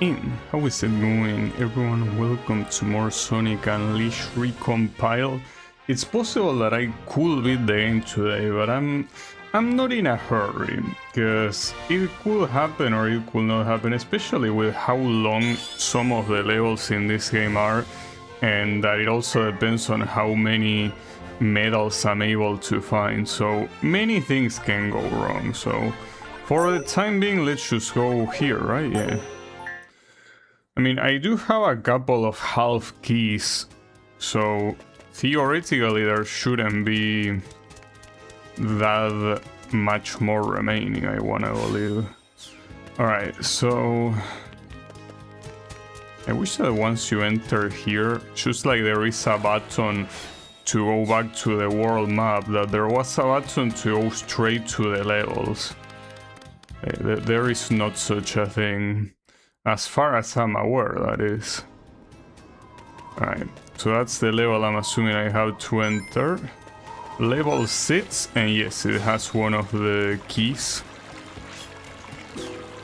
in. How is it going, everyone? Welcome to more Sonic Unleashed Recompiled. It's possible that I could beat the game today, but I'm not in a hurry, because it could happen or it could not happen, especially with how long some of the levels in this game are, and that it also depends on how many medals I'm able to find, so many things can go wrong. So for the time being, let's just go here, right? Yeah. I mean, I do have a couple of half keys, so theoretically there shouldn't be that much more remaining, I wanna believe. Alright, so I wish that once you enter here, just like there is a button to go back to the world map, that there was a button to go straight to the levels. There is not such a thing, as far as I'm aware, that is. Alright, so that's the level I'm assuming I have to enter. Level 6, and yes, it has one of the keys.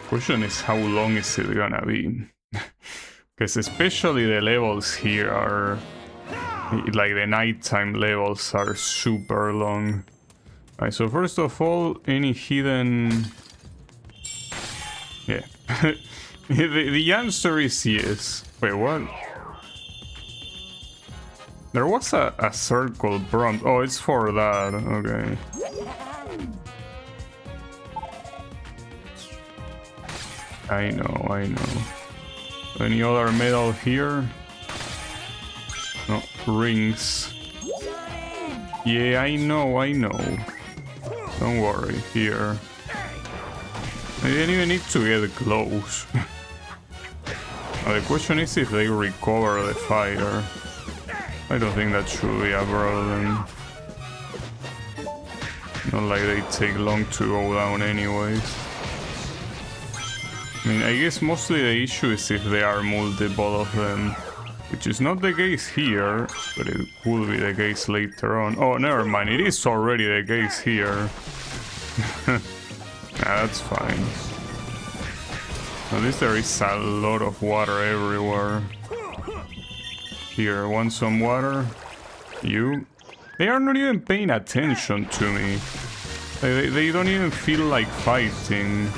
Question is, how long is it gonna be? Because especially the levels here are, like the nighttime levels are super long. Alright, so first of all, any hidden... Yeah. the answer is yes. Wait, what? There was a circle prompt. Oh, it's for that. Okay. I know. Any other medal here? No, rings. Yeah, I know. Don't worry, here. I didn't even need to get close. The question is if they recover the fire. I don't think that should be a problem. Not like they take long to go down anyways. I mean, I guess mostly the issue is if there are multiple of them. Which is not the case here, but it will be the case later on. Oh, never mind, it is already the case here. That's fine. At least there is a lot of water everywhere. Here, want some water? You? They are not even paying attention to me. They don't even feel like fighting.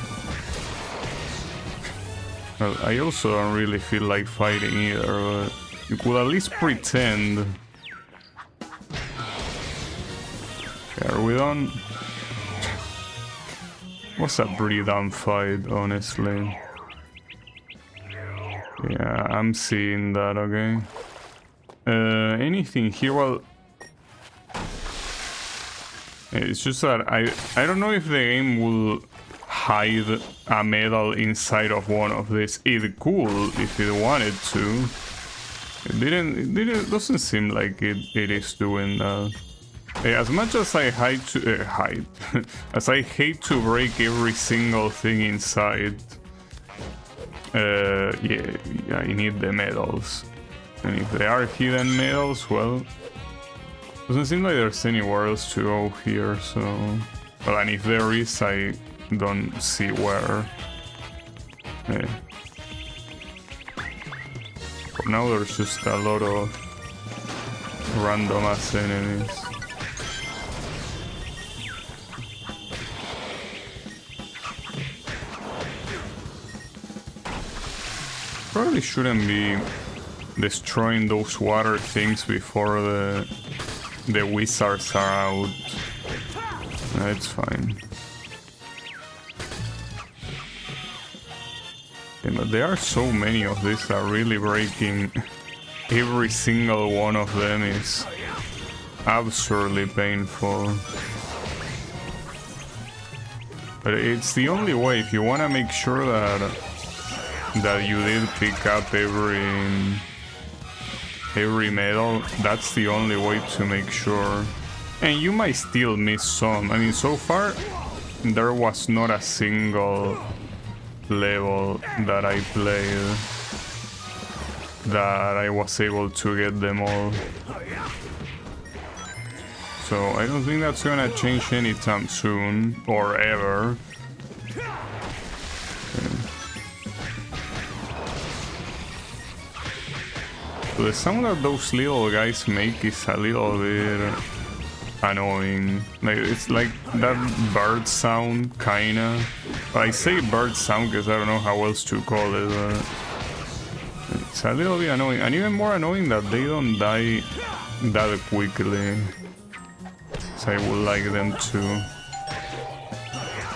Well, I also don't really feel like fighting either, but you could at least pretend. Okay, are we done? Was a pretty dumb fight, honestly. Yeah, I'm seeing that, okay. Anything here? Well, it's just that I don't know if the game will hide a medal inside of one of these. It could if it wanted to. It doesn't seem like it is doing that. As much as I as I hate to break every single thing inside. Yeah, I need the medals. And if there are hidden medals, well, doesn't seem like there's anywhere else to go here, so... Well, and if there is, I don't see where. Yeah. For now, there's just a lot of random ass enemies. Probably shouldn't be destroying those water things before the wizards are out. It's fine. Yeah, but there are so many of these that really breaking every single one of them is absurdly painful. But it's the only way if you want to make sure that you did pick up every medal. That's the only way to make sure. And you might still miss some. I mean, so far there was not a single level that I played that I was able to get them all. So I don't think that's gonna change anytime soon or ever. Okay. The sound that those little guys make is a little bit annoying. Like, it's like that bird sound, kinda. But I say bird sound because I don't know how else to call it. It's a little bit annoying, and even more annoying that they don't die that quickly. So I would like them to.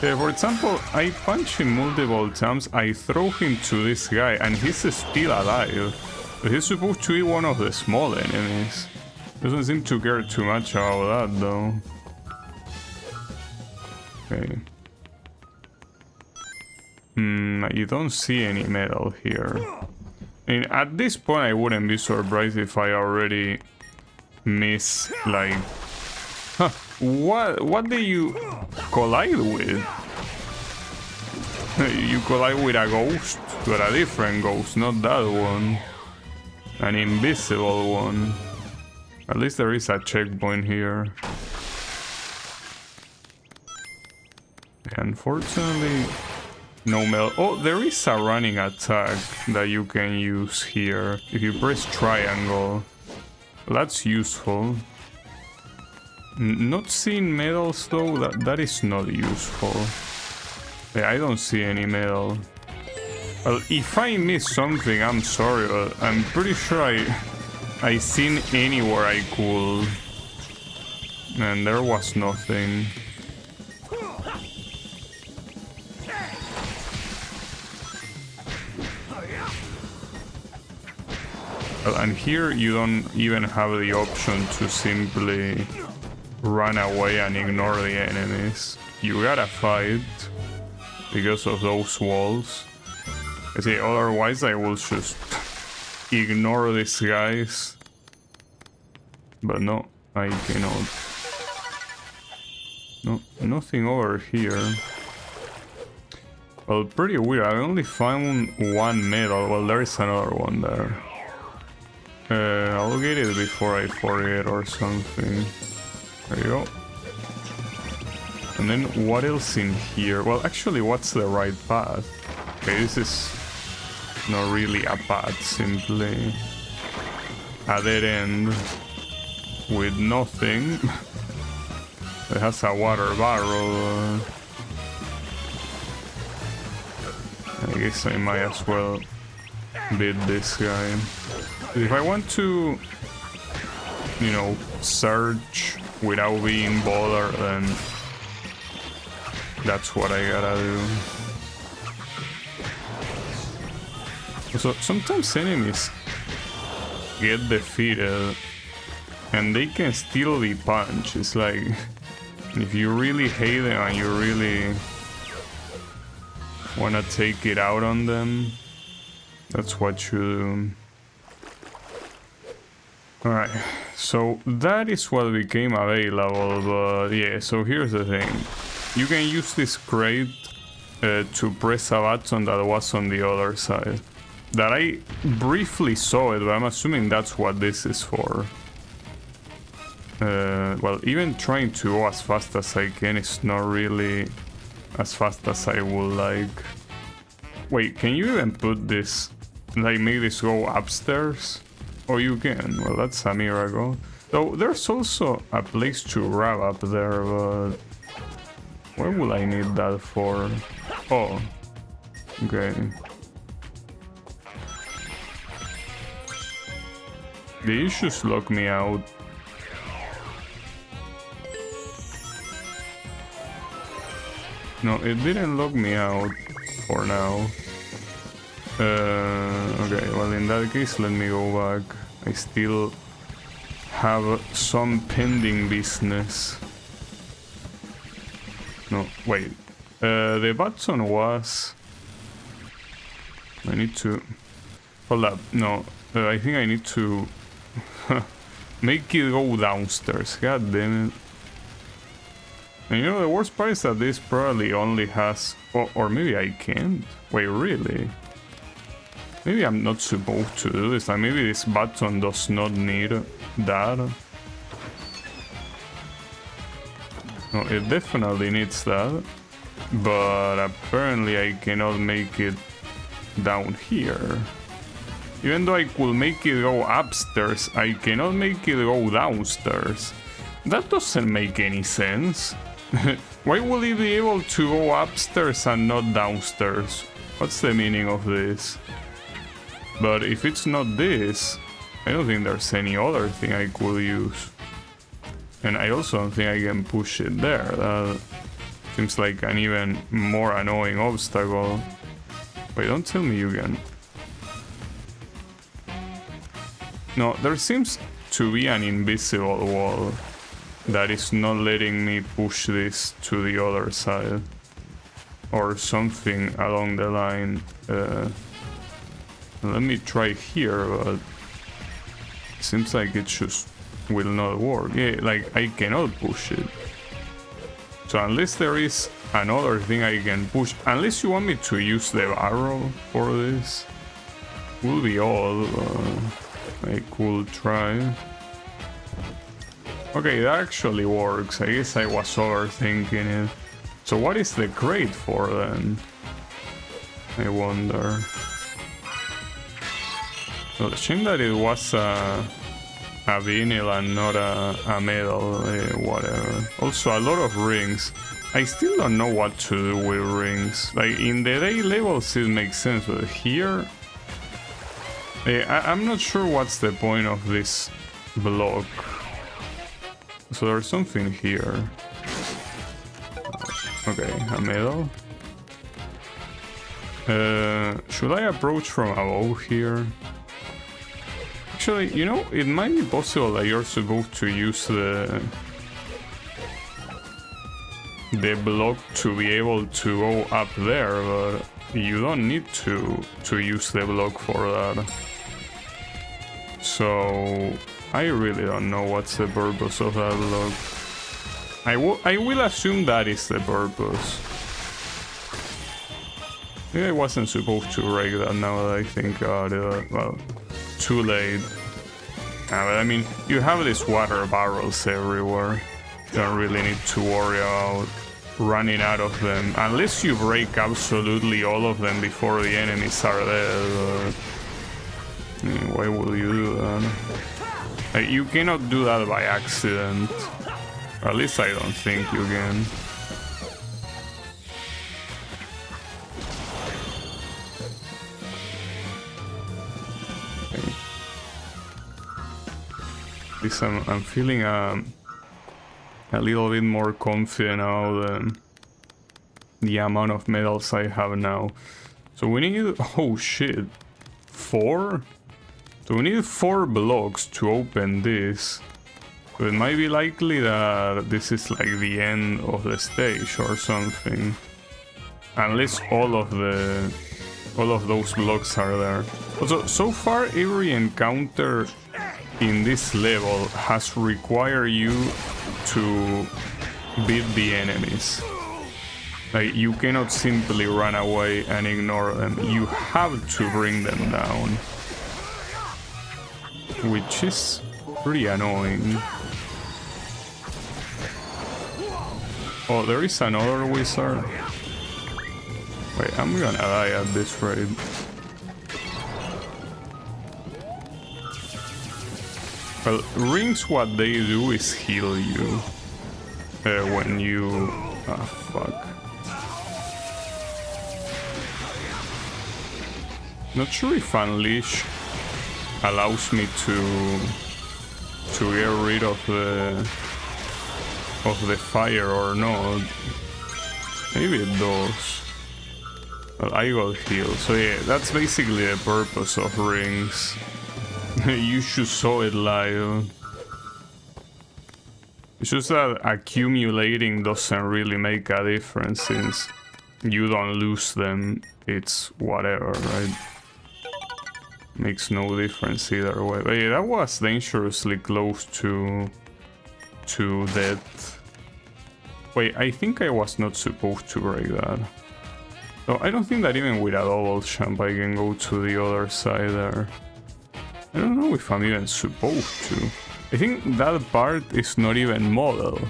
Yeah, for example, I punch him multiple times, I throw him to this guy, and he's still alive. But he's supposed to be one of the small enemies. Doesn't seem to care too much about that, though. Okay. You don't see any metal here. I mean, at this point, I wouldn't be surprised if I already miss, like... Huh, what do you collide with? You collide with a ghost, but a different ghost, not that one. An invisible one. At least there is a checkpoint here. Unfortunately, no metal. Oh, there is a running attack that you can use here. If you press triangle. That's useful. Not seeing medals though, that is not useful. Yeah, I don't see any medal. Well, if I miss something, I'm sorry, but I'm pretty sure I seen anywhere I could. And there was nothing. Well, and here you don't even have the option to simply run away and ignore the enemies. You gotta fight because of those walls. I say, otherwise I will just ignore these guys. But no, I cannot. No, nothing over here. Well, pretty weird. I only found one medal. Well, there is another one there. I'll get it before I forget or something. There you go. And then what else in here? Well, actually, what's the right path? Okay, this is not really a path, simply a dead end with nothing. It has a water barrel. I guess I might as well beat this guy. If I want to, you know, search without being bothered, then that's what I gotta do. So sometimes enemies get defeated and they can still be punched. It's like, if you really hate them and you really wanna take it out on them, that's what you do. Alright, so that is what became available, but yeah, so here's the thing. You can use this crate to press a button that was on the other side. That I briefly saw it, but I'm assuming that's what this is for. Well, even trying to go as fast as I can is not really as fast as I would like. Wait, can you even put this, like make this go upstairs? Oh, you can. Well, that's a miracle. Though there's also a place to grab up there, but where will I need that for? Oh, okay. The issues lock me out. No, it didn't lock me out for now. Okay, well in that case, let me go back. I still have some pending business. No, wait. The button was... I need to... Hold up, no. I think I need to... make it go downstairs. God damn it. And you know, the worst part is that this probably only has... or maybe I can't? Wait, really? Maybe I'm not supposed to do this, and maybe this button does not need that. No, it definitely needs that, but apparently I cannot make it down here. Even though I could make it go upstairs, I cannot make it go downstairs. That doesn't make any sense. Why would it be able to go upstairs and not downstairs? What's the meaning of this? But if it's not this, I don't think there's any other thing I could use. And I also don't think I can push it there. That seems like an even more annoying obstacle. Wait, don't tell me you can. No, there seems to be an invisible wall that is not letting me push this to the other side. Or something along the line. Let me try here, but it seems like it just will not work. Yeah, like I cannot push it. So unless there is another thing I can push, unless you want me to use the barrel for this, will be all. I could try. Okay, that actually works. I guess I was overthinking it. So what is the crate for then? I wonder. Well, shame that it was a vinyl and not a metal, whatever. Also, a lot of rings. I still don't know what to do with rings. Like, in the day levels it makes sense, but here... I'm not sure what's the point of this block. So there's something here. Okay, a medal. Should I approach from above here? Actually, you know, it might be possible that you're supposed to use the block to be able to go up there, but you don't need to use the block for that. So I really don't know what's the purpose of that block. I will assume that is the purpose. Maybe I wasn't supposed to break that now that I think about it. Well, too late. But I mean, you have these water barrels everywhere. You don't really need to worry about running out of them. Unless you break absolutely all of them before the enemies are dead. Why would you do that? You cannot do that by accident. Or at least I don't think you can. Okay. At least I'm feeling a little bit more confident about the amount of medals I have now. So we need... oh shit. 4? So we need 4 blocks to open this. So it might be likely that this is like the end of the stage or something. Unless all of those blocks are there. Also, so far every encounter in this level has required you to beat the enemies. Like, you cannot simply run away and ignore them. You have to bring them down. Which is pretty annoying. Oh, there is another wizard. Wait, I'm gonna die at this rate. Well, rings, what they do is heal you. When you... ah, fuck. Not sure if Unleash allows me to get rid of the fire or not. Maybe it does. Well, I got healed, so yeah, that's basically the purpose of rings. You should saw it live. It's just that accumulating doesn't really make a difference since you don't lose them. It's whatever, right? Makes no difference either way. But yeah, that was dangerously close to death. Wait, I think I was not supposed to break that. So I don't think that even with a double jump I can go to the other side there. I don't know if I'm even supposed to. I think that part is not even model.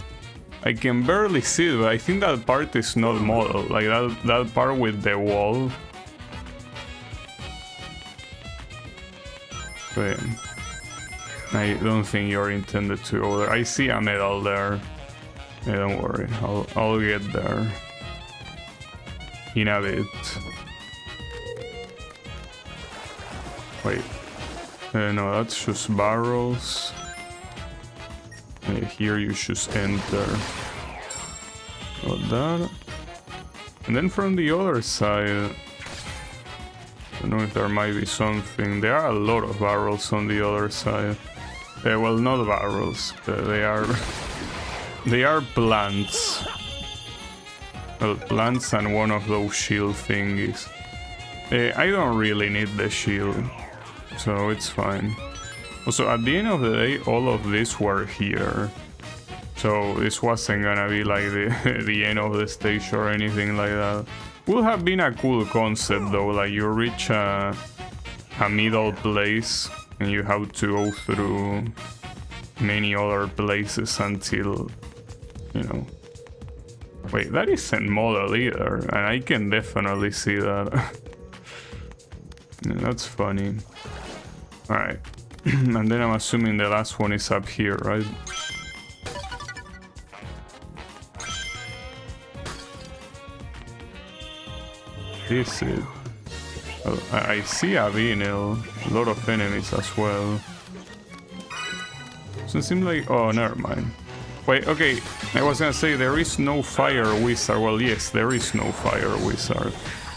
I can barely see it, but I think that part is not model. Like that part with the wall. Wait. I don't think you're intended to go there. I see a medal there. Yeah, don't worry. I'll get there. In a bit. Wait. No, that's just barrels. Here you just enter. Got that. And then from the other side, I don't know if there might be something. There are a lot of barrels on the other side. Well, not barrels. They are plants. Well, plants and one of those shield thingies. I don't really need the shield, so it's fine. Also, at the end of the day, all of these were here. So this wasn't gonna be like the end of the stage or anything like that. Would have been a cool concept though, like you reach a middle place and you have to go through many other places until, you know. Wait, that isn't model either, and I can definitely see that. Yeah, that's funny. Alright. And then I'm assuming the last one is up here, right? This is... Well, I see a vinyl, a lot of enemies as well. Doesn't seem like... Oh, never mind. Wait, okay, I was gonna say there is no fire wizard. Well, yes, there is no fire wizard.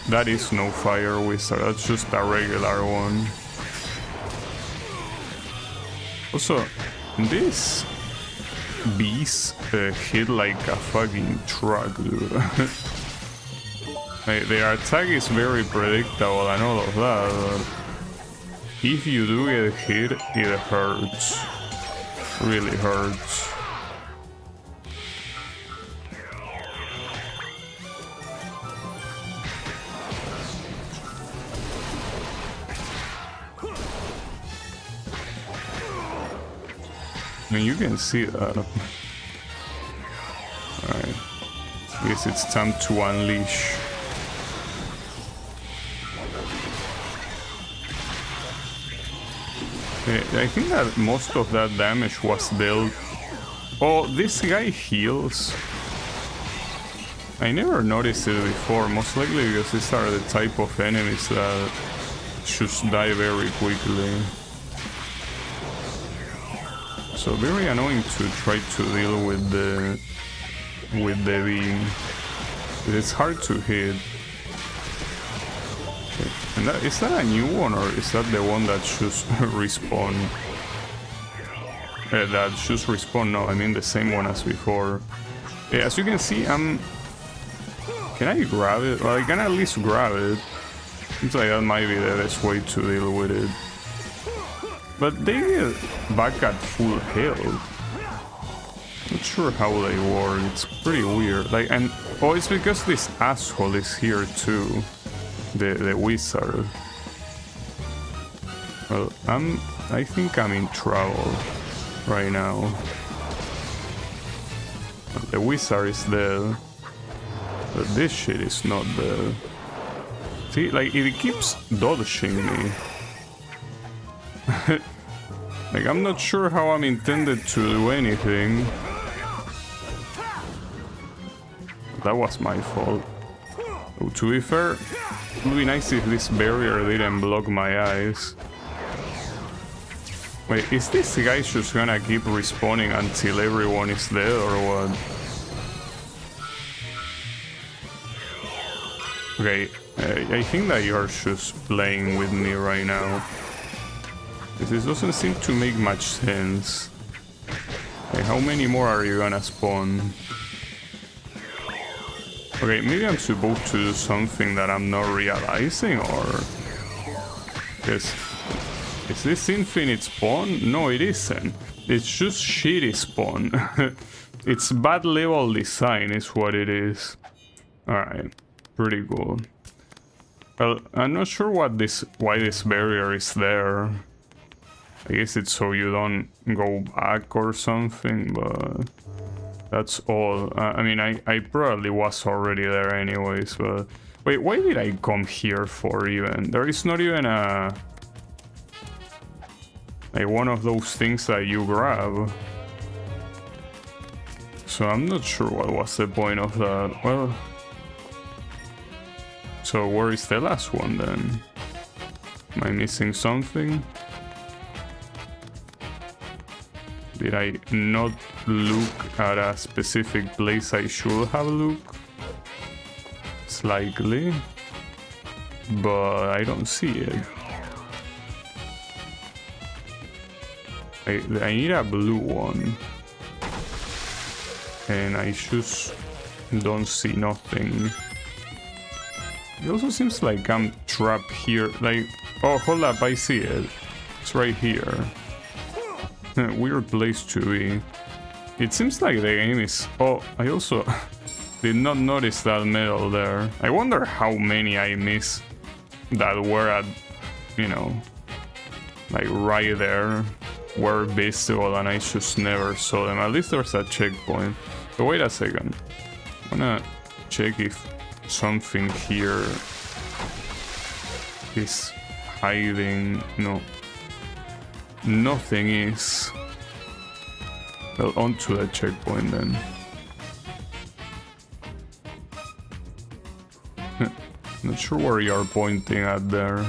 That is no fire wizard, that's just a regular one. Also, these bees hit like a fucking truck, dude. Their attack is very predictable and all of that, but if you do get hit, it hurts. Really hurts. I mean, you can see that. Alright. I guess it's time to unleash. I think that most of that damage was dealt. Oh, this guy heals. I never noticed it before, most likely because these are the type of enemies that just die very quickly. So very annoying to try to deal with the beam. It's hard to hit. And is that a new one or is that the one that just respawn? That just respawn? No, I mean the same one as before. As you can see, can I grab it? Well, I can at least grab it. Seems like that might be the best way to deal with it. But they get back at full health. Not sure how they work. It's pretty weird. Like, and oh, it's because this asshole is here too. The wizard. Well, I think I'm in trouble right now. The wizard is dead, but this shit is not dead. See, like it keeps dodging me. Like I'm not sure how I'm intended to do anything. That was my fault. Oh, to be fair, it would be nice if this barrier didn't block my eyes. Wait, is this guy just gonna keep respawning until everyone is dead or what? Okay, I think that you're just playing with me right now. This doesn't seem to make much sense. Okay, how many more are you gonna spawn? Okay, maybe I'm supposed to do something that I'm not realizing, or... Is this infinite spawn? No, it isn't. It's just shitty spawn. It's bad level design is what it is. Alright, pretty cool. Well, I'm not sure why this barrier is there. I guess it's so you don't go back or something, but... That's all. I mean, I probably was already there anyways, but... Wait, why did I come here for even? There is not even a... like one of those things that you grab. So I'm not sure what was the point of that. Well, so where is the last one then? Am I missing something? Did I not look at a specific place I should have looked? Slightly. But I don't see it. I need a blue one. And I just don't see nothing. It also seems like I'm trapped here. Like, oh, hold up, I see it. It's right here. Weird place to be. It seems like the game is... Oh, I also did not notice that medal there. I wonder how many I missed that were at, you know, like right there, were visible and I just never saw them. At least there's a checkpoint. So wait a second. I'm gonna check if something here is hiding. No. Nothing is. Well, onto the checkpoint then. Not sure where you're pointing at there.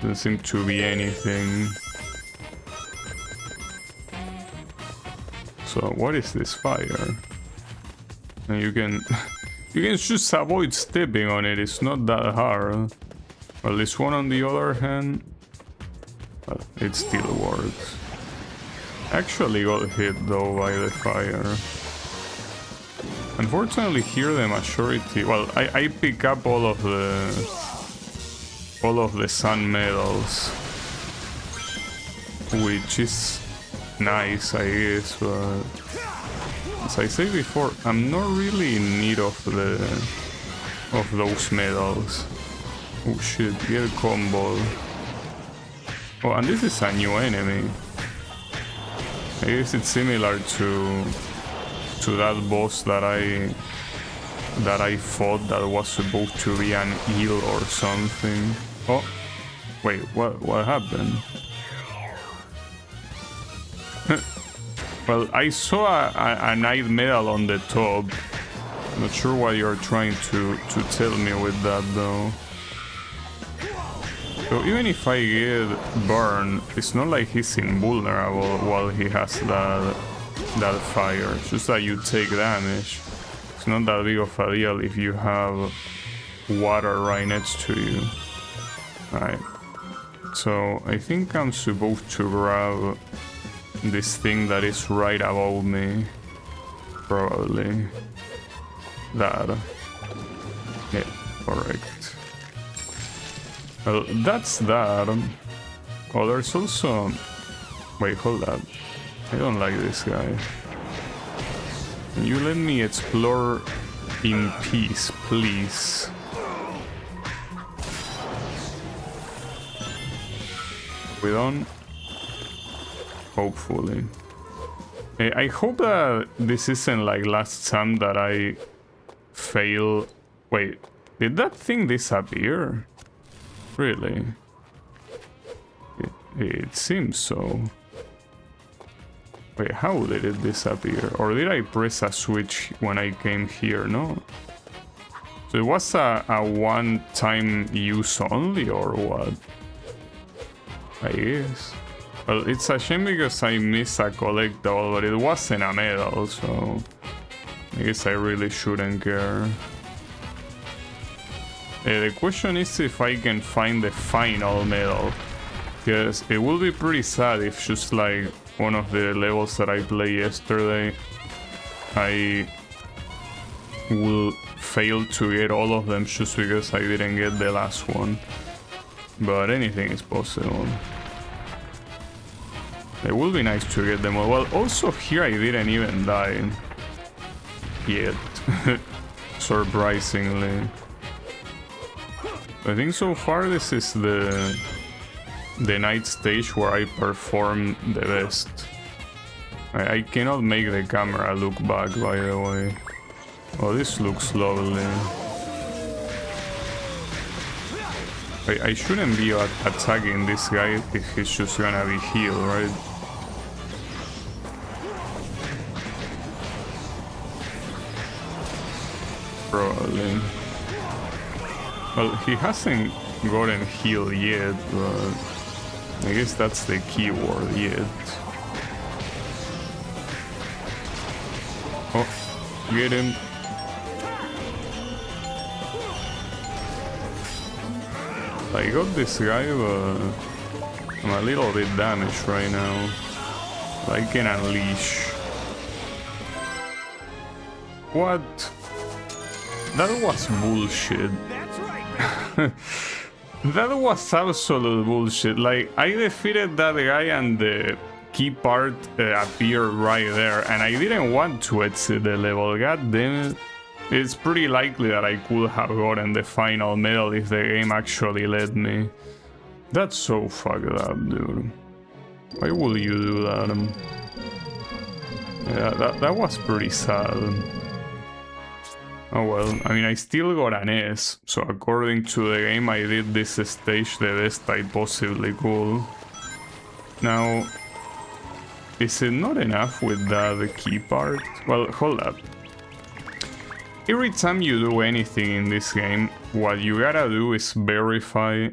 Doesn't seem to be anything. So what is this fire? And you can just avoid stepping on it. It's not that hard. Well, this one on the other hand, well, it still works. Actually got hit though by the fire. Unfortunately here the majority, well, I pick up all of the sun medals, which is nice, I guess, but as I said before, I'm not really in need of those medals. Oh shit, get a combo. Oh, and this is a new enemy. I guess it's similar to that boss that I fought that was supposed to be an eel or something. Oh, wait, what happened? Well, I saw a night medal on the top. Not sure what you're trying to tell me with that though. So even if I get burned, it's not like he's invulnerable while he has that fire. It's just that you take damage. It's not that big of a deal if you have water right next to you. Alright. So I think I'm supposed to grab this thing that is right above me. Probably. That. Yeah, correct. Well, that's that. Oh, there's also... Wait, hold up. I don't like this guy. Can you let me explore in peace, please? We don't? Hopefully. I hope that this isn't like last time that I fail. Wait, did that thing disappear? Really? It seems so. Wait, how did it disappear? Or did I press a switch when I came here? No. So it was a one-time use only, or what? I guess. Well, it's a shame because I missed a collectible, but it wasn't a medal, so I guess I really shouldn't care. The question is if I can find the final medal, because it will be pretty sad if just like one of the levels that I played yesterday, I will fail to get all of them just because I didn't get the last one. But anything is possible. It would be nice to get them all. Well, also here I didn't even die yet, surprisingly. I think so far this is the night stage where I perform the best. I cannot make the camera look back, by the way. Oh, this looks lovely. I shouldn't be attacking this guy if he's just gonna be healed, right? Probably. Well, he hasn't gotten healed yet, but I guess that's the key word, yet. Oh, get him. I got this guy, but I'm a little bit damaged right now. I can unleash. What? That was bullshit. That's right. That was absolute bullshit. Like, I defeated that guy and the key part appeared right there, and I didn't want to exit the level. God damn it. It's pretty likely that I could have gotten the final medal if the game actually let me. That's so fucked up, dude. Why would you do that? Yeah, that was pretty sad. Oh well, I mean, I still got an S, so according to the game I did this stage the best I possibly could. Now, is it not enough with the key part? Well, hold up. Every time you do anything in this game, what you gotta do is verify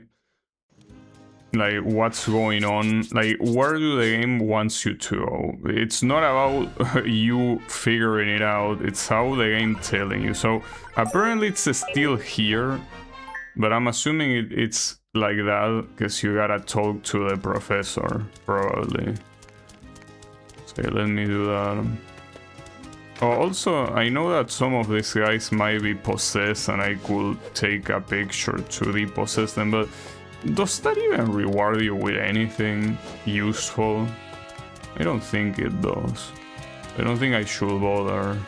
like what's going on, like where do the game wants you to go. It's not about you figuring it out, it's how the game telling you. So apparently it's still here, but I'm assuming it's like that because you gotta talk to the professor, probably. So let me do that. Oh, also, I know that some of these guys might be possessed and I could take a picture to depossess them, but does that even reward you with anything useful? I don't think it does. I don't think I should bother.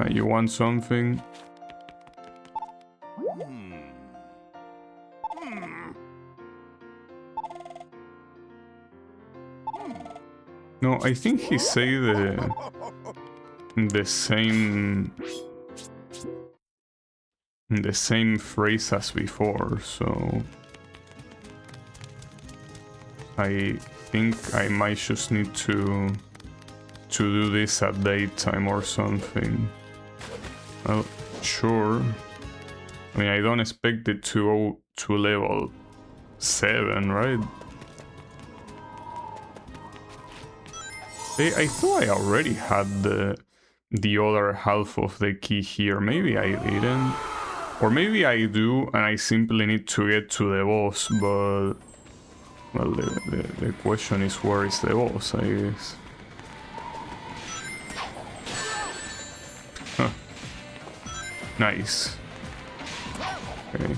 You want something? No, I think he say the same phrase as before, so I think I might just need to do this at daytime or something. Well, sure. I mean, I don't expect it to go to level 7, right? I thought I already had the other half of the key here. Maybe I didn't. Or maybe I do and I simply need to get to the boss, but... Well, the question is, where is the boss, I guess. Huh. Nice. Okay.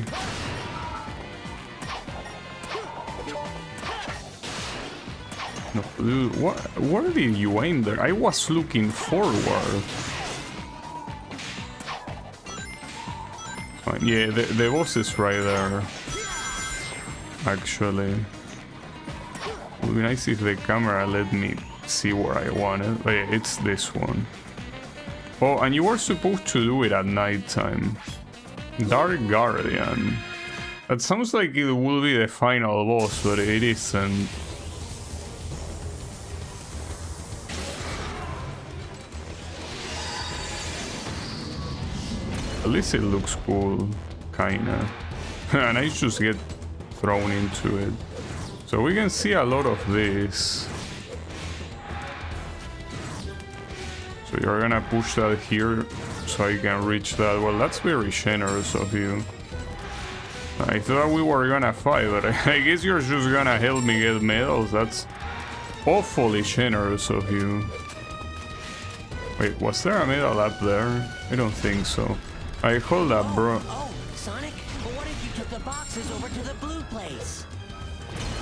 No, dude, where did you aim there? I was looking forward. Yeah, the boss is right there. Actually. It would be nice if the camera let me see where I want it. Oh, yeah, it's this one. Oh, and you were supposed to do it at nighttime. Dark Guardian. That sounds like it will be the final boss, but it isn't. At least it looks cool, kinda. And I just get thrown into it. So we can see a lot of this. So you're gonna push that here so I can reach that. Well, that's very generous of you. I thought we were gonna fight, but I guess you're just gonna help me get medals. That's awfully generous of you. Wait, was there a medal up there? I don't think so. Hold up, bro. Oh, Sonic, but what if you took the boxes over to the blue place?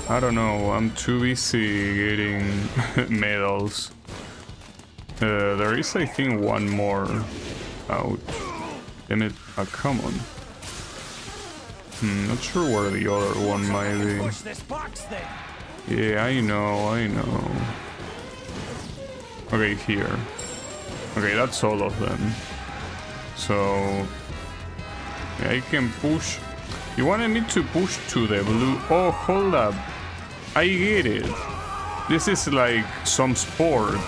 I don't know, I'm too busy getting medals. There is, I think, one more. Ouch. Damn it. Come on. Not sure where the other one might be. Push this box thing. Yeah, I know. Okay, here. Okay, that's all of them. So I can push. You wanted me to push to the blue. Oh, hold up. I get it. This is like some sport.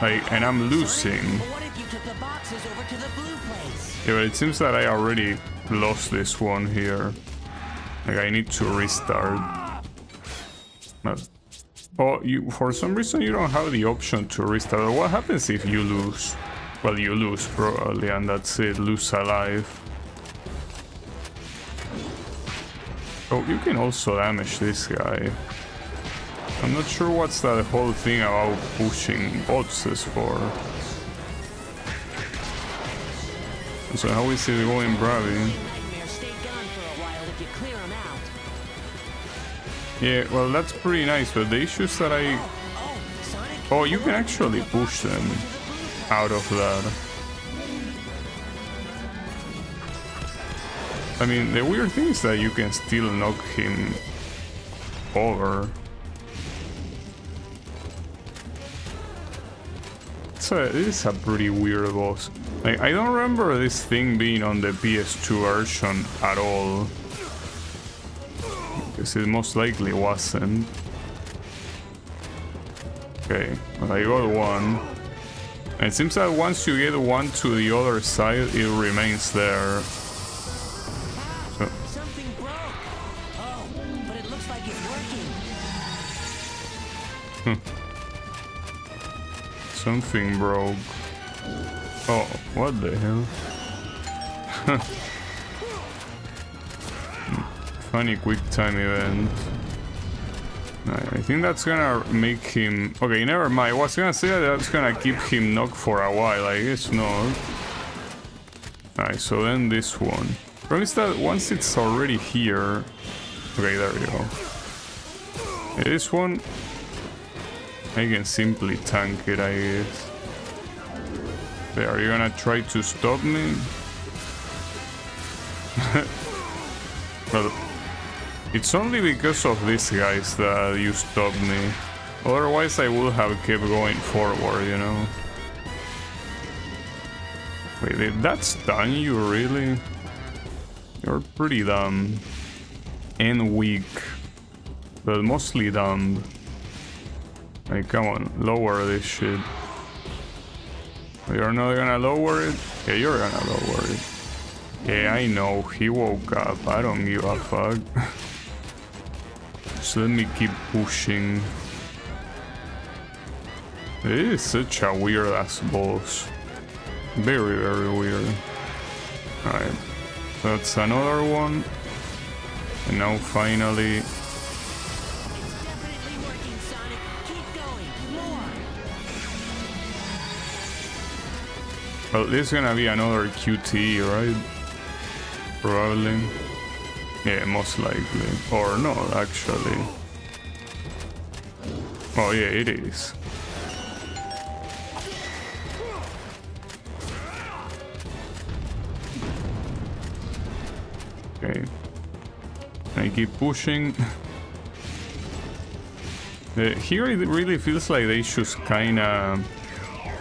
Like, and I'm losing. But what if you took the boxes over to the blue place? Yeah, but it seems that I already lost this one here. Like, I need to restart. Oh, you, for some reason you don't have the option to restart. What happens if you lose? Well, you lose probably, and that's it. Lose alive. Oh, you can also damage this guy. I'm not sure what's that whole thing about pushing boxes for. So how is it going, Bravi? Nightmares stay gone for a while if you clear them out. Yeah, well, that's pretty nice, but the issues that I... Oh, Sonic. Oh, you can actually push them out of that. I mean, the weird thing is that you can still knock him over. So this is a pretty weird boss. Like, I don't remember this thing being on the PS2 version at all. Because it most likely wasn't. Okay, well, I got one. And it seems that once you get one to the other side, it remains there. So, Something broke. Oh, but it looks like it's working. something broke. Oh, what the hell? Funny quick time event. I think that's gonna make him... Okay, never mind. I was gonna say that that's gonna keep him knocked for a while. I guess not. Alright, so then this one. Promise that once it's already here... Okay, there we go. This one... I can simply tank it, I guess. Okay, are you gonna try to stop me? Well... It's only because of these guys that you stopped me. Otherwise I would have kept going forward, you know. Wait, did that stun you really? You're pretty dumb. And weak. But mostly dumb. Like, come on, lower this shit. You're not gonna lower it? Yeah, you're gonna lower it. Yeah, I know, he woke up. I don't give a fuck. So let me keep pushing. It is such a weird ass boss. Very, very weird. Alright. So that's another one. And now finally... It's definitely working, Sonic. Keep going. More. Well, this is gonna be another QTE, right? Probably. Yeah, most likely. Or no, actually. Oh yeah, it is. Okay. I keep pushing. Here it really feels like they just kinda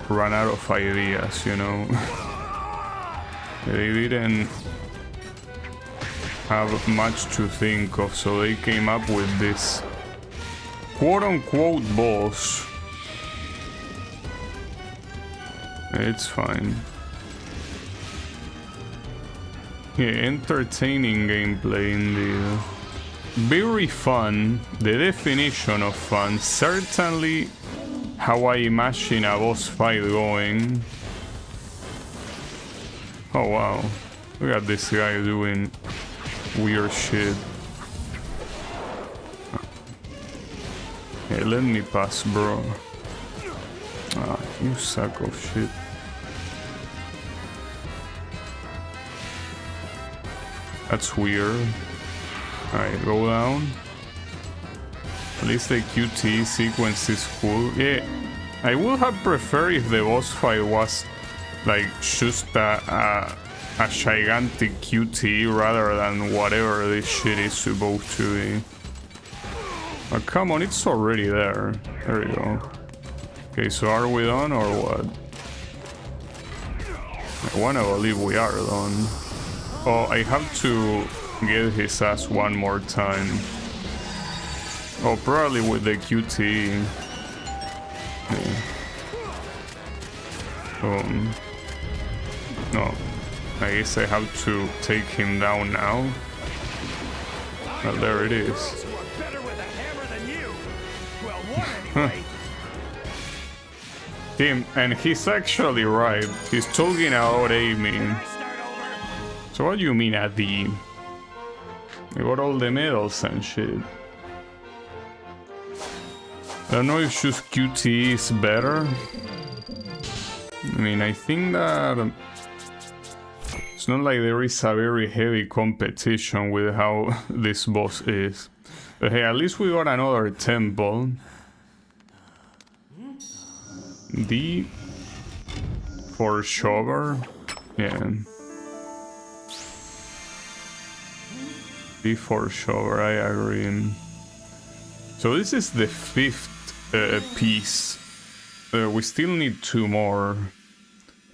run out of ideas, you know? They didn't have much to think of, so they came up with this quote-unquote boss. It's fine. Yeah, entertaining gameplay indeed. Very fun, the definition of fun. Certainly how I imagine a boss fight going. Oh wow, look at this guy doing weird shit. Hey, let me pass, bro. Ah, you sack of shit. That's weird. Alright, go down. At least the QT sequence is cool. Yeah, I would have preferred if the boss fight was like just a gigantic QT rather than whatever this shit is supposed to be. But come on, it's already there. There we go. Okay, so are we done or what? I wanna believe we are done. Oh, Oh, I have to get his ass one more time. Oh, probably with the QT. Yeah. No. I guess I have to take him down now. Well, there it is. Him, and he's actually right. He's talking about aiming. So what do you mean at the... We got all the medals and shit. I don't know if just QT is better. I mean, I think that... It's not like there is a very heavy competition with how this boss is. But hey, at least we got another temple. D for shover. Yeah. D for shover, I agree. So this is the 5th piece. We still need 2 more.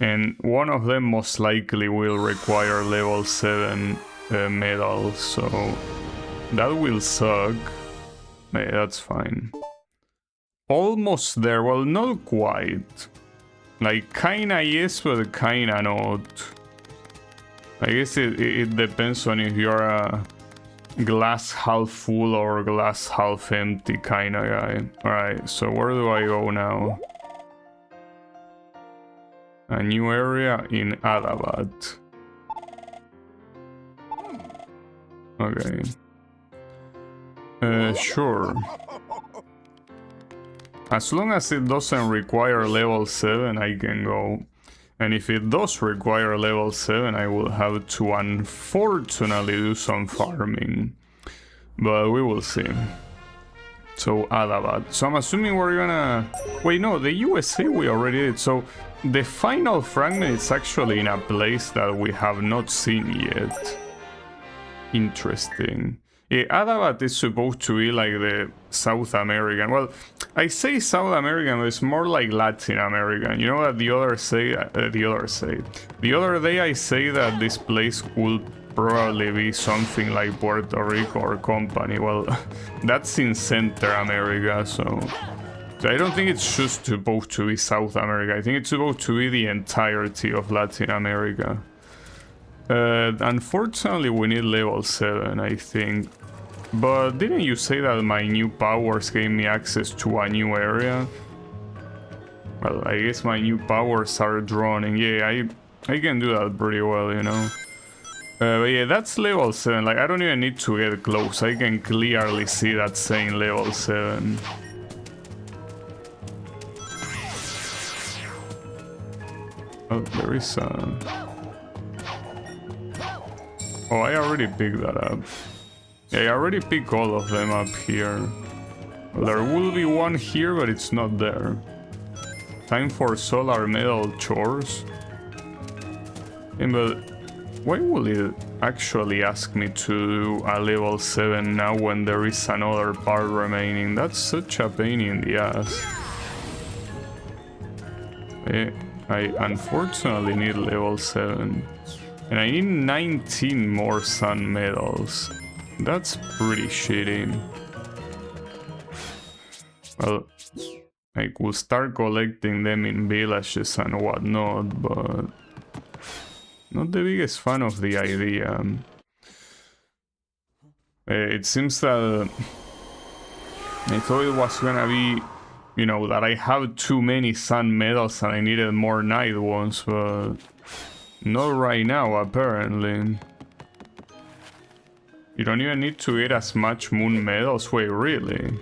And one of them most likely will require level 7 medals, so that will suck. Yeah, that's fine. Almost there, well, not quite. Like, kinda yes, but kinda not. I guess it depends on if you're a glass half full or glass half empty kinda guy. Alright, so where do I go now? A new area in Adabat. Okay. Sure. As long as it doesn't require level 7, I can go. And if it does require level 7, I will have to unfortunately do some farming. But we will see. So, Adabat. So I'm assuming we're gonna... Wait, no, the USA we already did. So, the final fragment is actually in a place that we have not seen yet. Interesting. Yeah, Adabat is supposed to be like the South American. Well, I say South American, but it's more like Latin American. You know that the other day I say that this place could probably be something like Puerto Rico or company. Well, that's in Central America, so I don't think it's just supposed to be South America. I think it's supposed to be the entirety of Latin America. Unfortunately, we need level 7, I think. But didn't you say that my new powers gave me access to a new area? Well, I guess my new powers are drawn, and yeah, I can do that pretty well, you know. But yeah, that's level 7. Like, I don't even need to get close. I can clearly see that saying level 7. Oh, there is a... Oh, I already picked that up. Yeah, I already picked all of them up here. Well, there will be one here, but it's not there. Time for solar metal chores. Yeah, but why will it actually ask me to do a level 7 now when there is another part remaining? That's such a pain in the ass. Yeah, I unfortunately need level 7. And I need 19 more sun medals. That's pretty shitty. Well, I will start collecting them in villages and whatnot, but not the biggest fan of the idea. It seems that I thought it was gonna be, you know, that I have too many sun medals and I needed more night ones, but not right now, apparently. You don't even need to get as much moon medals. Wait, really?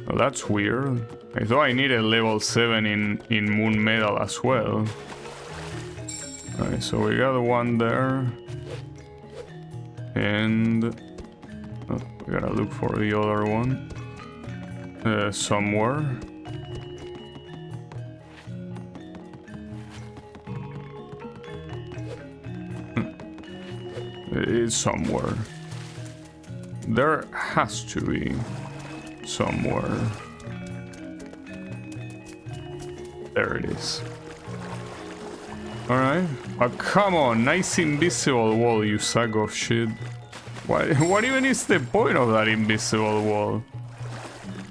Well, that's weird. I thought I needed level 7 in moon medal as well. Alright, so we got one there. And... oh, we gotta look for the other one. Somewhere. It's somewhere. There has to be somewhere. There it is. Alright. Come on, nice invisible wall, you sack of shit. What even is the point of that invisible wall?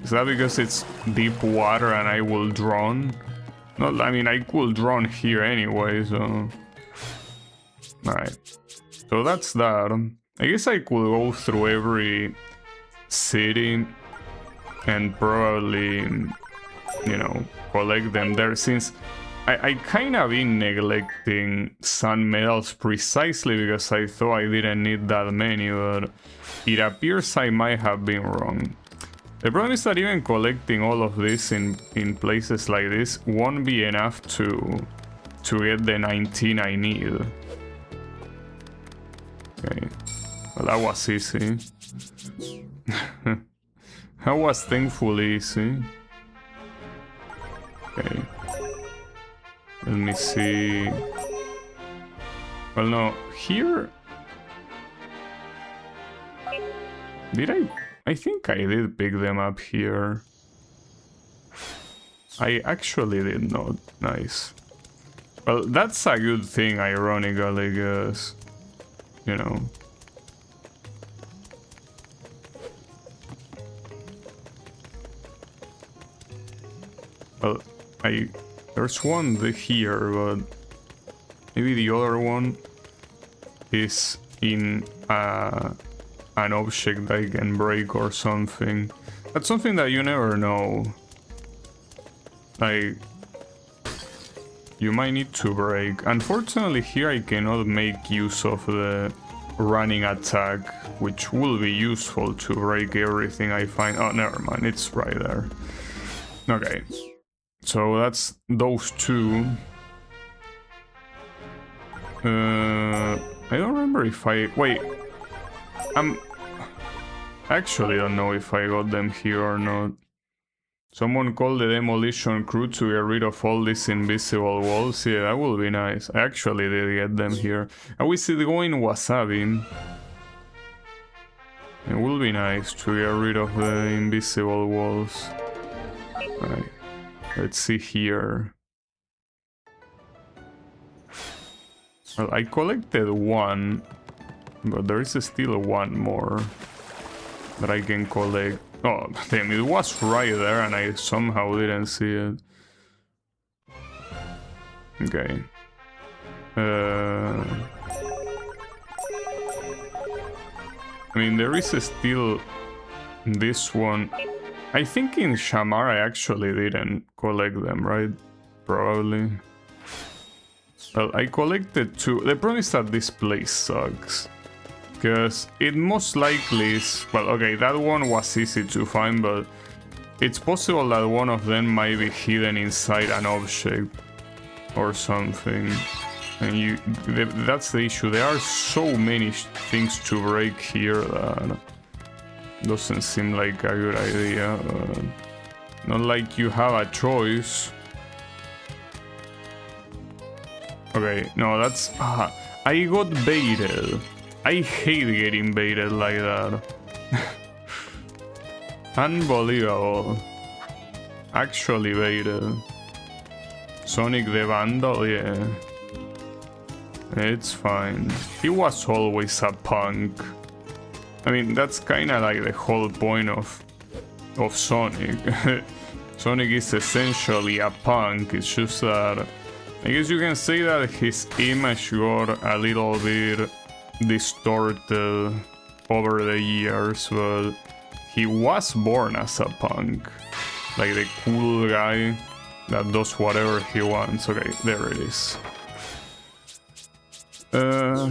Is that because it's deep water and I will drown? No, I mean, I could drown here anyway, so... Alright. So that's that. I guess I could go through every city and probably, you know, collect them there, since I kind of been neglecting sun medals precisely because I thought I didn't need that many, but it appears I might have been wrong. The problem is that even collecting all of this in places like this won't be enough to get the 19 I need. Okay, well, that was easy. That was thankfully easy. Okay. Let me see. Well, no, here... Did I think I did pick them up here. I actually did not. Nice. Well, that's a good thing, ironically, because... You know... Well, there's one here, but maybe the other one is in an object that I can break or something. That's something that you never know. Like, you might need to break. Unfortunately, here I cannot make use of the running attack, which will be useful to break everything I find. Oh, never mind, it's right there. Okay. So that's those two. I don't remember if I... Wait. I actually don't know if I got them here or not. Someone called the demolition crew to get rid of all these invisible walls. Yeah, that would be nice. I actually did get them here. And we see the going wasabi. It will be nice to get rid of the invisible walls. Right. Let's see here. Well, I collected one, but there is still one more that I can collect. Oh, damn, it was right there and I somehow didn't see it. Okay. I mean, there is still this one. I think in Shamar I actually didn't collect them, right? Probably. Well, I collected two. The problem is that this place sucks. Because it most likely is... Well, okay, that one was easy to find, but it's possible that one of them might be hidden inside an object or something. And that's the issue. There are so many things to break here that... Doesn't seem like a good idea. Not like you have a choice. Okay, no, that's... I got baited. I hate getting baited like that. Unbelievable. Actually baited. Sonic the Vandal, yeah. It's fine. He was always a punk. I mean, that's kind of like the whole point of Sonic. Sonic is essentially a punk. It's just that I guess you can say that his image got a little bit distorted over the years, but he was born as a punk, like the cool guy that does whatever he wants. Okay, there it is.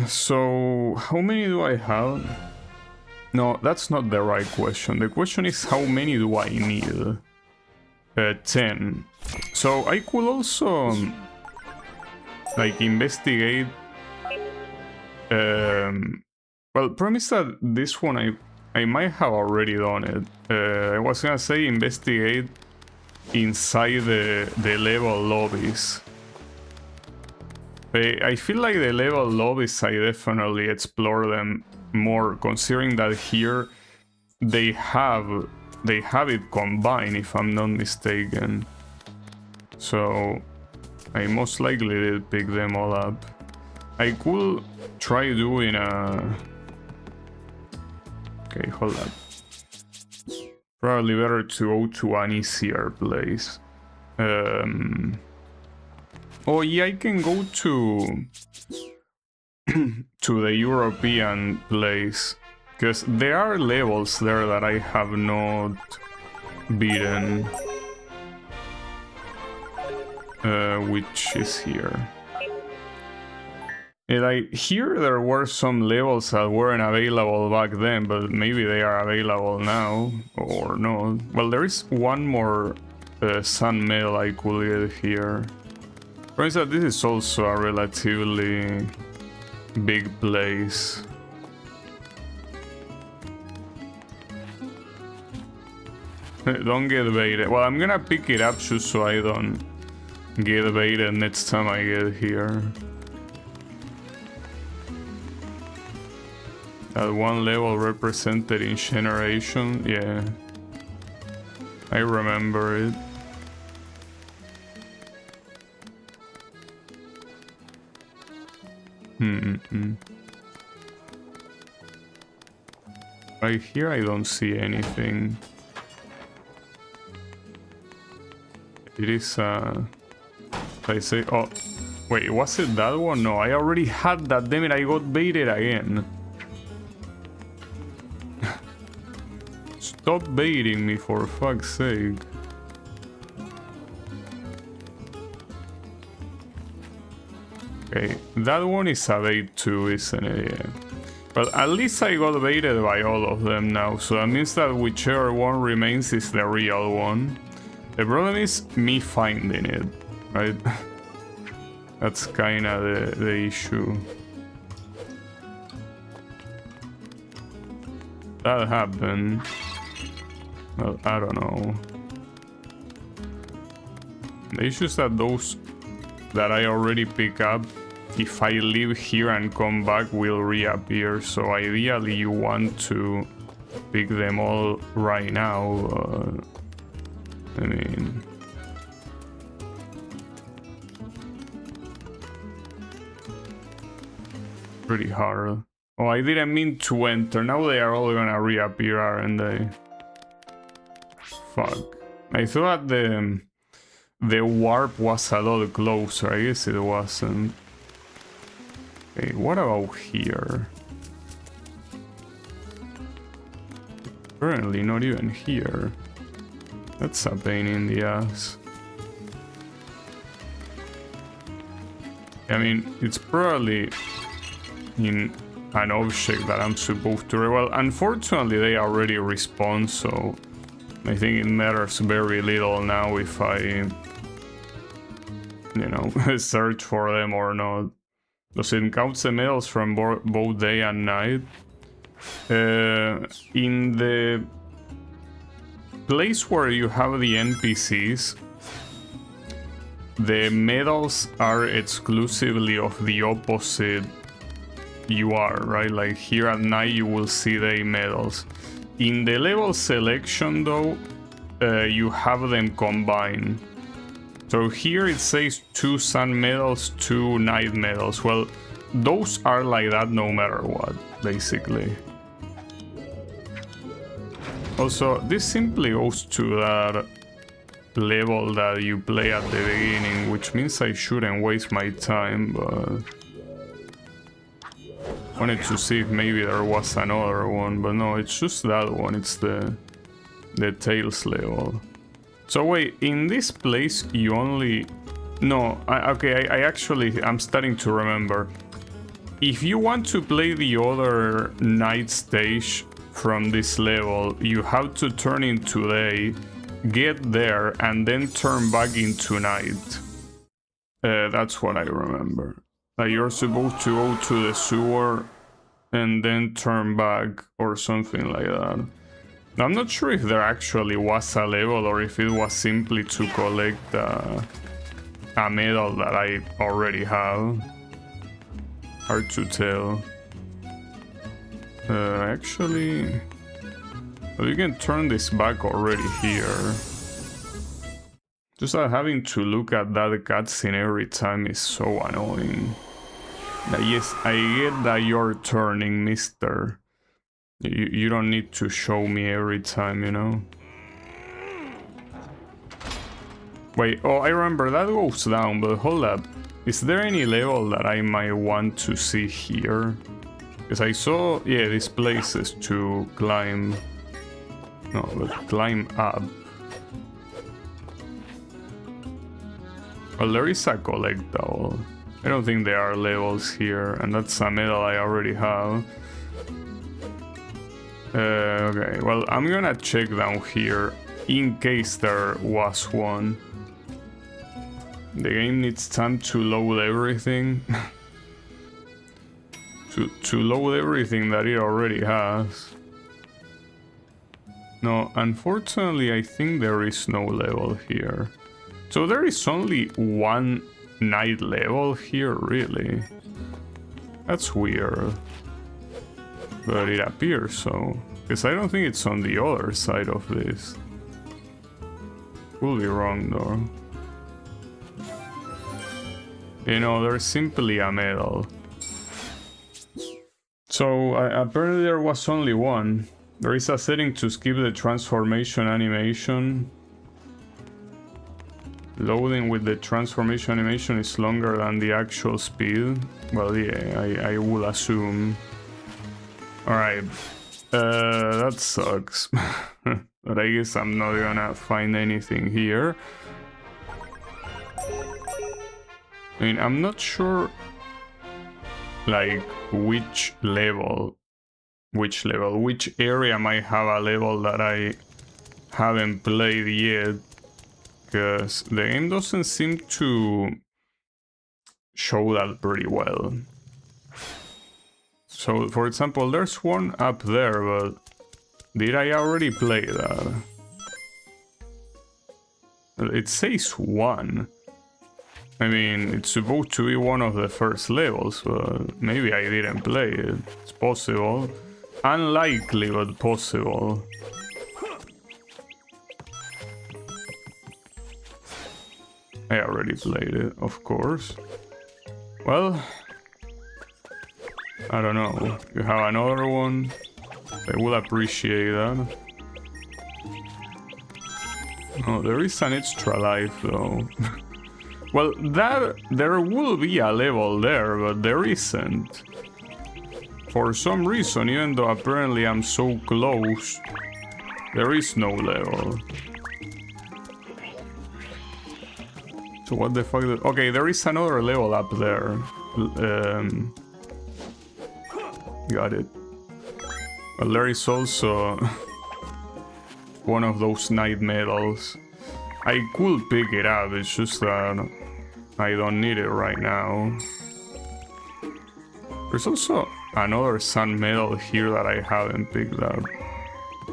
So how many do I have? No, that's not the right question. The question is how many do I need? 10. So I could also like investigate. Well, promise that this one I might have already done it. I was gonna say investigate inside the level lobbies. I feel like the level lobbies, I definitely explore them more, considering that here they have it combined, if I'm not mistaken. So I most likely did pick them all up. I could try doing a... Okay, hold up. Probably better to go to an easier place. Oh yeah, I can go to to the European place, because there are levels there that I have not beaten. Which is here. And I hear there were some levels that weren't available back then, but maybe they are available now, or not. Well, there is one more sun medal I could get here. For instance, this is also a relatively big place. Don't get baited. Well, I'm gonna pick it up just so I don't get baited next time I get here. That one level represented in generation, yeah. I remember it. Right here I don't see anything. It is I say, oh, wait, was it that one? No, I already had that, damn it, I got baited again. Stop baiting me, for fuck's sake. Okay, that one is a bait too, isn't it? Yeah. But at least I got baited by all of them now, so that means that whichever one remains is the real one. The problem is me finding it, right? That's kinda the issue. That happened. Well, I don't know. The issue is that those that I already pick up, if I leave here and come back, will reappear. So ideally you want to pick them all right now. I mean... pretty hard. Oh, I didn't mean to enter. Now they are all gonna reappear, aren't they? Fuck. I thought the warp was a lot closer. I guess it wasn't. Okay, what about here? Apparently not even here. That's a pain in the ass. I mean, it's probably in an object that I'm supposed to... Well, unfortunately they already respawn, so I think it matters very little now if I, you know, search for them or not. Does it count the medals from both day and night? In the place where you have the NPCs, the medals are exclusively of the opposite you are, right? Like here at night you will see the medals. In the level selection though, you have them combined. So here it says 2 sun medals, 2 night medals. Well, those are like that no matter what, basically. Also, this simply goes to that level that you play at the beginning, which means I shouldn't waste my time, but... wanted to see if maybe there was another one, but no, it's just that one. It's the Tails level. So wait, in this place you only... No, okay, I'm starting to remember. If you want to play the other night stage from this level, you have to turn into day, get there, and then turn back into night. That's what I remember. Like you're supposed to go to the sewer and then turn back or something like that. I'm not sure if there actually was a level or if it was simply to collect a medal that I already have. Hard to tell. Actually... Well, you can turn this back already here. Just having to look at that cutscene every time is so annoying. Yes, I get that you're turning, mister. You don't need to show me every time, you know? Wait, oh, I remember that goes down, but hold up. Is there any level that I might want to see here? Because I saw, yeah, these places to climb. No, but climb up. Well, there is a collectible. I don't think there are levels here, and that's a medal I already have. Okay, well, I'm gonna check down here in case there was one. The game needs time to load everything. to load everything that it already has. No, unfortunately, I think there is no level here. So there is only one night level here, really. That's weird. But it appears so. Because I don't think it's on the other side of this. Could be wrong, though. You know, there's simply a medal. So, apparently there was only one. There is a setting to skip the transformation animation. Loading with the transformation animation is longer than the actual speed. Well, yeah, I will assume. Alright. That sucks. But I guess I'm not gonna find anything here. I mean, I'm not sure, like, which area might have a level that I haven't played yet. Because the game doesn't seem to show that pretty well. So, for example, there's one up there, but did I already play that? It says one. I mean, it's supposed to be one of the first levels, but maybe I didn't play it. It's possible. Unlikely, but possible. I already played it, of course. Well, I don't know. You have another one? I would appreciate that. Oh, there is an extra life, though. Well, there will be a level there, but there isn't. For some reason, even though apparently I'm so close, there is no level. So what the fuck? Okay, there is another level up there. Got it. Well, there is also one of those night medals. I could pick it up, it's just that I don't need it right now. There's also another sun medal here that I haven't picked up.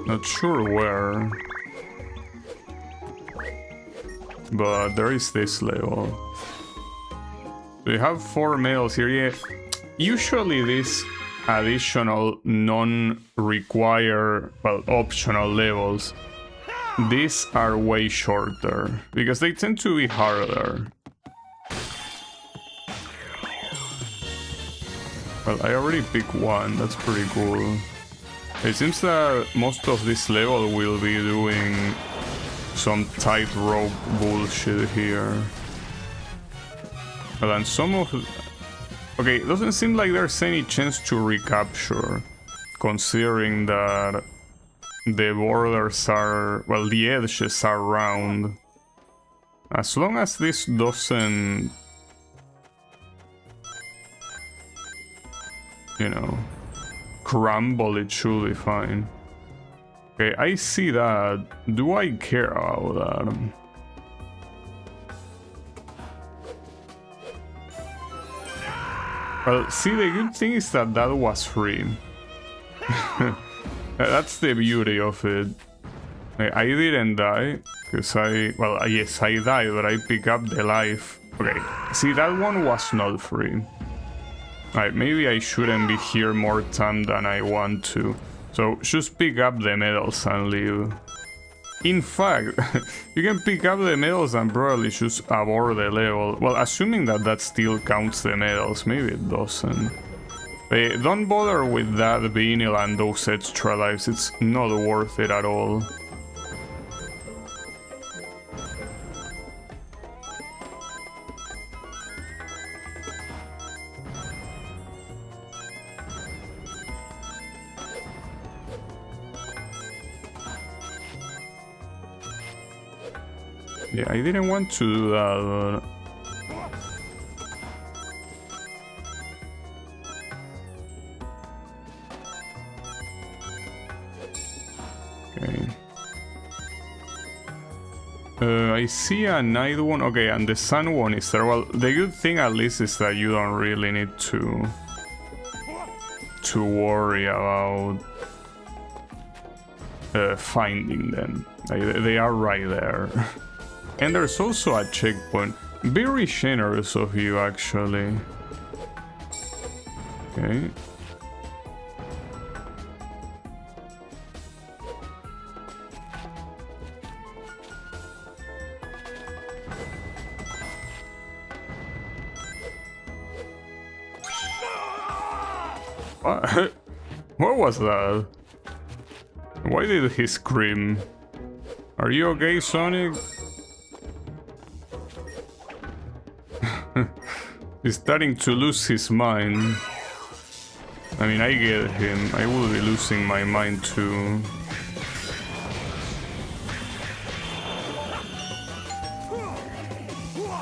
Not sure where. But there is this level. We have 4 medals here. Yeah. Usually these additional non-required, well, optional levels, these are way shorter because they tend to be harder. Well, I already picked one. That's pretty cool. It seems that most of this level will be doing some tightrope bullshit here. Well, and some of... Okay, it doesn't seem like there's any chance to recapture, considering that the borders are... well, the edges are round. As long as this doesn't... you know, crumble, it should be fine. Okay, I see that. Do I care about that? Well, see, the good thing is that that was free. That's the beauty of it. I didn't die, because well, yes, I died, but I pick up the life. Okay, see, that one was not free. Alright, maybe I shouldn't be here more time than I want to. So, just pick up the medals and leave. In fact, you can pick up the medals and probably just abort the level. Well, assuming that that still counts the medals, maybe it doesn't. But don't bother with that vinyl and those extra lives, it's not worth it at all. Yeah, I didn't want to do that, but... Okay. I see a night one. Okay, and the sun one is there. Well, the good thing at least is that you don't really need to worry about finding them. They are right there. And there's also a checkpoint. Very generous of you, actually. Okay. What? What was that? Why did he scream? Are you okay, Sonic? He's starting to lose his mind. I mean, I get him. I will be losing my mind too.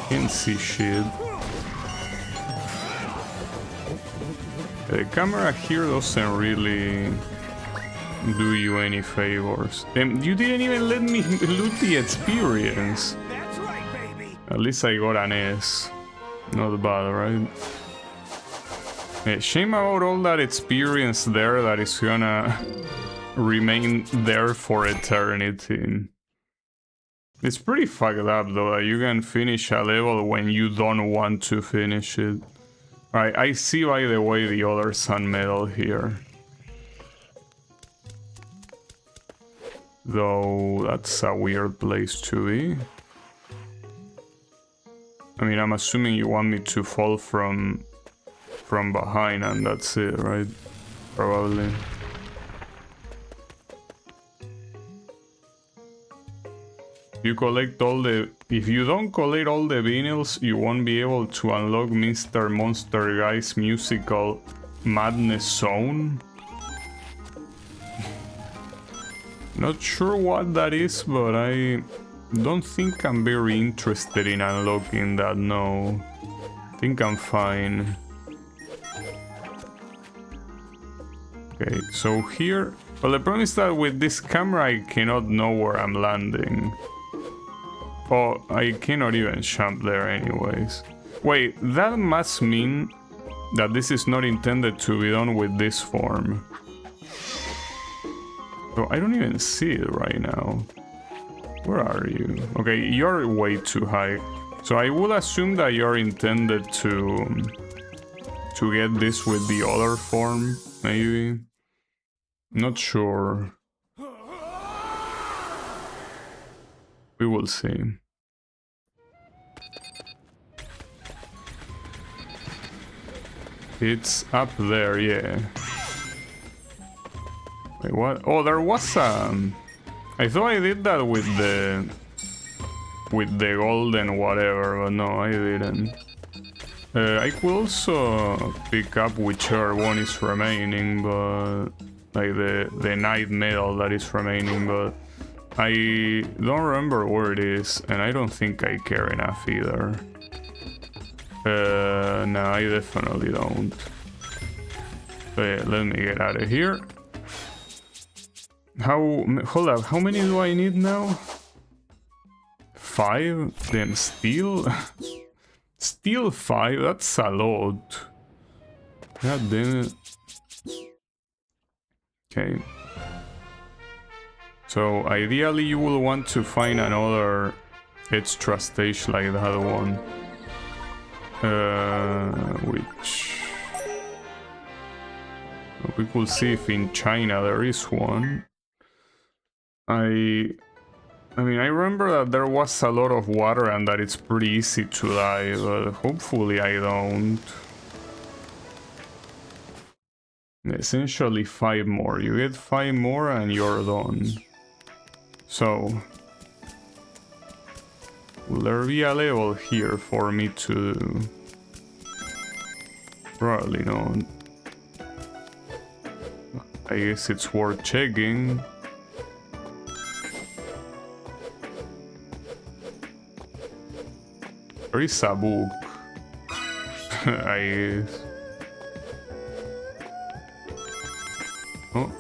Can't see shit. The camera here doesn't really do you any favors. You didn't even let me loot the experience. That's right, baby. At least I got an S. Not bad, right? Yeah, shame about all that experience there that is gonna remain there for eternity. It's pretty fucked up though that you can finish a level when you don't want to finish it. Alright, I see by the way the other sun medal here. Though that's a weird place to be. I mean, I'm assuming you want me to fall from behind and that's it, right? Probably. You collect all the... If you don't collect all the vinyls, you won't be able to unlock Mr. Monster Guy's musical madness zone. Not sure what that is, but I don't think I'm very interested in unlocking that, no. I think I'm fine. Okay, so here... Well, the problem is that with this camera I cannot know where I'm landing. Oh, I cannot even jump there anyways. Wait, that must mean that this is not intended to be done with this form. So I don't even see it right now. Where are you? Okay, you're way too high. So I would assume that you're intended to get this with the other form, maybe? Not sure. We will see. It's up there, yeah. Wait, what? Oh, there was I thought I did that with the golden whatever, but no, I didn't. I could also pick up whichever one is remaining, but like the night medal that is remaining, but I don't remember where it is, and I don't think I care enough either. No, I definitely don't. But yeah, let me get out of here. Hold up, how many do I need now? 5? Then steel? Steel 5? That's a lot. God damn it. Okay. So ideally you will want to find another extra stage like that one. Which... we could see if in China there is one. I mean, I remember that there was a lot of water and that it's pretty easy to die, but hopefully I don't. Essentially 5 more. You get 5 more and you're done. So, will there be a level here for me to do? Probably not. I guess it's worth checking. There is a book. I guess. Oh,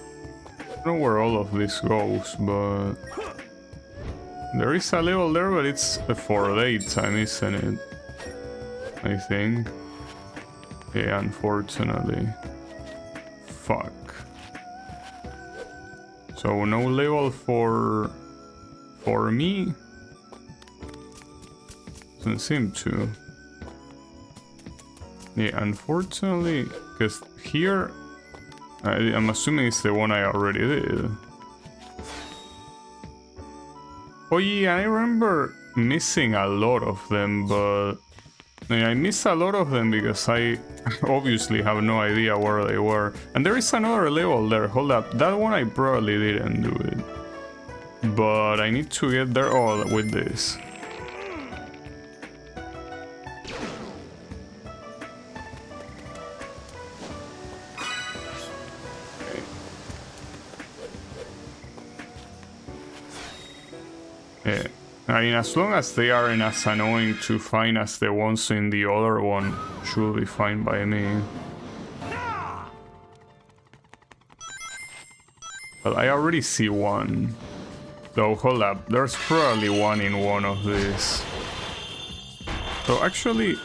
I don't know where all of this goes, but there is a level there, but it's for daytime, isn't it? I think. Yeah, unfortunately. Fuck. So no level for me? Doesn't seem to. Yeah, unfortunately, because here I'm assuming it's the one I already did. Oh yeah, I remember missing a lot of them, but I missed a lot of them because I obviously have no idea where they were. And there is another level there. Hold up, that one I probably didn't do it, but I need to get there all with this. Yeah. I mean, as long as they aren't as annoying to find as the ones in the other one, should be fine by me. But I already see one. Though, hold up, there's probably one in one of these. So actually,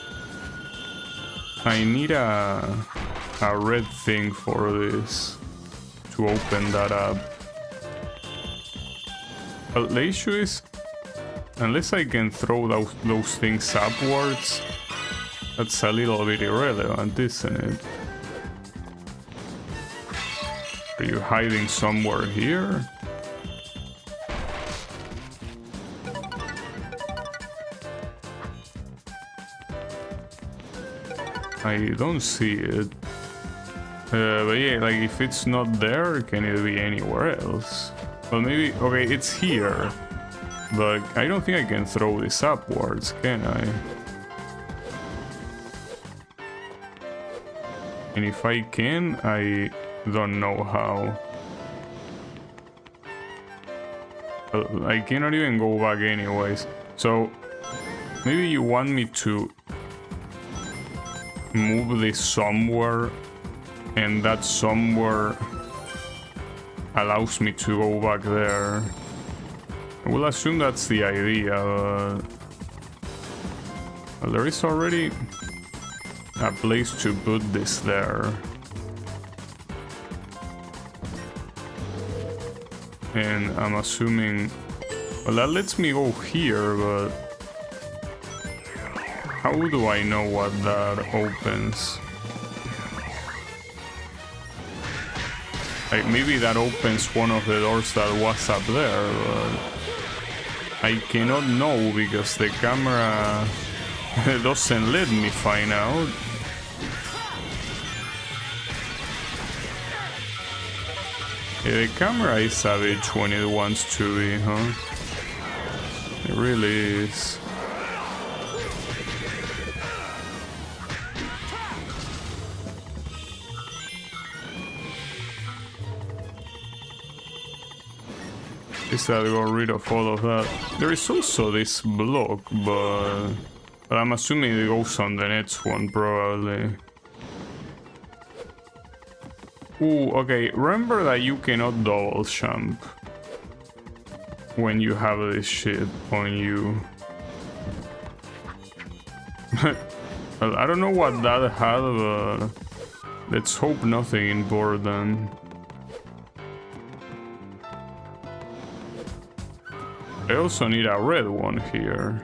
I need a red thing for this to open that up. But the issue is, unless I can throw those things upwards, that's a little bit irrelevant, isn't it? Are you hiding somewhere here? I don't see it. But yeah, like if it's not there, can it be anywhere else? Well, maybe, okay, it's here. But I don't think I can throw this upwards, can I? And if I can, I don't know how. I cannot even go back anyways. So, maybe you want me to move this somewhere, and that somewhere allows me to go back there. I will assume that's the idea, but well, there is already a place to put this there. And I'm assuming, well, that lets me go here, but how do I know what that opens? Like, maybe that opens one of the doors that was up there, but I cannot know because the camera doesn't let me find out. Yeah, the camera is a bitch when it wants to be, huh? It really is. I'll got rid of all of that. There is also this block, but I'm assuming it goes on the next one, probably. Ooh, okay, remember that you cannot double jump when you have this shit on you. Well, I don't know what that had, but let's hope nothing important. I also need a red one here.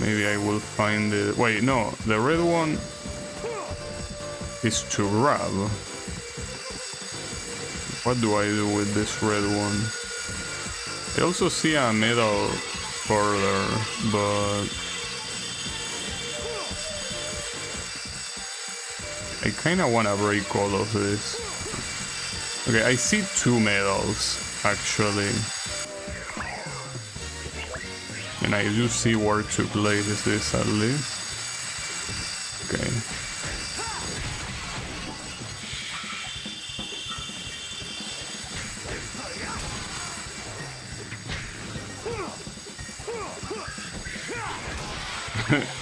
Maybe I will find it. Wait, no, the red one is to grab. What do I do with this red one? I also see a medal further, but I kinda wanna break all of this. Okay, I see 2 medals, actually. And I do see where to place this at least. Okay.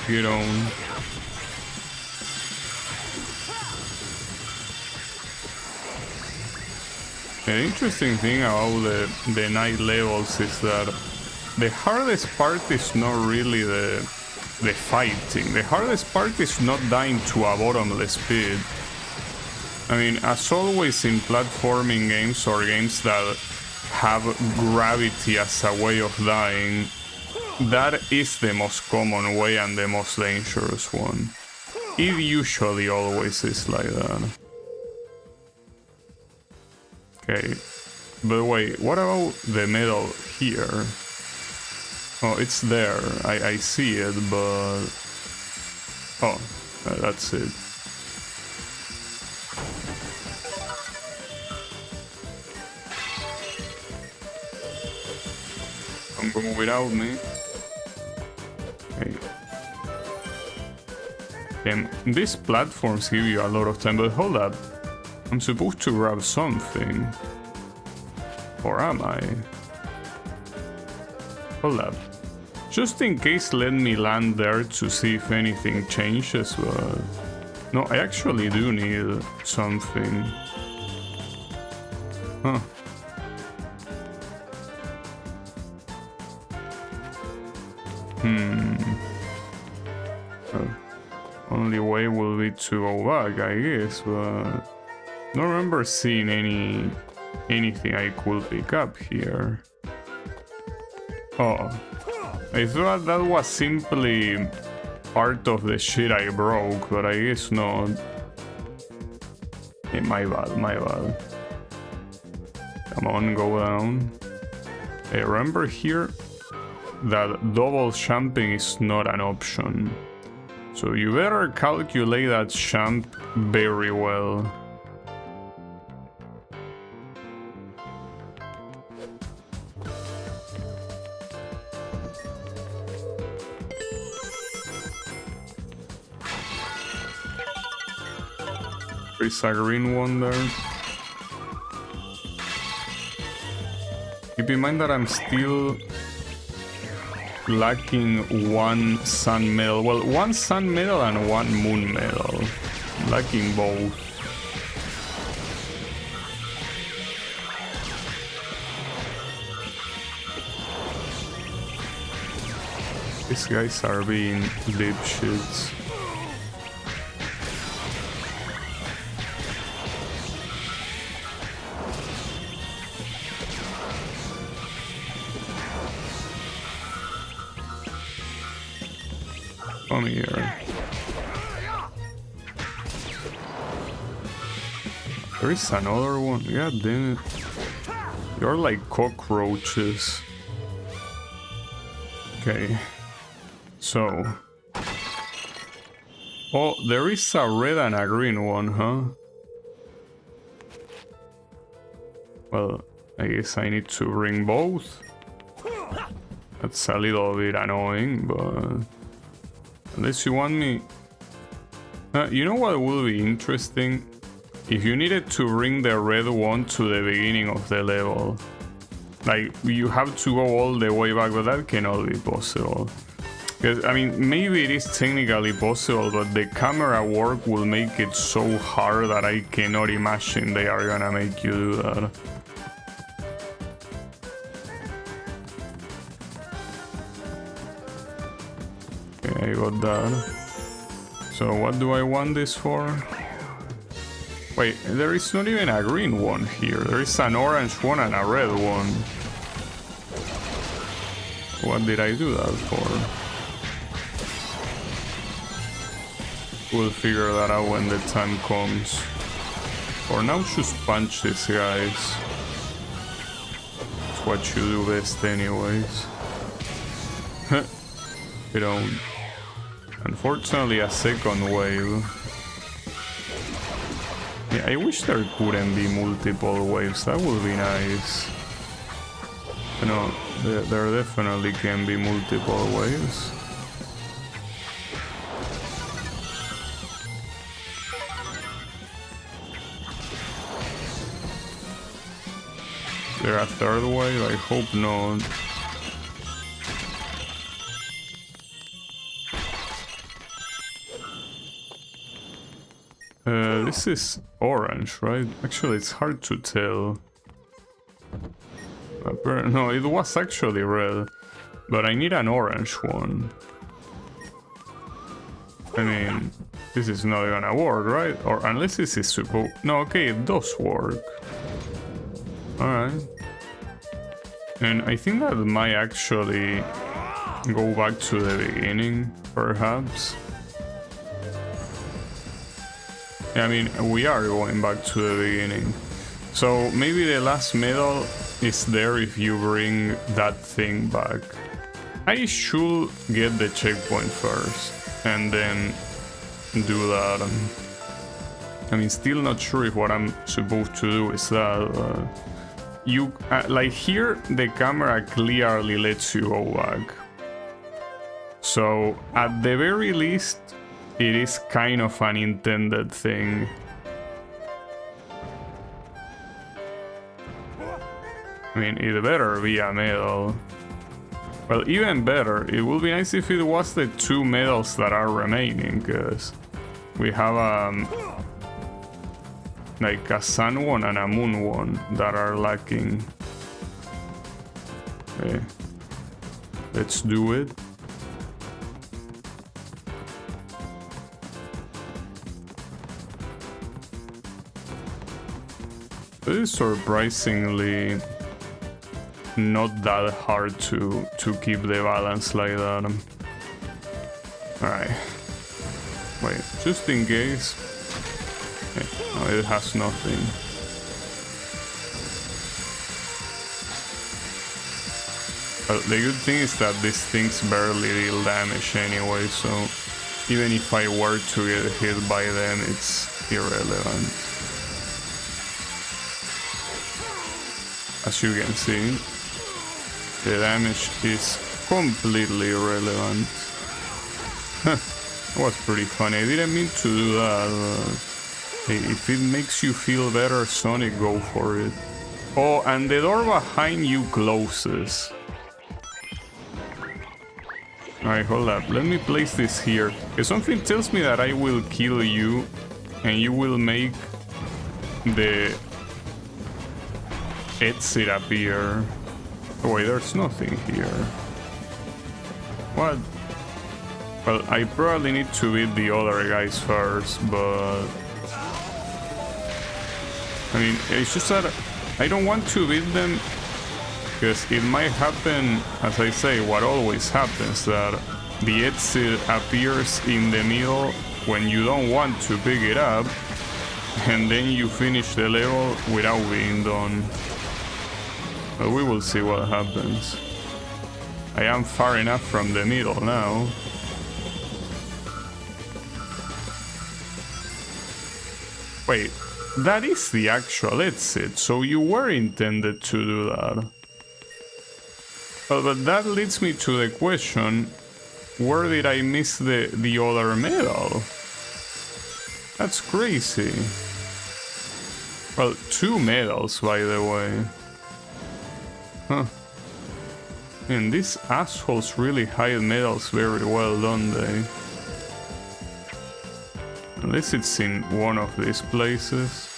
You don't. The interesting thing about the night levels is that the hardest part is not really the fighting. The hardest part is not dying to a bottomless pit. I mean, as always in platforming games or games that have gravity as a way of dying, that is the most common way and the most dangerous one. It usually always is like that. Okay, but wait, what about the medal here? Oh, it's there. I see it, but... Oh, that's it. Don't go without me. Okay. And these platforms give you a lot of time, but hold up. I'm supposed to grab something. Or am I? Hold up. Just in case, let me land there to see if anything changes, but... No, I actually do need something. Huh. Only way will be to go back, I guess, but... I don't remember seeing anything I could pick up here. Oh. I thought that was simply part of the shit I broke, but I guess not. Hey, my bad, my bad. Come on, go down. Hey, remember here that double jumping is not an option. So you better calculate that jump very well. There's a green one there. Keep in mind that I'm still lacking 1 sun medal. Well, 1 sun medal and 1 moon medal. Lacking both. These guys are being dipshits. Come here. There is another one. God damn it. You're like cockroaches. Okay. So. Oh, there is a red and a green one, huh? Well, I guess I need to bring both. That's a little bit annoying, but... Unless you want me... you know what would be interesting? If you needed to bring the red one to the beginning of the level. Like, you have to go all the way back, but that cannot be possible. Because, I mean, maybe it is technically possible, but the camera work will make it so hard that I cannot imagine they are gonna make you do that. Okay, I got that. So what do I want this for? Wait, there is not even a green one here. There is an orange one and a red one. What did I do that for? We'll figure that out when the time comes. For now, just punch these guys. what you do best anyways. You don't. Unfortunately, a second wave. Yeah, I wish there couldn't be multiple waves. That would be nice. You know, there definitely can be multiple waves. Is there a third wave? I hope not. This is orange, right? Actually, it's hard to tell. No, it was actually red, but I need an orange one. I mean, this is not gonna work, right? Or unless this is supposed... No, okay, it does work. Alright. And I think that might actually go back to the beginning, perhaps. I mean, we are going back to the beginning. So maybe the last medal is there if you bring that thing back. I should get the checkpoint first and then do that. I mean, still not sure if what I'm supposed to do is that. You like here, the camera clearly lets you go back. So at the very least, it is kind of an intended thing. I mean, it better be a medal. Well, even better, it would be nice if it was the 2 medals that are remaining, because we have like a sun one and a moon one that are lacking. Okay. Let's do it. It is surprisingly not that hard to keep the balance like that. Alright. Wait, just in case. Okay. No, it has nothing. Well, the good thing is that these things barely deal damage anyway, so even if I were to get hit by them, it's irrelevant. As you can see, the damage is completely irrelevant. It was pretty funny. I didn't mean to do that. Hey, if it makes you feel better, Sonic, go for it. Oh, and the door behind you closes. Alright, hold up. Let me place this here. Because something tells me that I will kill you and you will make the exit appear. Oh, wait, there's nothing here. What? Well, I probably need to beat the other guys first, but... I mean, it's just that I don't want to beat them, because it might happen, as I say, what always happens, that the exit appears in the middle when you don't want to pick it up, and then you finish the level without being done. But we will see what happens. I am far enough from the middle now. Wait, that is the actual exit, so you were intended to do that. Well, but that leads me to the question, where did I miss the other medal? That's crazy. Well, 2 medals, by the way. Huh. And these assholes really hide medals very well, don't they? Unless it's in one of these places.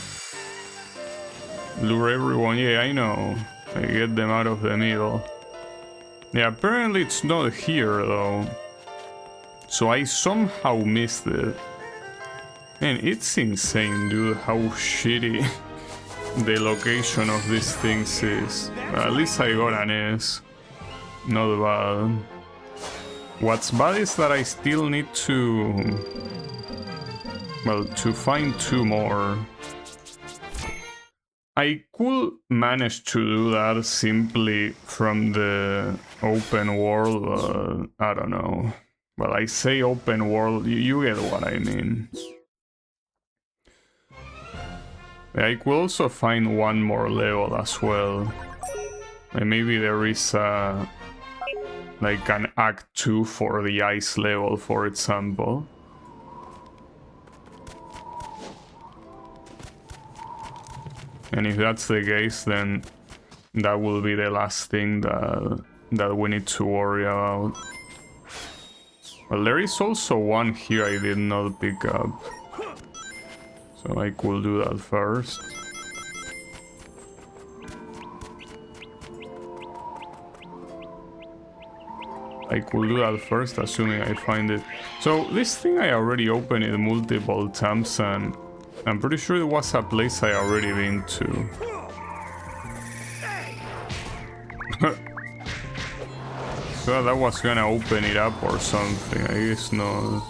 Lure everyone, yeah, I know. I get them out of the middle. Yeah, apparently it's not here though. So I somehow missed it. Man, it's insane, dude, how shitty the location of these things is. At least I got an S. Not bad. What's bad is that I still need to... well, to find 2 more. I could manage to do that simply from the open world, I don't know. Well, I say open world, you get what I mean. I could also find one more level as well. And maybe there is like an Act 2 for the ice level, for example. And if that's the case, then that will be the last thing that we need to worry about. Well, there is also one here I did not pick up. So I could do that first. I could do that first, assuming I find it. So this thing I already opened it multiple times, and I'm pretty sure it was a place I already been to. So that was gonna open it up or something, I guess not.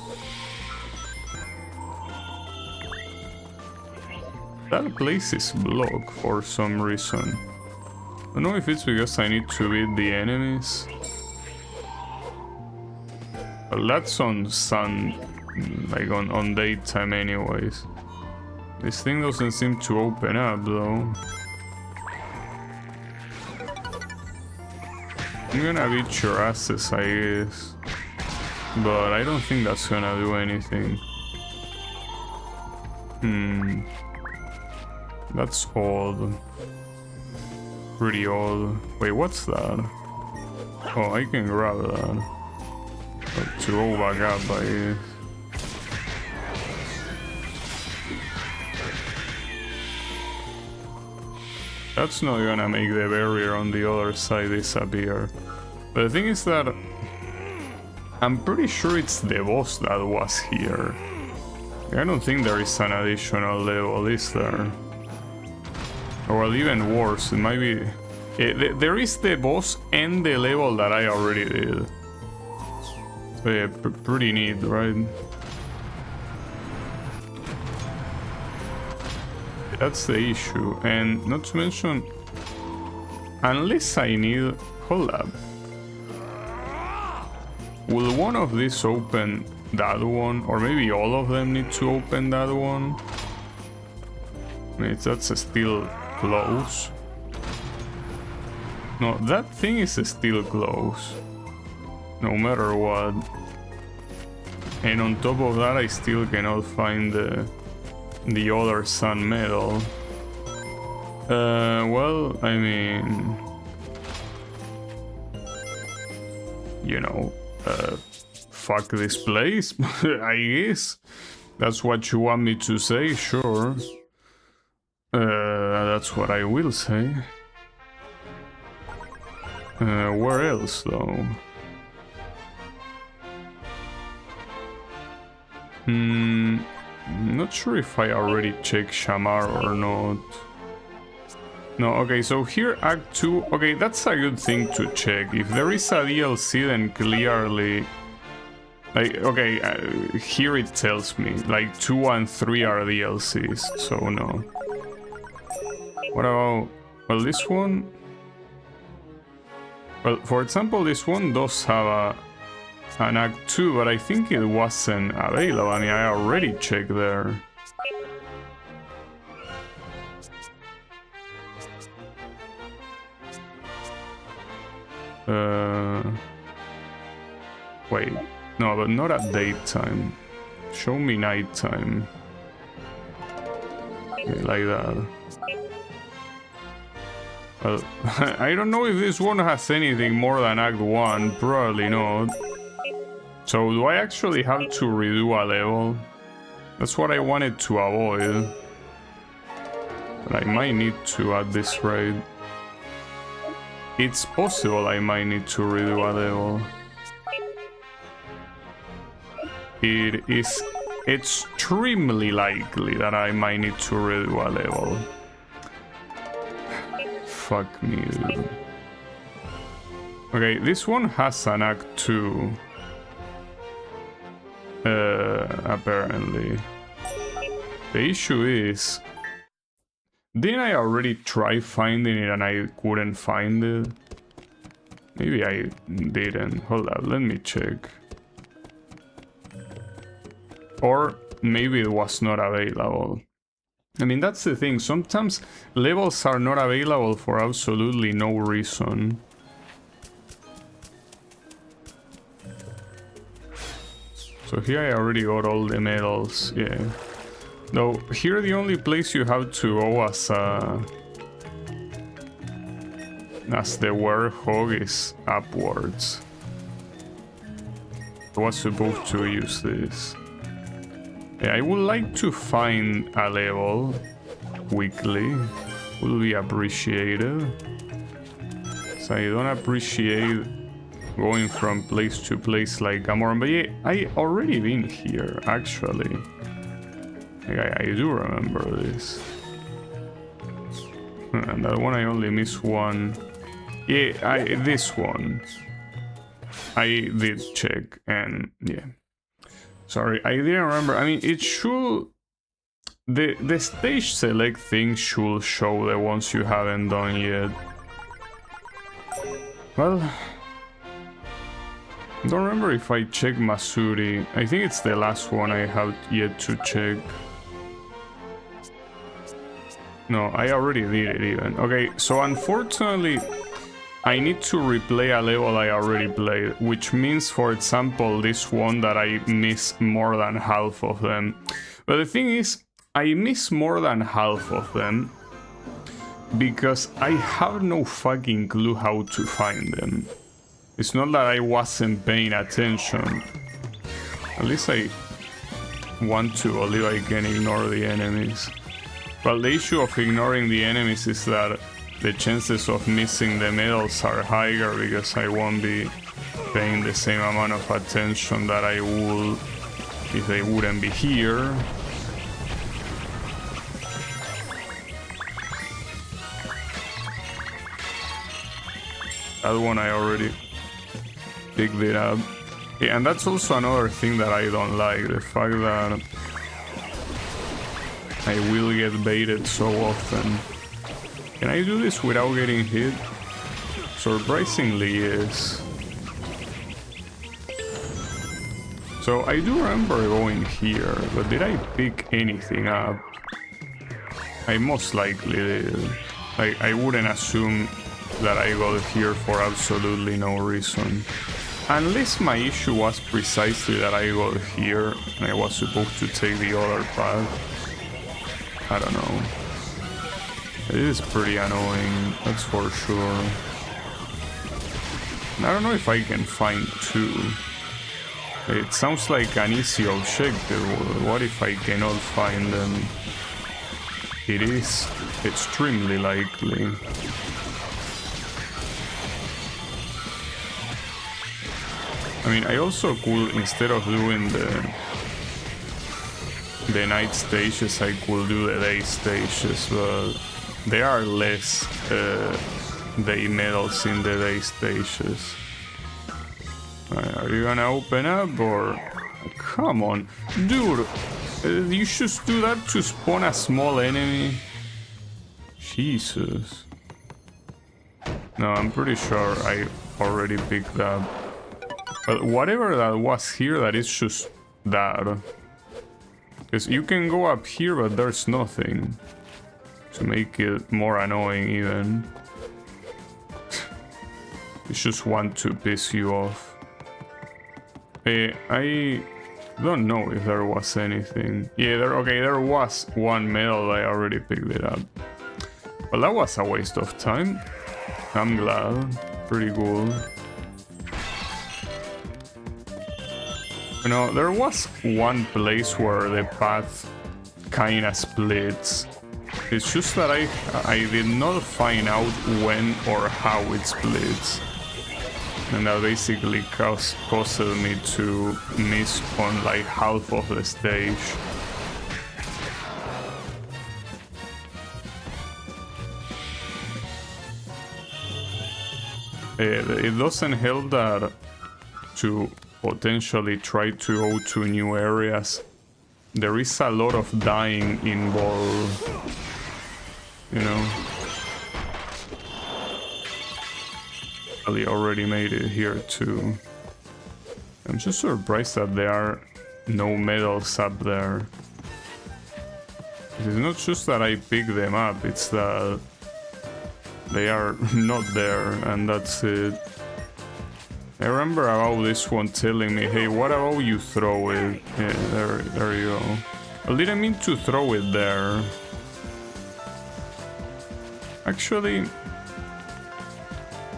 That place is blocked for some reason. I don't know if it's because I need to beat the enemies. Well, that's on sun, like on daytime anyways. This thing doesn't seem to open up though. I'm gonna beat your asses, I guess. But I don't think that's gonna do anything. That's odd. Pretty odd. Wait, what's that? Oh, I can grab that. But to go back up, I guess. That's not gonna make the barrier on the other side disappear. But the thing is that I'm pretty sure it's the boss that was here. I don't think there is an additional level, is there? Or well, even worse, it might be... there is the boss and the level that I already did. So yeah, pretty neat, right? That's the issue, and not to mention, unless I need... Hold up. Will one of these open that one? Or maybe all of them need to open that one? I mean, that's still close. No, that thing is still close. No matter what. And on top of that, I still cannot find the other sun medal. Well, I mean... You know, fuck this place, I guess. That's what you want me to say, sure. That's what I will say. Where else, though? Not sure if I already checked Shamar or not. No, okay, so here Act 2, okay, that's a good thing to check. If there is a DLC, then clearly... Like, okay, here it tells me, like 2 and 3 are DLCs, so no. What about... Well, this one... Well, for example, this one does have an Act 2, but I think it wasn't available. I mean, I already checked there. Wait, no, but not at daytime. Show me nighttime. Okay, like that. Well, I don't know if this one has anything more than Act 1, probably not. So do I actually have to redo a level? That's what I wanted to avoid. But I might need to at this rate. It's possible I might need to redo a level. It is extremely likely that I might need to redo a level. Fuck me, dude. Okay, this one has an Act 2. Apparently. The issue is... Didn't I already try finding it and I couldn't find it? Maybe I didn't. Hold up, let me check. Or maybe it was not available. I mean, that's the thing. Sometimes levels are not available for absolutely no reason. So here I already got all the medals, yeah. Though here the only place you have to go as the werehog is upwards. I was supposed to use this. Yeah, I would like to find a level quickly. Will be appreciated. So I don't appreciate going from place to place like Gamora. But yeah, I already been here actually. Like, I do remember this. And that one I only missed one. Yeah, this one. I did check and yeah. Sorry, I didn't remember. I mean, it should... The stage select thing should show the ones you haven't done yet. Well... Don't remember if I checked Masuri. I think it's the last one I have yet to check. No, I already did it even. Okay, so unfortunately... I need to replay a level I already played, which means, for example, this one that I miss more than half of them. But the thing is, I miss more than half of them because I have no fucking clue how to find them. It's not that I wasn't paying attention. At least I want to believe I can ignore the enemies. Well, the issue of ignoring the enemies is that the chances of missing the medals are higher because I won't be paying the same amount of attention that I would if they wouldn't be here. That one I already picked it up. Yeah, and that's also another thing that I don't like, the fact that I will get baited so often. Can I do this without getting hit? Surprisingly, yes. So I do remember going here, but did I pick anything up? I most likely did. I wouldn't assume that I got here for absolutely no reason. Unless my issue was precisely that I got here and I was supposed to take the other path. I don't know. It is pretty annoying, that's for sure. I don't know if I can find two. It sounds like an easy objective. What if I cannot find them? It is extremely likely. I mean, I also could, instead of doing the night stages, I could do the day stages, but there are less day medals in the day stages. Are you gonna open up or... Come on, dude! You should do that to spawn a small enemy. Jesus. No, I'm pretty sure I already picked up. But whatever that was here, that is just that. Because you can go up here, but there's nothing. To make it more annoying even. It's just want to piss you off. I don't know if there was anything. Yeah, there was one medal, I already picked it up. Well, that was a waste of time. I'm glad. Pretty cool. You know, there was one place where the path kinda splits. It's just that I did not find out when or how it splits. And that basically caused me to miss on like half of the stage. It doesn't help that to potentially try to go to new areas. There is a lot of dying involved. you know. They already made it here too. I'm just surprised that there are no medals up there. It's not just that I picked them up, it's that they are not there, and that's it. I remember about this one telling me, hey, what about you throw it? Yeah, there you go. I didn't mean to throw it there. Actually,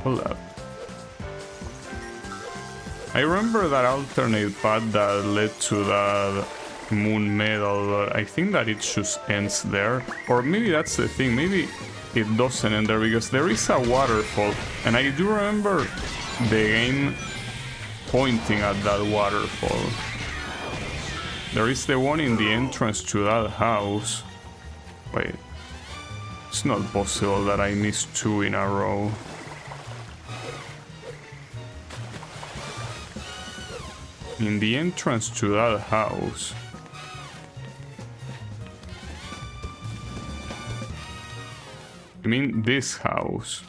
hold up. I remember that alternate path that led to that moon medal, but I think that it just ends there. Or maybe that's the thing, maybe it doesn't end there, because there is a waterfall, and I do remember the game pointing at that waterfall. There is the one in the entrance to that house. Wait, it's not possible that I missed two in a row. In the entrance to that house. I mean this house.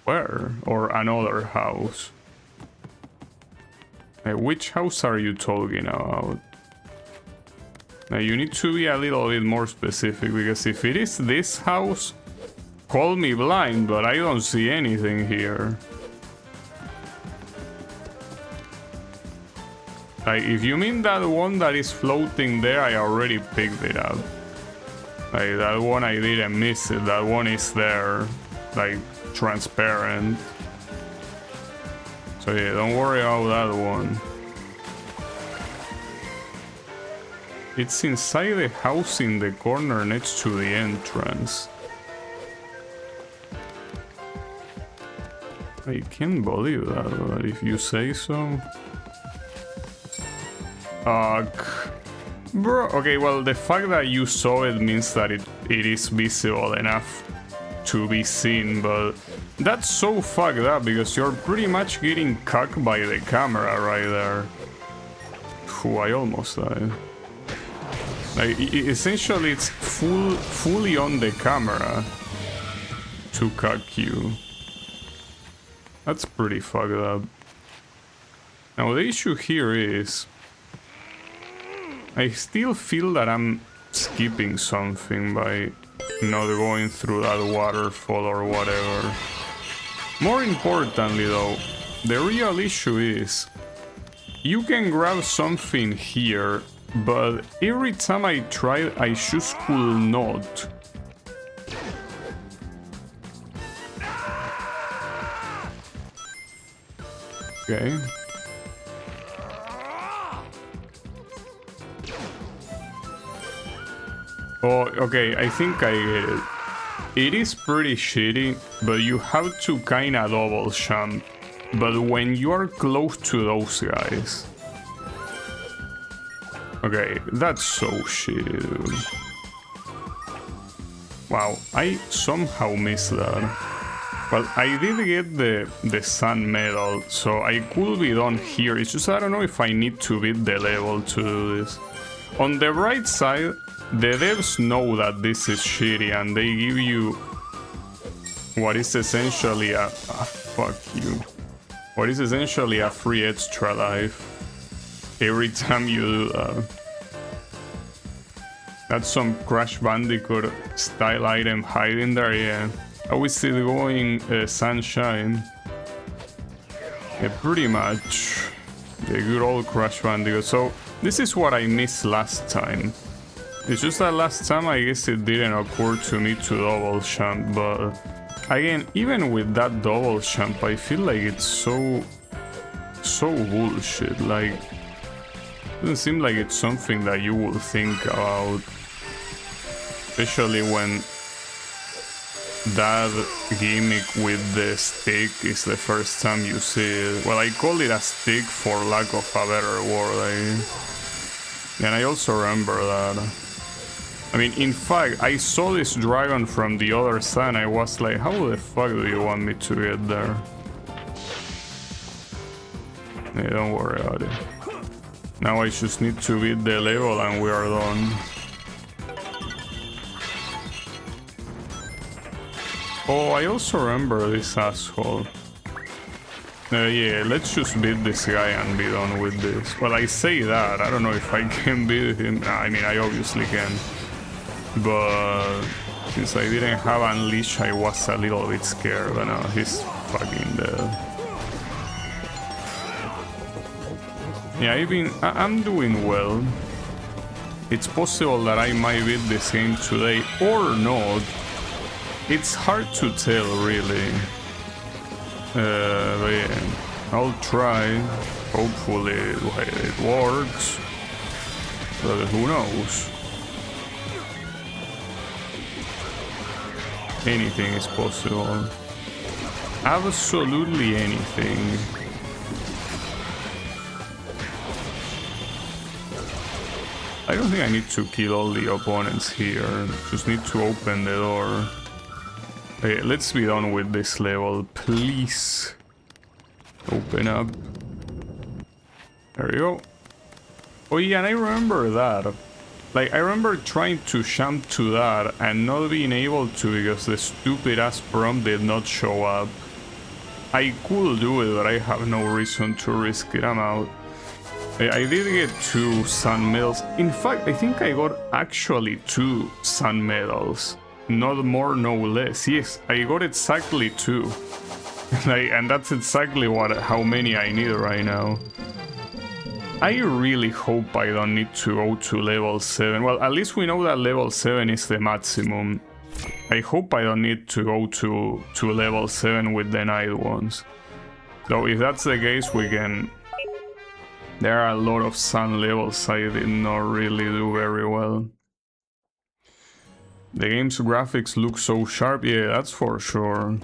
Where? Or another house? Which house are you talking about? Now you need to be a little bit more specific, because if it is this house, call me blind, but I don't see anything here. Like, if you mean that one that is floating there, I already picked it up. Like, that one I didn't miss it, that one is there, like, transparent. So yeah, don't worry about that one. It's inside the house in the corner next to the entrance. I can't believe that, but if you say so. Bro, okay, well, the fact that you saw it means that it is visible enough to be seen, but that's so fucked up because you're pretty much getting cucked by the camera right there. Phew, I almost died. Like, essentially, it's fully on the camera to cuck you. That's pretty fucked up. Now, the issue here is I still feel that I'm skipping something by not going through that waterfall or whatever. More importantly though, the real issue is you can grab something here, but every time I try, I just could not. Okay. Oh, okay, I think I get it. It is pretty shitty, but you have to kinda double jump. But when you are close to those guys... Okay, that's so shitty, dude. Wow, I somehow missed that. Well, I did get the sun medal, so I could be done here. It's just I don't know if I need to beat the level to do this. On the right side, the devs know that this is shitty and they give you what is essentially a fuck you. What is essentially a free extra life every time you do that. That's some Crash Bandicoot style item hiding there, yeah. Are we still going Sunshine? Yeah, pretty much. The good old Crash Bandicoot. So, this is what I missed last time. It's just that last time I guess it didn't occur to me to double jump, but again, even with that double jump, I feel like it's so bullshit. Like, it doesn't seem like it's something that you will think about, especially when that gimmick with the stick is the first time you see it. Well, I call it a stick for lack of a better word, and I also remember that. I mean, in fact, I saw this dragon from the other side and I was like, how the fuck do you want me to get there? Hey, don't worry about it. Now I just need to beat the level and we are done. Oh, I also remember this asshole. Yeah, let's just beat this guy and be done with this. Well, I say that, I don't know if I can beat him. I mean, I obviously can. But since I didn't have Unleash, I was a little bit scared. But now he's fucking dead. Yeah, I'm doing well. It's possible that I might beat this game today or not. It's hard to tell, really. But yeah, I'll try. Hopefully it works. But who knows? Anything is possible. Absolutely anything. I don't think I need to kill all the opponents here. Just need to open the door. Okay, let's be done with this level, please. Open up. There you go. Oh yeah, and I remember that. Like, I remember trying to jump to that and not being able to because the stupid ass prompt did not show up. I could do it, but I have no reason to risk it. I'm out. I did get 2 sun medals. In fact, I think I got actually 2 sun medals. Not more, no less. Yes, I got exactly 2. And that's exactly how many I need right now. I really hope I don't need to go to level 7. Well, at least we know that level 7 is the maximum. I hope I don't need to go to level 7 with the night ones. So if that's the case, we can... There are a lot of sun levels I did not really do very well. The game's graphics look so sharp, yeah, that's for sure.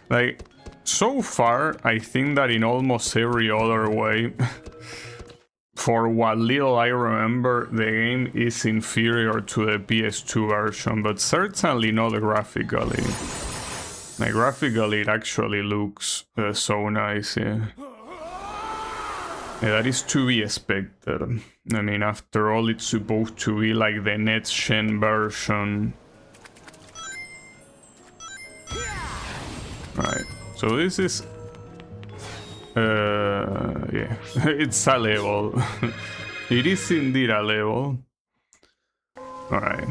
Like, so far, I think that in almost every other way, for what little I remember, the game is inferior to the PS2 version, but certainly not graphically. Like, graphically, it actually looks so nice, yeah. Yeah, that is to be expected. I mean, after all, it's supposed to be like the next-gen version. Right, so this is... yeah, it's a level. It is indeed a level. Alright,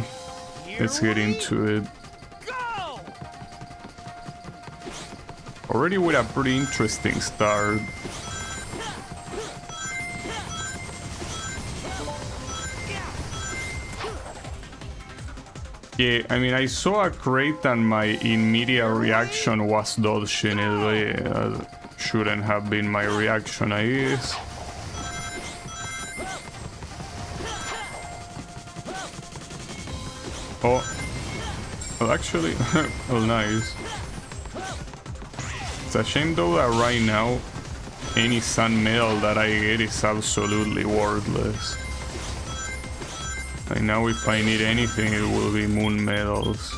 let's get into it. Already with a pretty interesting start. Yeah, I mean, I saw a crate and my immediate reaction was dodging it, but yeah, that shouldn't have been my reaction, I guess. Oh, well, actually, well, nice. It's a shame though that right now, any sun medal that I get is absolutely worthless. Like now, if I need anything, it will be moon medals.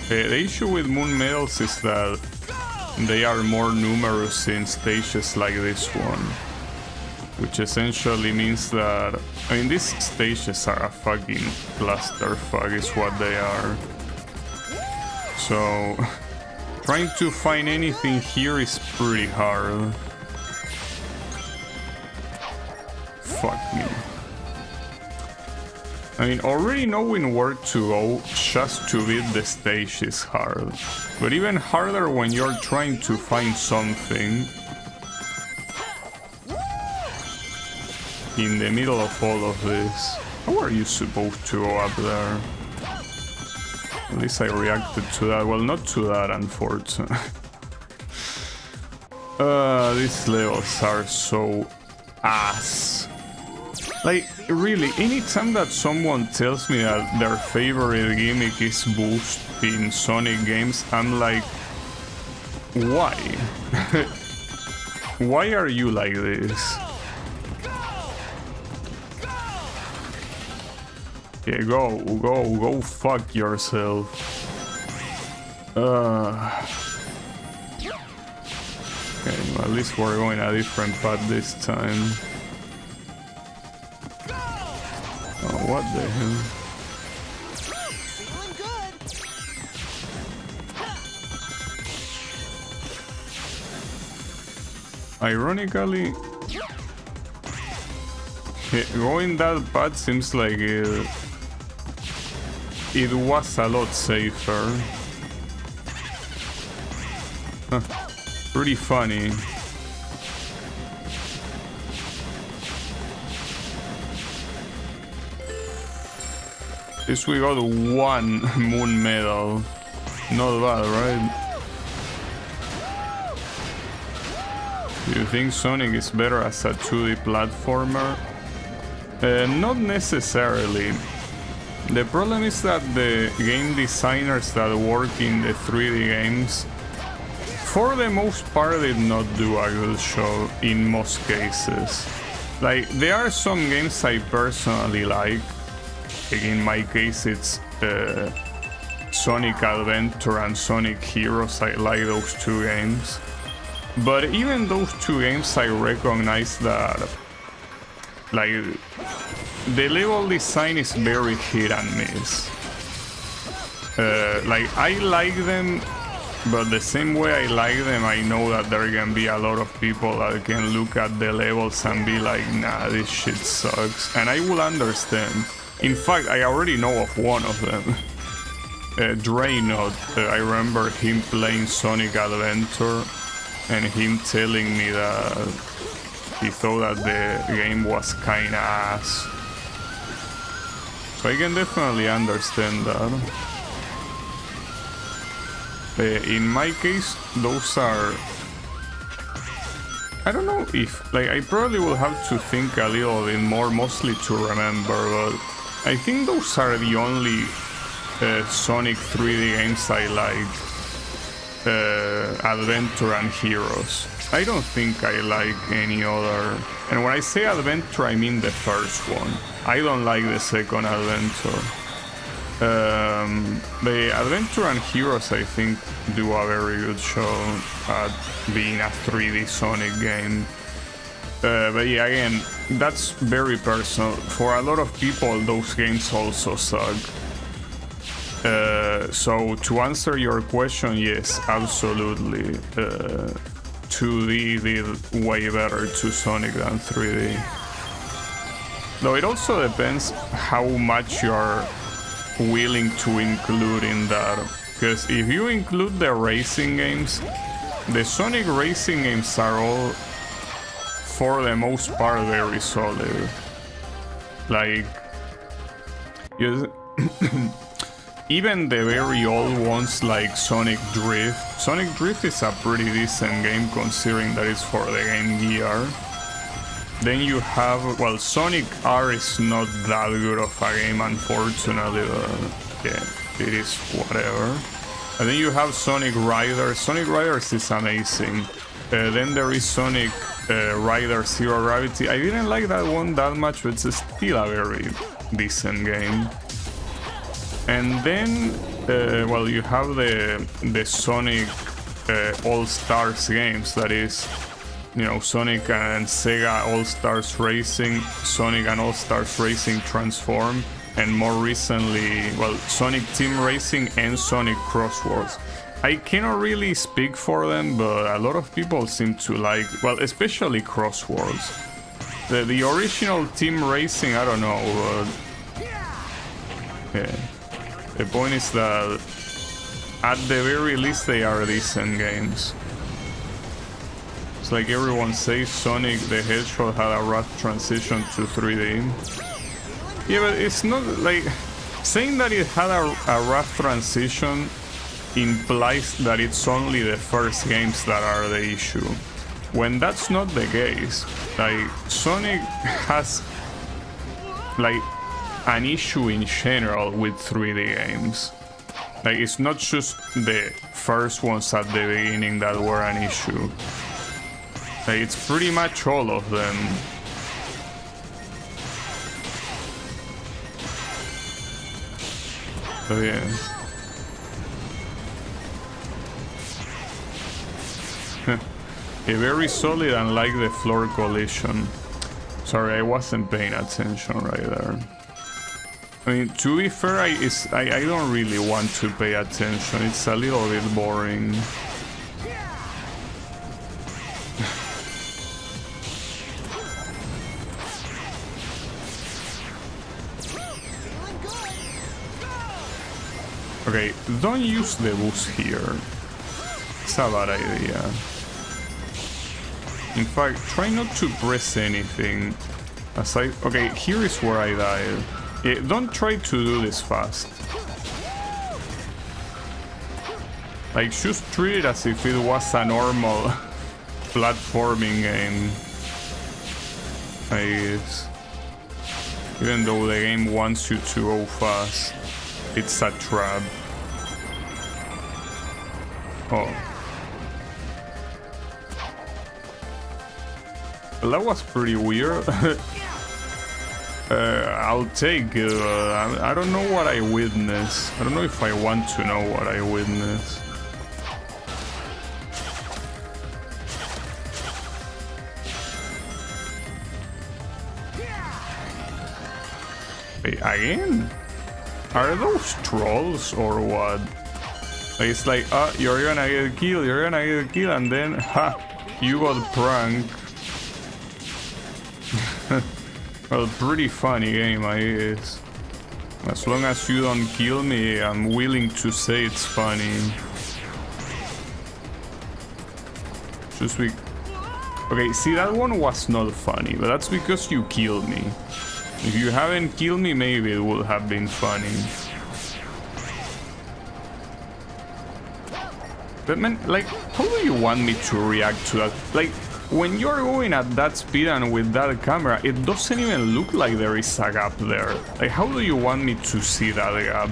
The issue with moon medals is that they are more numerous in stages like this one. Which essentially means that... I mean, these stages are a fucking clusterfuck is what they are. So... trying to find anything here is pretty hard. Fuck me. I mean, already knowing where to go just to beat the stage is hard. But even harder when you're trying to find something in the middle of all of this. How are you supposed to go up there? At least I reacted to that. Well, not to that, unfortunately. These levels are so ass. Like, really, anytime that someone tells me that their favorite gimmick is boost in Sonic games, I'm like, why? Why are you like this? Yeah, go fuck yourself. Okay, well, at least we're going a different path this time. Oh, what the hell? Ironically, going that bad seems like it was a lot safer. Huh. Pretty funny. This we got 1 moon medal. Not bad, right? Do you think Sonic is better as a 2D platformer? Not necessarily. The problem is that the game designers that work in the 3D games, for the most part, did not do a good job in most cases. Like, there are some games I personally like. In my case, it's Sonic Adventure and Sonic Heroes. I like those 2 games. But even those 2 games, I recognize that, like, the level design is very hit and miss. Like, I like them, but the same way I like them, I know that there can be a lot of people that can look at the levels and be like, nah, this shit sucks. And I will understand. In fact, I already know of one of them. Draynot, I remember him playing Sonic Adventure and him telling me that he thought that the game was kinda ass. So I can definitely understand that. In my case, those are... I don't know if... Like, I probably will have to think a little bit more, mostly to remember, but I think those are the only Sonic 3D games I like. Adventure and Heroes. I don't think I like any other... And when I say Adventure, I mean the first one. I don't like the second Adventure. The Adventure and Heroes, I think, do a very good job at being a 3D Sonic game. But yeah, again, that's very personal. For a lot of people, those games also suck. So to answer your question, yes, absolutely. 2D did way better to Sonic than 3D. Though it also depends how much you're willing to include in that. Because if you include the racing games, the Sonic racing games are all, for the most part, very solid. Like, even the very old ones like Sonic Drift. Sonic Drift is a pretty decent game considering that it's for the Game Gear. Then you have, well, Sonic R is not that good of a game, unfortunately, but yeah, it is whatever. And then you have Sonic Riders. Sonic Riders is amazing. Then there is Sonic Riders Zero Gravity. I didn't like that one that much, but it's still a very decent game. And then, well, you have the Sonic All-Stars games, that is, you know, Sonic and Sega All-Stars Racing, Sonic and All-Stars Racing Transform, and more recently, well, Sonic Team Racing and Sonic Crosswords. I cannot really speak for them, but a lot of people seem to like, well, especially Crosswords. The original Team Racing, I don't know, yeah. The point is that at the very least they are decent games. It's like everyone says Sonic the Hedgehog had a rough transition to 3D. Yeah, but it's not like... Saying that it had a rough transition implies that it's only the first games that are the issue. When that's not the case. Like, Sonic has... like... an issue in general with 3D games. Like, it's not just the first ones at the beginning that were an issue. Like, it's pretty much all of them. So yeah. A very solid, unlike the floor collision. Sorry, I wasn't paying attention right there. I mean, to be fair, I don't really want to pay attention. It's a little bit boring. Okay, don't use the boost here. It's a bad idea. In fact, try not to press anything. Okay, here is where I died. Yeah, don't try to do this fast. Like, just treat it as if it was a normal platforming game. I guess. Even though the game wants you to go fast, it's a trap. Oh. Well, that was pretty weird. I'll take it. I don't know what I witnessed. I don't know if I want to know what I witnessed. Wait, again? Are those trolls or what? Like, it's like, you're gonna get killed, and then, ha, you got pranked. Well, pretty funny game, I guess. As long as you don't kill me, I'm willing to say it's funny. Just be... Okay, see, that one was not funny, but that's because you killed me. If you haven't killed me, maybe it would have been funny. But man, like, how do you want me to react to that? Like, when you're going at that speed and with that camera, it doesn't even look like there is a gap there. Like, how do you want me to see that gap?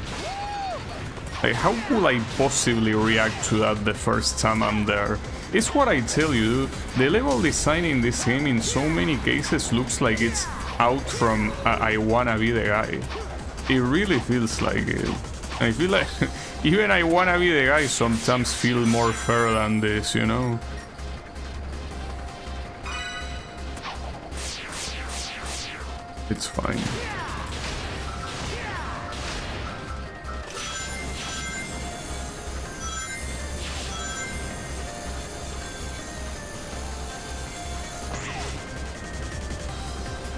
Like, how could I possibly react to that the first time I'm there? It's what I tell you, dude. The level design in this game in so many cases looks like it's out from I wanna be the guy. It really feels like it. I feel like even I wanna be the guy sometimes feel more fair than this, you know? It's fine.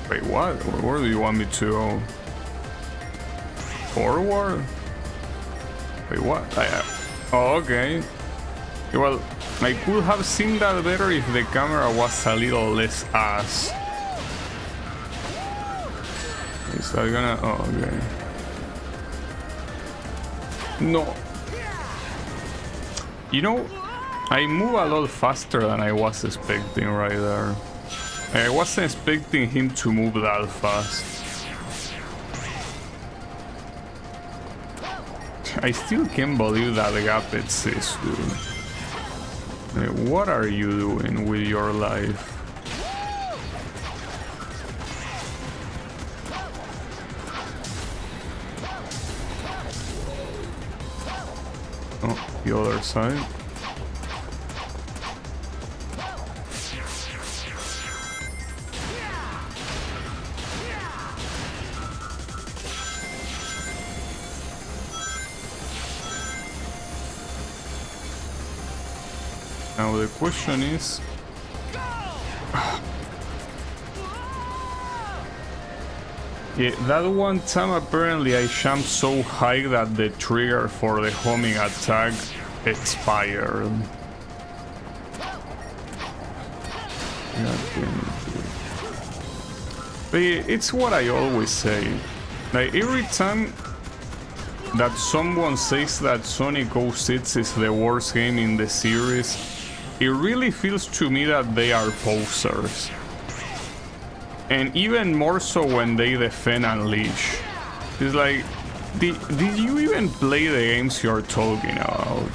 Wait, what? Where do you want me to go? Forward? Wait, what? Oh, okay. Well, I could have seen that better if the camera was a little less ass. Is that gonna... Oh, okay. No. You know, I move a lot faster than I was expecting right there. I wasn't expecting him to move that fast. I still can't believe that gap exists, dude. What are you doing with your life? Oh, the other side. Now the question is... Yeah, that one time apparently I jumped so high that the trigger for the homing attack expired. But yeah, it's what I always say. Like, every time that someone says that Sonic 06 is the worst game in the series, it really feels to me that they are posers. And even more so when they defend Unleash. It's like, did you even play the games you're talking about?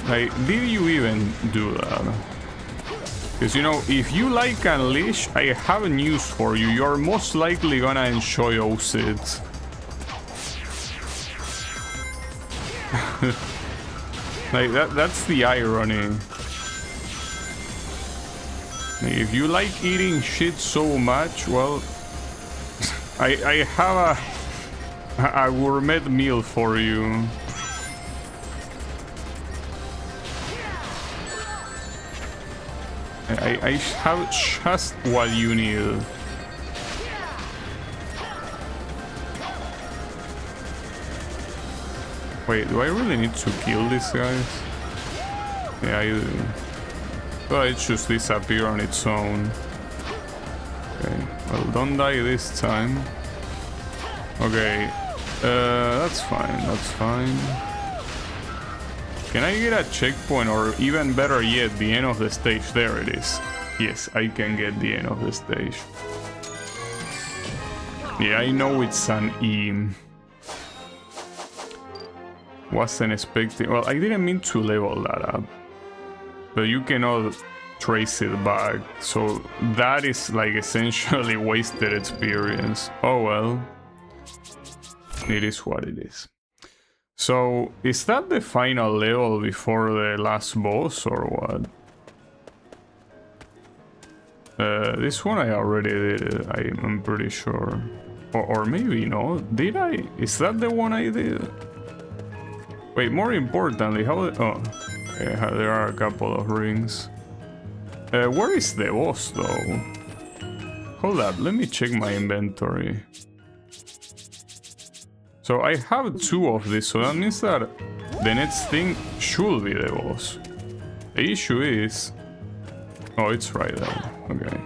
Like, did you even do that? Because, you know, if you like Unleash, I have news for you. You're most likely gonna enjoy 06. Like, that's the irony. If you like eating shit so much, well, I have a gourmet meal for you. I have just what you need. Wait, do I really need to kill these guys? Yeah, I do. But it just disappear on its own. Okay, well, don't die this time. Okay, that's fine, that's fine. Can I get a checkpoint, or even better yet, the end of the stage? There it is. Yes, I can get the end of the stage. Yeah, I know it's an E. Wasn't expecting... Well, I didn't mean to level that up. But you cannot trace it back. So that is like essentially wasted experience. Oh well. It is what it is. So, is that the final level before the last boss, or what? This one I already did, I'm pretty sure. Or maybe no, did I? Is that the one I did? Wait, more importantly, how... Oh, okay, there are a couple of rings. Where is the boss, though? Hold up, let me check my inventory. So I have 2 of these, so that means that the next thing should be the boss. The issue is... Oh, it's right there. Okay.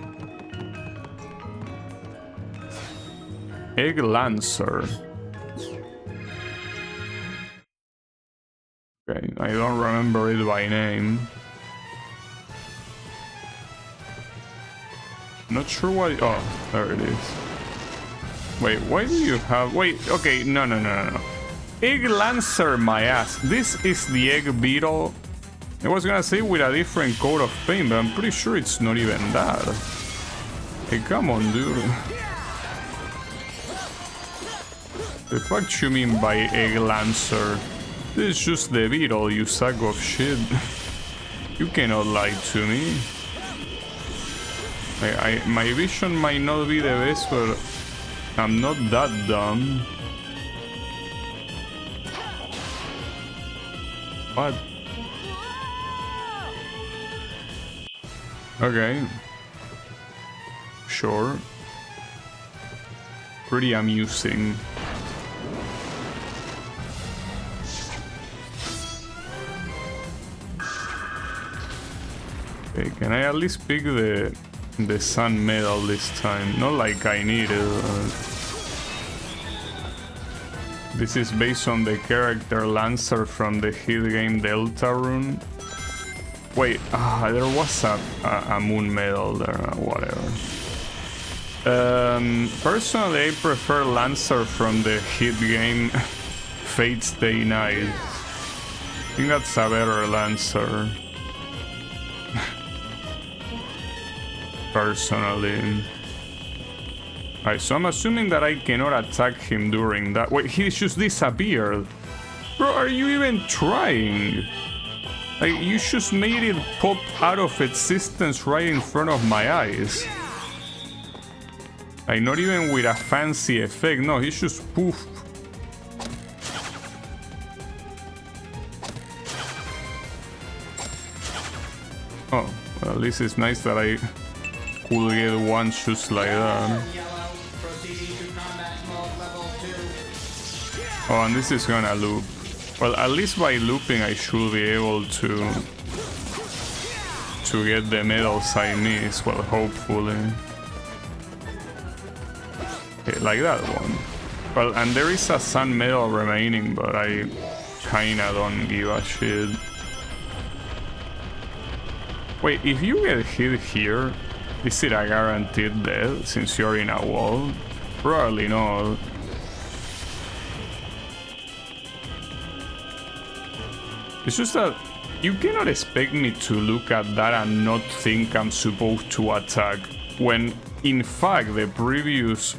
Egg Lancer. Okay, I don't remember it by name. Not sure why... Oh, there it is. Wait, why do you have... Wait, okay, no. Egg Lancer, my ass. This is the egg beetle. I was gonna say with a different coat of paint, but I'm pretty sure it's not even that. Hey, come on, dude. The fuck you mean by Egg Lancer? This is just the beetle, you sack of shit. You cannot lie to me. My vision might not be the best, but I'm not that dumb. What? Okay. Sure. Pretty amusing. Okay, can I at least pick the sun medal this time? Not like I need it. This is based on the character Lancer from the hit game Deltarune. Wait, there was a moon medal there, whatever. Personally, I prefer Lancer from the hit game Fate Stay Night. I think that's a better Lancer. Personally. Alright, so I'm assuming that I cannot attack him during that. Wait, he just disappeared. Bro, are you even trying? Like, you just made it pop out of existence right in front of my eyes. Like, not even with a fancy effect. No, he's just poof. Oh, well, at least it's nice that I could get one just like that. Oh, and this is gonna loop. Well, at least by looping I should be able to get the medals I need, well, hopefully. Okay, like that one. Well, and there is a sun medal remaining, but I kinda don't give a shit. Wait, if you get hit here, is it a guaranteed death since you're in a wall? Probably not. It's just that you cannot expect me to look at that and not think I'm supposed to attack, when in fact the previous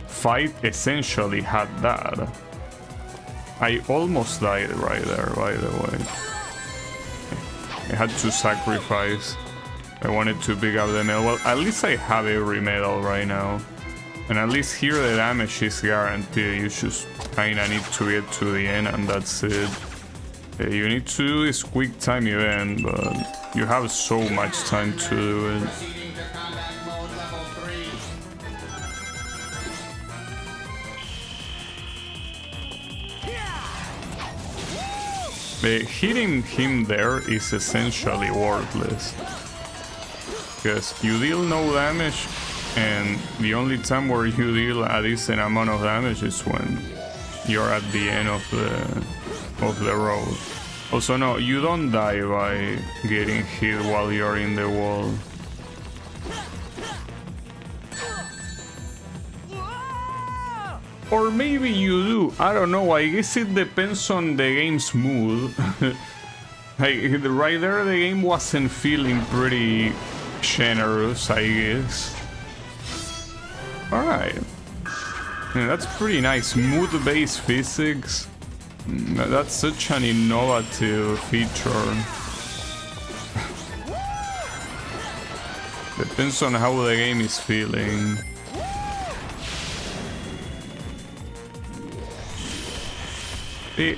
fight essentially had that. I almost died right there, by the way. I had to sacrifice. I wanted to pick up the medal. Well, at least I have every medal right now. And at least here the damage is guaranteed. You just kinda need to get to the end and that's it. You need to do this quick time event, but you have so much time to do it. Hitting him there is essentially worthless. Because you deal no damage, and the only time where you deal a decent amount of damage is when you're at the end of the road. Also, no, you don't die by getting hit while you're in the wall. Or maybe you do, I don't know, I guess it depends on the game's mood. Like, right there the game wasn't feeling pretty generous, I guess. Alright. Yeah, that's pretty nice, mood-based physics. That's such an innovative feature. Depends on how the game is feeling.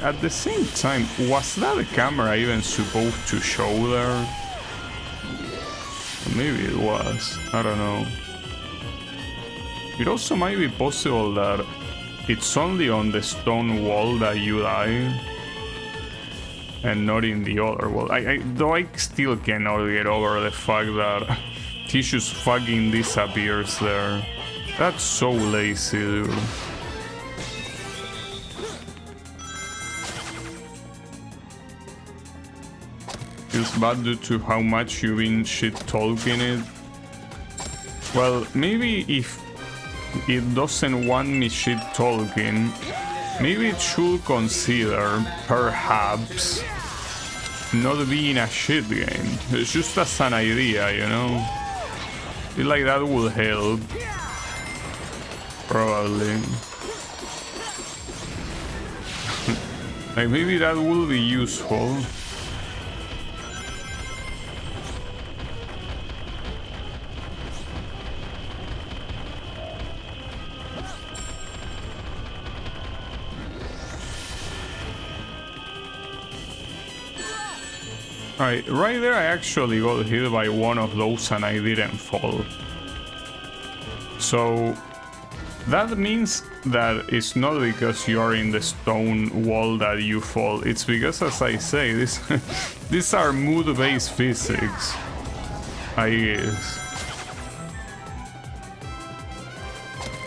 At the same time, was that camera even supposed to show there? Maybe it was, I don't know. It also might be possible that it's only on the stone wall that you die, and not in the other wall. Though I still cannot get over the fact that Tissue's fucking disappears there. That's so lazy, dude. Feels bad due to how much you've been shit-talking it. Well, maybe if it doesn't want me shit-talking, maybe it should consider, perhaps, not being a shit game. It's just as an idea, you know? I feel like that would help. Probably. Like, maybe that would be useful. Alright, right there I actually got hit by one of those and I didn't fall. So that means that it's not because you're in the stone wall that you fall. It's because, as I say, these are mood-based physics, I guess.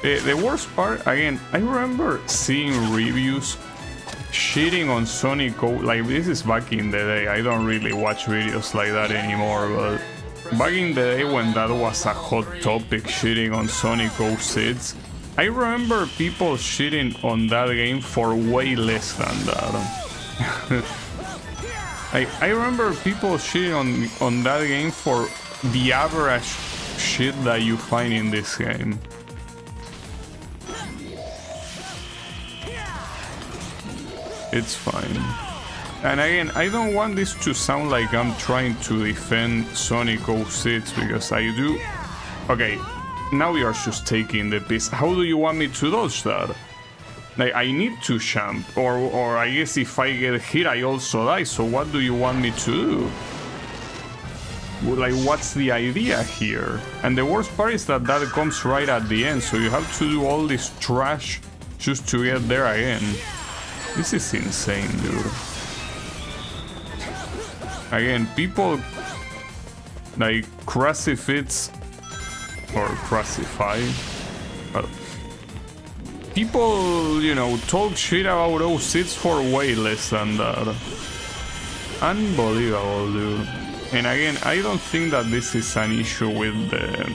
The worst part, again, I remember seeing reviews shitting on Sonic Go, like this is back in the day. I don't really watch videos like that anymore, but back in the day when that was a hot topic, shitting on Sonic 06, I remember people shitting on that game for way less than that. I remember people shitting on that game for the average shit that you find in this game. It's fine. And again, I don't want this to sound like I'm trying to defend Sonic 06, because I do. Okay, now we are just taking the piss. How do you want me to dodge that? Like, I need to jump, or I guess if I get hit I also die, so what do you want me to do? Like, what's the idea here? And the worst part is that that comes right at the end, so you have to do all this trash just to get there again. This is insane, dude. Again, people like crucifix or crucify. Well, people, you know, talk shit about 06 for way less than that. Unbelievable, dude. And again, I don't think that this is an issue with the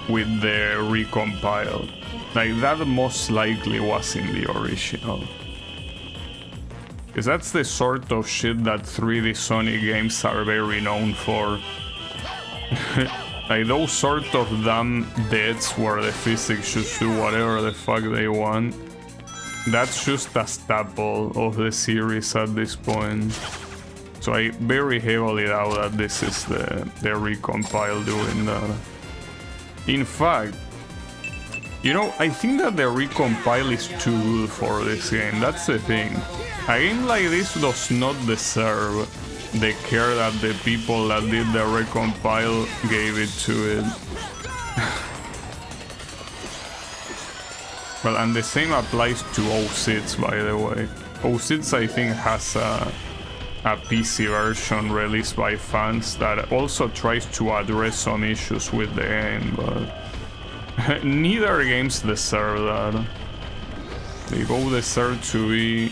Recompiled. Like, that most likely was in the original. Because that's the sort of shit that 3D Sonic games are very known for. Like, those sort of dumb deaths where the physics just do whatever the fuck they want. That's just a staple of the series at this point. So I very heavily doubt that this is the Recompiled doing that. In fact, you know, I think that the Recompile is too good for this game. That's the thing. A game like this does not deserve the care that the people that did the Recompile gave it to it. Well, and the same applies to 06, by the way. OSIDS, I think, has a PC version released by fans that also tries to address some issues with the game, but neither games deserve that. They both deserve to be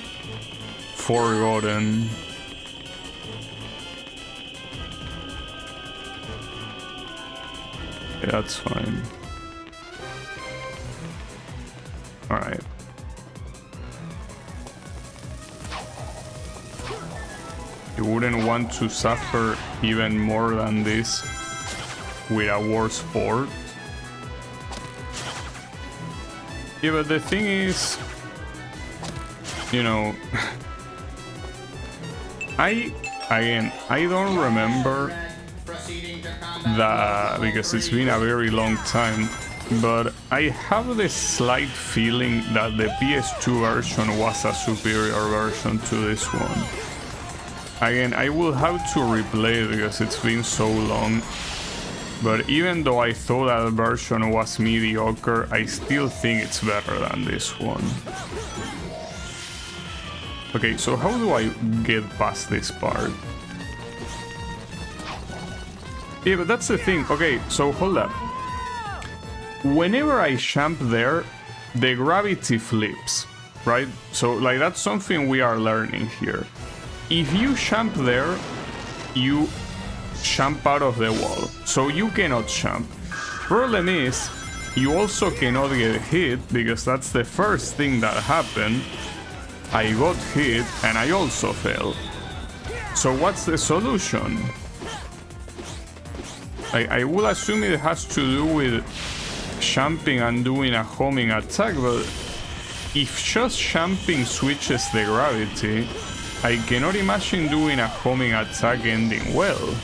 forgotten. Yeah, that's fine. Alright. You wouldn't want to suffer even more than this with a worse port. Yeah, but the thing is, you know, I don't remember that because it's been a very long time, but I have this slight feeling that the PS2 version was a superior version to this one. Again, I will have to replay it because it's been so long, but even though I thought that version was mediocre, I still think it's better than this one. Okay, so how do I get past this part? Yeah, but that's the thing. Okay, so hold up. Whenever I jump there, the gravity flips, right? So, like, that's something we are learning here. If you jump there, you jump out of the wall, so you cannot jump. Problem is, you also cannot get hit, because that's the first thing that happened. I got hit, and I also fell. So what's the solution? I will assume it has to do with jumping and doing a homing attack, but if just jumping switches the gravity, I cannot imagine doing a homing attack ending well.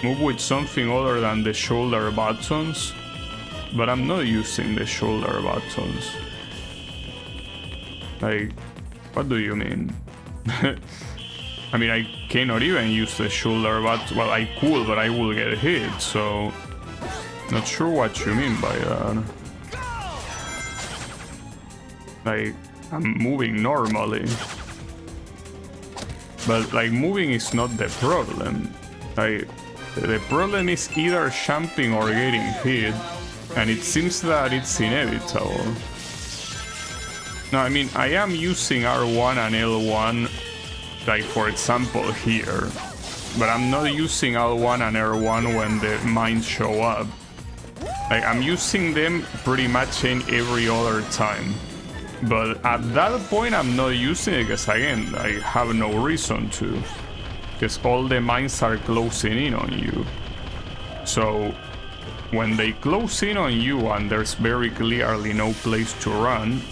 Move with something other than the shoulder buttons, but I'm not using the shoulder buttons. Like, what do you mean? I mean, I cannot even use the shoulder button. Well, I could, but I will get hit, so not sure what you mean by that. Like, I'm moving normally, but like moving is not the problem. Like, the problem is either jumping or getting hit, and it seems that it's inevitable. No, I mean, I am using R1 and L1, like for example here, but I'm not using L1 and R1 when the mines show up. Like, I'm using them pretty much in every other time. But at that point, I'm not using it because, again, I have no reason to. Because all the mines are closing in on you. So, when they close in on you and there's very clearly no place to run,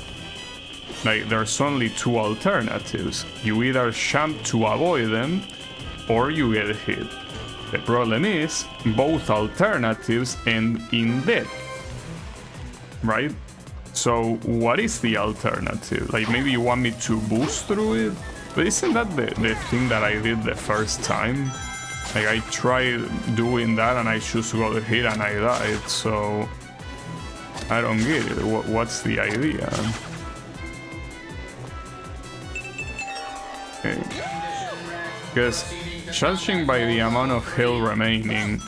like, there's only two alternatives. You either jump to avoid them, or you get hit. The problem is, both alternatives end in death. Right? So, what is the alternative? Like, maybe you want me to boost through it? But isn't that the thing that I did the first time? Like, I tried doing that and I just got hit and I died, so I don't get it. What's the idea? Okay. Because judging by the amount of health remaining,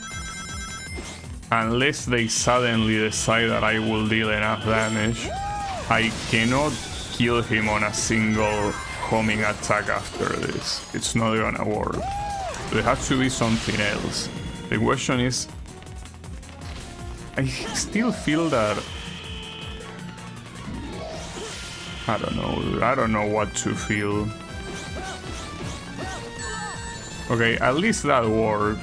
unless they suddenly decide that I will deal enough damage, I cannot kill him on a single homing attack after this. It's not gonna work. There has to be something else. The question is, I still feel that, I don't know what to feel. Okay, at least that worked.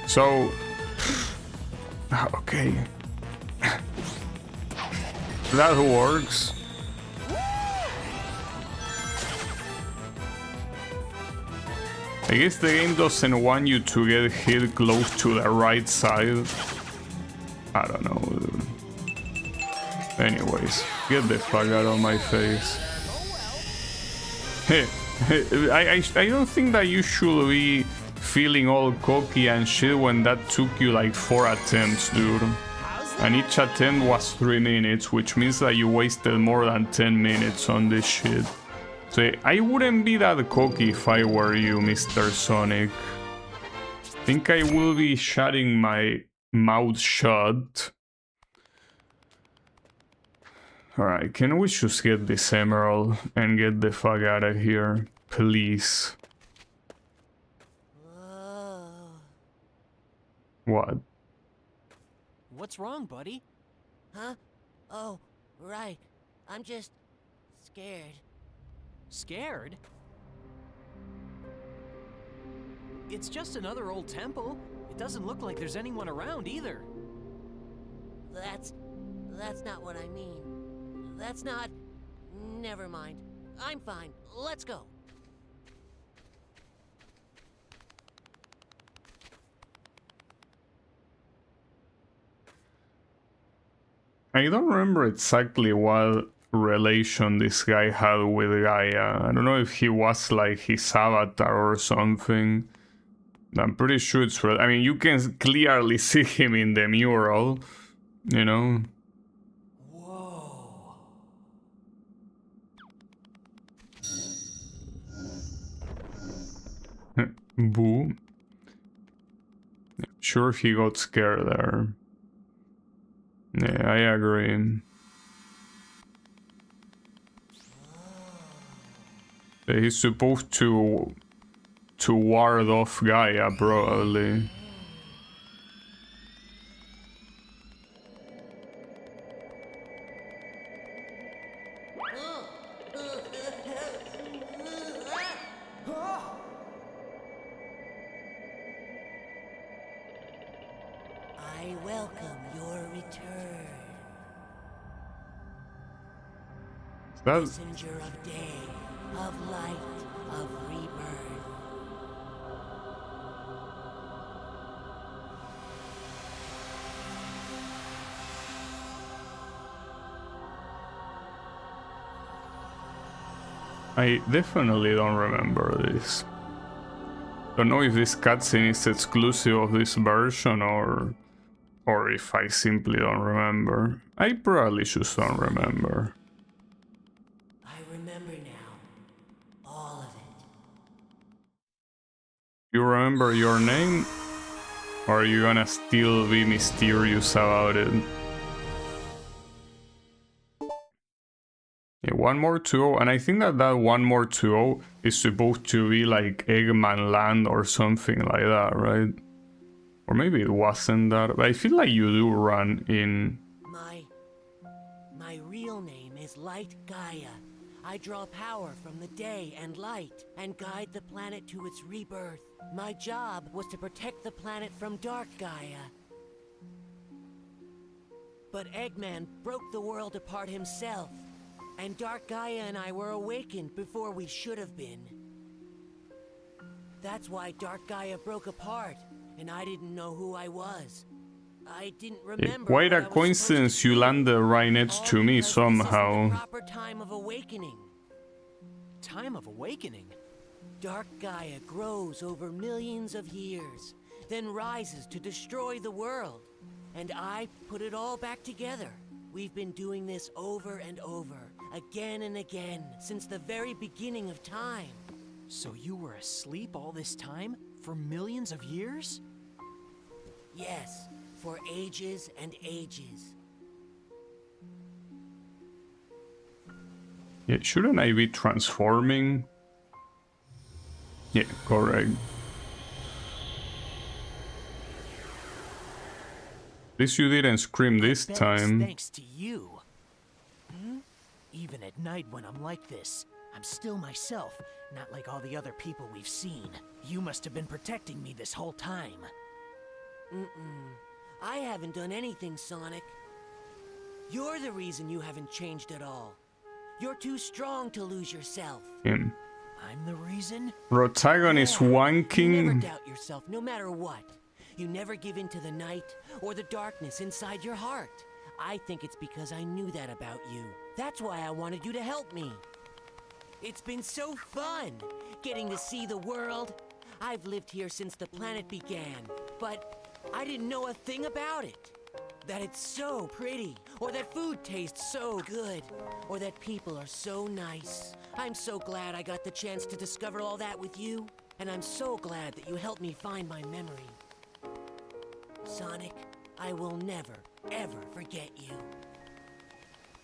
So, okay, that works. I guess the game doesn't want you to get hit close to the right side. I don't know, dude. Anyways, get the fuck out of my face. Hey, I don't think that you should be feeling all cocky and shit when that took you like 4 attempts, dude. How's And each attempt was 3 minutes, which means that you wasted more than 10 minutes on this shit. So I wouldn't be that cocky if I were you, Mr. Sonic. I think I will be shutting my mouth shut. Alright, can we just get this emerald and get the fuck out of here? Please. What? What's wrong, buddy? Huh? Oh, right. I'm just scared. Scared? It's just another old temple. It doesn't look like there's anyone around either. That's not what I mean. That's not... Never mind. I'm fine. Let's go. I don't remember exactly what relation this guy had with Gaia. I don't know if he was like his avatar or something. I'm pretty sure it's... I mean, you can clearly see him in the mural, you know? Whoa. Boo. Sure, he got scared there. Yeah, I agree. He's supposed to ward off Gaia, probably. I welcome your return. That... Messenger of day, of light, of rebirth. I definitely don't remember this. Don't know if this cutscene is exclusive of this version or if I simply don't remember. I probably just don't remember. I remember now. All of it. You remember your name? Or are you gonna still be mysterious about it? Yeah, one more to go, and I think that one more to go is supposed to be like Eggman Land or something like that, right? Or maybe it wasn't that, but I feel like you do run in... My real name is Light Gaia. I draw power from the day and light, and guide the planet to its rebirth. My job was to protect the planet from Dark Gaia. But Eggman broke the world apart himself, and Dark Gaia and I were awakened before we should have been. That's why Dark Gaia broke apart, and I didn't know who I was. I didn't remember. Quite a coincidence you landed right next to me somehow. This is the proper time of awakening. Time of awakening? Dark Gaia grows over millions of years, then rises to destroy the world. And I put it all back together. We've been doing this over and over, again and again, since the very beginning of time. So you were asleep all this time? For millions of years? Yes, for ages and ages. Yeah, shouldn't I be transforming? Yeah, correct. At least you didn't scream this time. Thanks to you. Even at night when I'm like this, I'm still myself, not like all the other people we've seen. You must have been protecting me this whole time. I haven't done anything, Sonic. You're the reason you haven't changed at all. You're too strong to lose yourself. Him. I'm the reason? Rotagon is You never wanking. doubt yourself, no matter what. You never give in to the night or the darkness inside your heart. I think it's because I knew that about you. That's why I wanted you to help me. It's been so fun, getting to see the world. I've lived here since the planet began, but I didn't know a thing about it. that it's so pretty, or that food tastes so good, or that people are so nice. I'm so glad I got the chance to discover all that with you, and I'm so glad that you helped me find my memory. Sonic, I will never, ever forget you.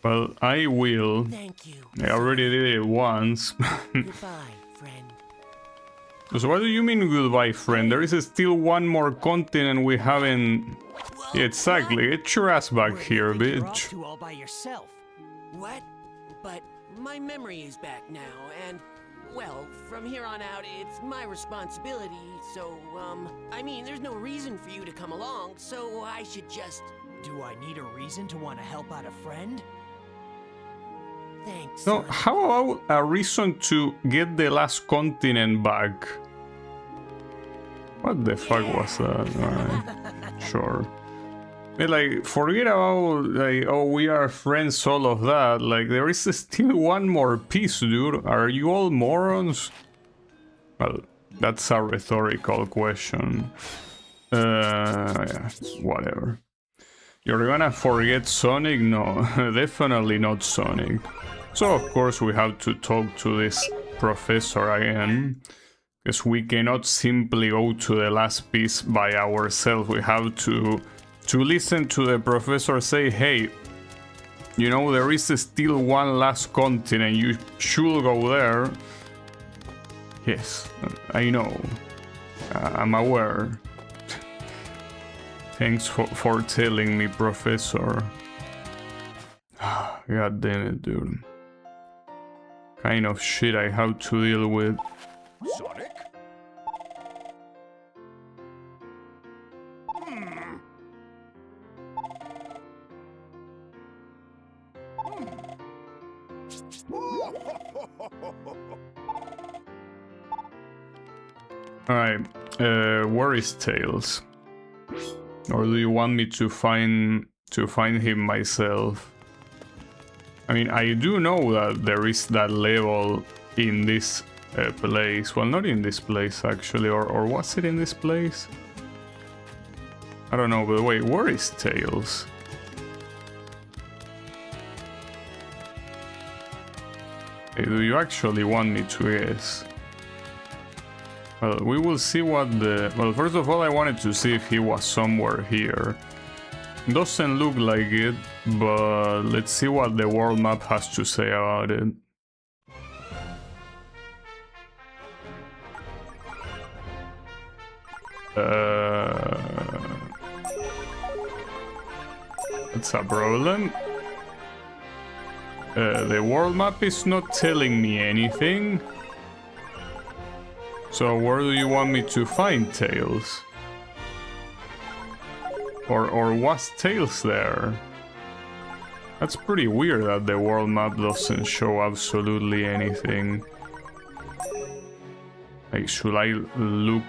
Well, I will. Thank you. I already did it once. Goodbye, friend. So what do you mean goodbye, friend? There is still one more continent we haven't... Well, Yeah, exactly. Get your ass back here, You're off bitch. to all by yourself. What? But my memory is back now, and, well, from here on out, it's my responsibility, so, I mean, there's no reason for you to come along, so I should just... Do I need a reason to want to help out a friend? Thanks, No, Sonic. how about a reason to get the last continent back? What the fuck was that? Alright, sure. But like, forget about, like, oh, we are friends, all of that. Like, there is still one more piece, dude. Are you all morons? Well, that's a rhetorical question. Yeah, whatever. You're gonna forget Sonic? No, definitely not Sonic. So, of course, we have to talk to this professor again. Because we cannot simply go to the last piece by ourselves. We have to listen to the professor say, hey, you know, there is still one last continent. You should go there. Yes, I know. I'm aware. Thanks for telling me, Professor. God damn it, dude. Kind of shit I have to deal with. Sonic? Alright, where is Tails? Or do you want me to find him myself? I mean, I do know that there is that level in this place. Well, not in this place actually, or was it in this place? I don't know, but wait, where is Tails? Hey, do you actually want me to guess? Well, we will see what the... Well, first of all, I wanted to see if he was somewhere here. Doesn't look like it, but let's see what the world map has to say about it. That's a problem. The world map is not telling me anything. So where do you want me to find Tails? Or was Tails there? That's pretty weird that the world map doesn't show absolutely anything. Like, should I look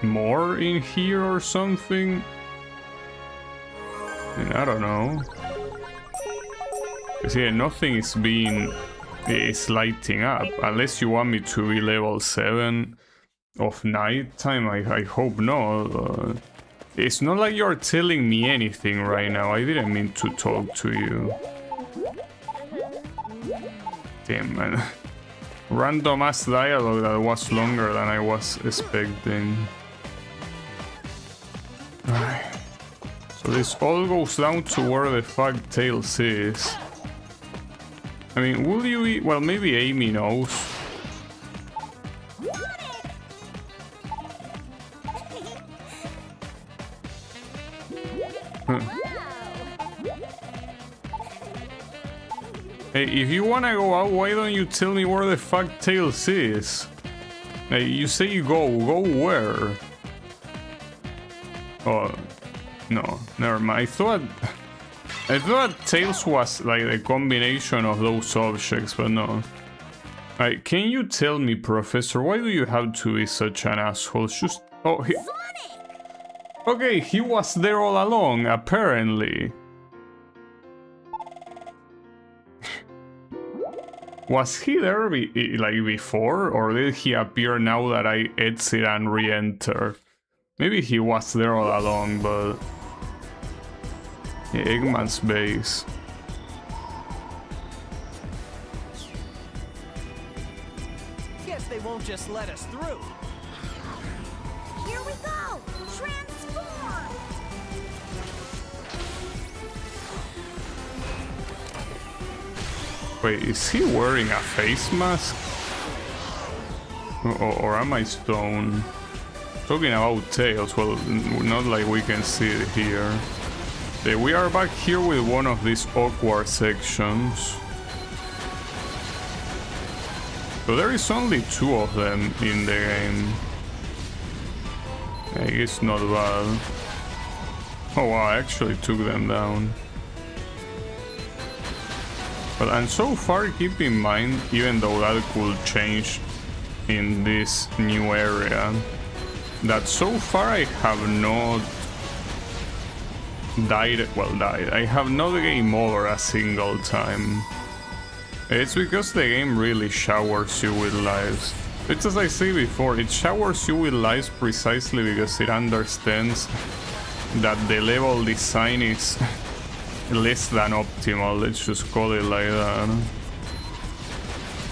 more in here or something? I don't know. Because yeah, nothing is lighting up. Unless you want me to be level 7 of nighttime, I hope not. It's not like you're telling me anything right now. I didn't mean to talk to you. Damn, man. Random ass dialogue that was longer than I was expecting. Alright. So this all goes down to where the fuck Tails is. I mean, will you eat? Well, maybe Amy knows. Hey, if you wanna go out, why don't you tell me where the fuck Tails is? Hey, you say you go where? Oh, no, never mind. I thought Tails was like the combination of those objects, but no. Right, can you tell me, Professor, why do you have to be such an asshole? Just... Oh, he... Okay, he was there all along, apparently. Was he there like before, or did he appear now that I exit and re-enter? Maybe he was there all along, but... Yeah, Eggman's base. Guess they won't just let us through. Here we go! Transform! Wait, is he wearing a face mask? Or am I stoned? Talking about Tails, well, not like we can see it here. We are back here with one of these awkward sections. So there is only 2 of them in the game. It's not bad. Oh wow, I actually took them down. But and so far, keep in mind, even though that could change in this new area, that so far I have not died. I have not game over a single time. It's because the game really showers you with lives. It's as I say before, it showers you with lives precisely because it understands that the level design is less than optimal, let's just call it like that.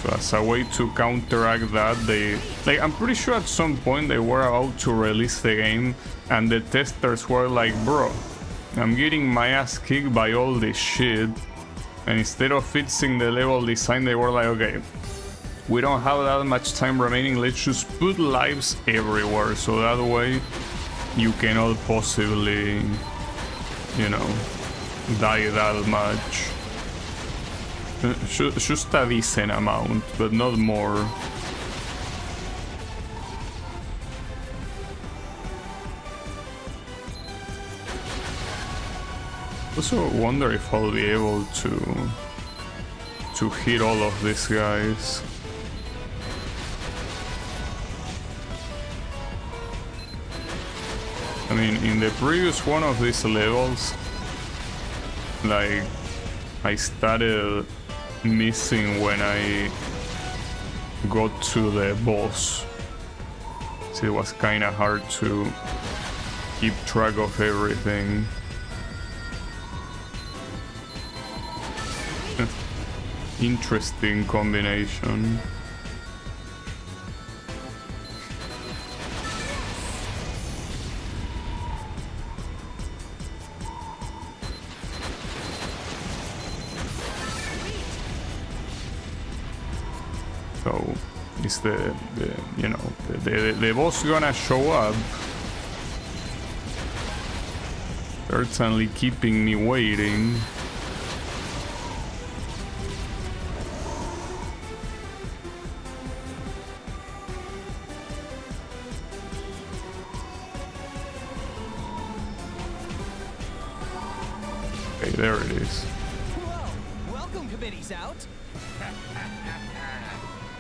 So as a way to counteract that, I'm pretty sure at some point they were about to release the game and the testers were like, bro, I'm getting my ass kicked by all this shit. And instead of fixing the level design, they were like, okay, we don't have that much time remaining, let's just put lives everywhere, so that way you cannot possibly, you know, die that much. Just a decent amount, but not more. Also wonder if I'll be able to hit all of these guys. I mean, in the previous one of these levels, like, I started missing when I got to the boss. So it was kinda hard to keep track of everything. Interesting combination. So is the you know the boss gonna show up? Certainly keeping me waiting. Okay, there it is. Whoa! Welcome, committee's out.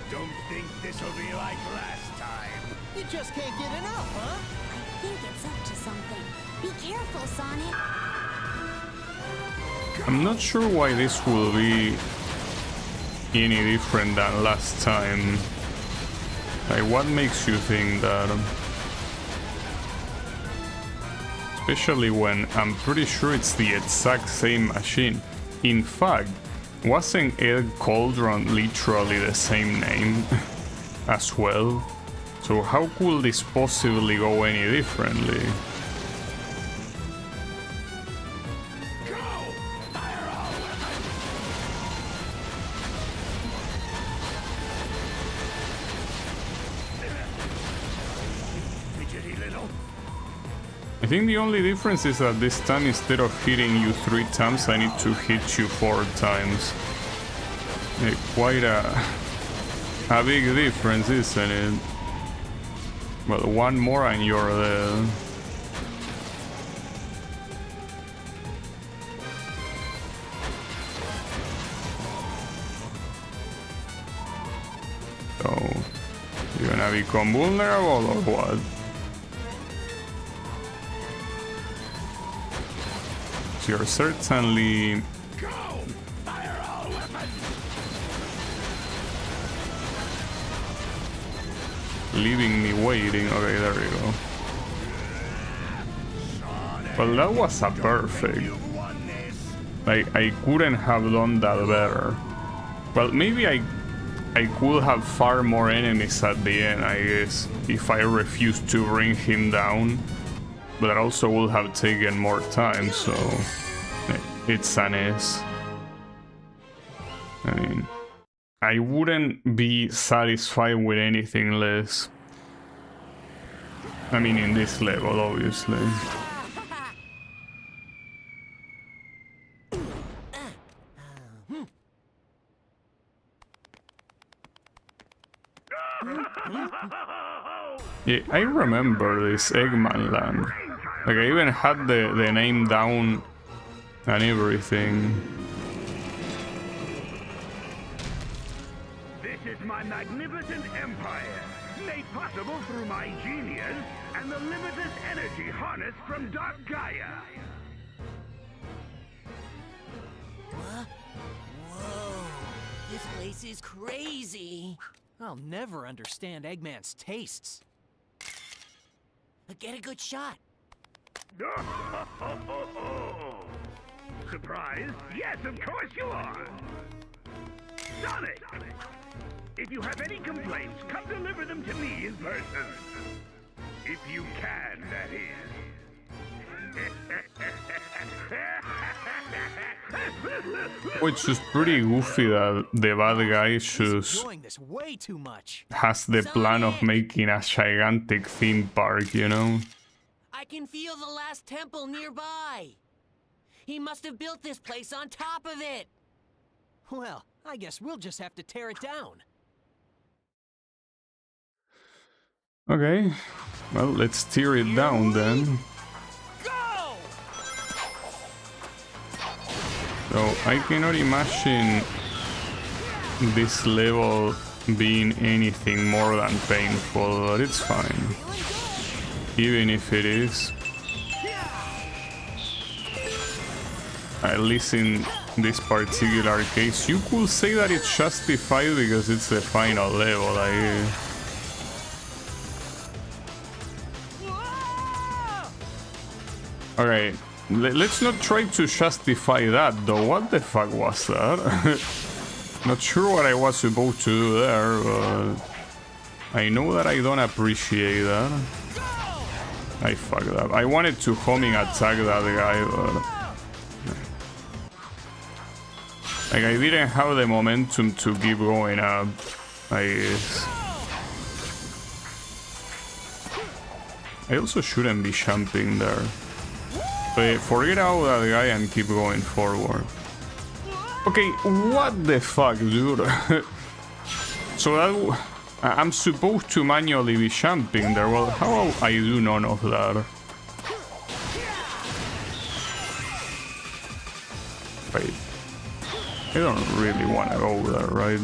Don't think this'll be like last time. You just can't get enough, huh? I think it's up to something. Be careful, Sonic. I'm not sure why this will be any different than last time. Like, what makes you think that? Especially when I'm pretty sure it's the exact same machine. In fact, wasn't Ed Cauldron literally the same name as well? So how could this possibly go any differently? I think the only difference is that this time, instead of hitting you 3 times, I need to hit you 4 times. Quite a big difference, isn't it? Well, one more and you're there. So, you're gonna become vulnerable or what? You're certainly leaving me waiting. Okay, there we go. Well, that was a perfect. I couldn't have done that better. Well, maybe I could have far more enemies at the end, I guess, if I refused to bring him down. But that also would have taken more time, so it's an S. I mean, I wouldn't be satisfied with anything less. I mean, in this level, obviously. Yeah, I remember this Eggman land. Like, I even had the name down and everything. This is my magnificent empire, made possible through my genius and the limitless energy harnessed from Dark Gaia. What? Whoa, this place is crazy. I'll never understand Eggman's tastes. Get a good shot. Surprised? Yes, of course you are. Sonic! If you have any complaints, come deliver them to me in person. If you can, that is. Which is pretty goofy that the bad guy just Enjoying this way too much. has the plan of making a gigantic theme park, you know? I can feel the last temple nearby. He must have built this place on top of it. Well, I guess we'll just have to tear it down. Okay, well, let's tear it down then. Go! So I cannot imagine this level being anything more than painful, but it's fine. Even if it is. At least in this particular case, you could say that it's justified because it's the final level, I guess. Alright, let's not try to justify that though. What the fuck was that? Not sure what I was supposed to do there, but I know that I don't appreciate that. I fucked up. I wanted to homing attack that guy, but like I didn't have the momentum to keep going up, I guess. I also shouldn't be jumping there. But forget about that guy and keep going forward. Okay, what the fuck, dude? So that I'm supposed to manually be jumping there. Well, how I do none of that? Wait, I don't really want to go there, right?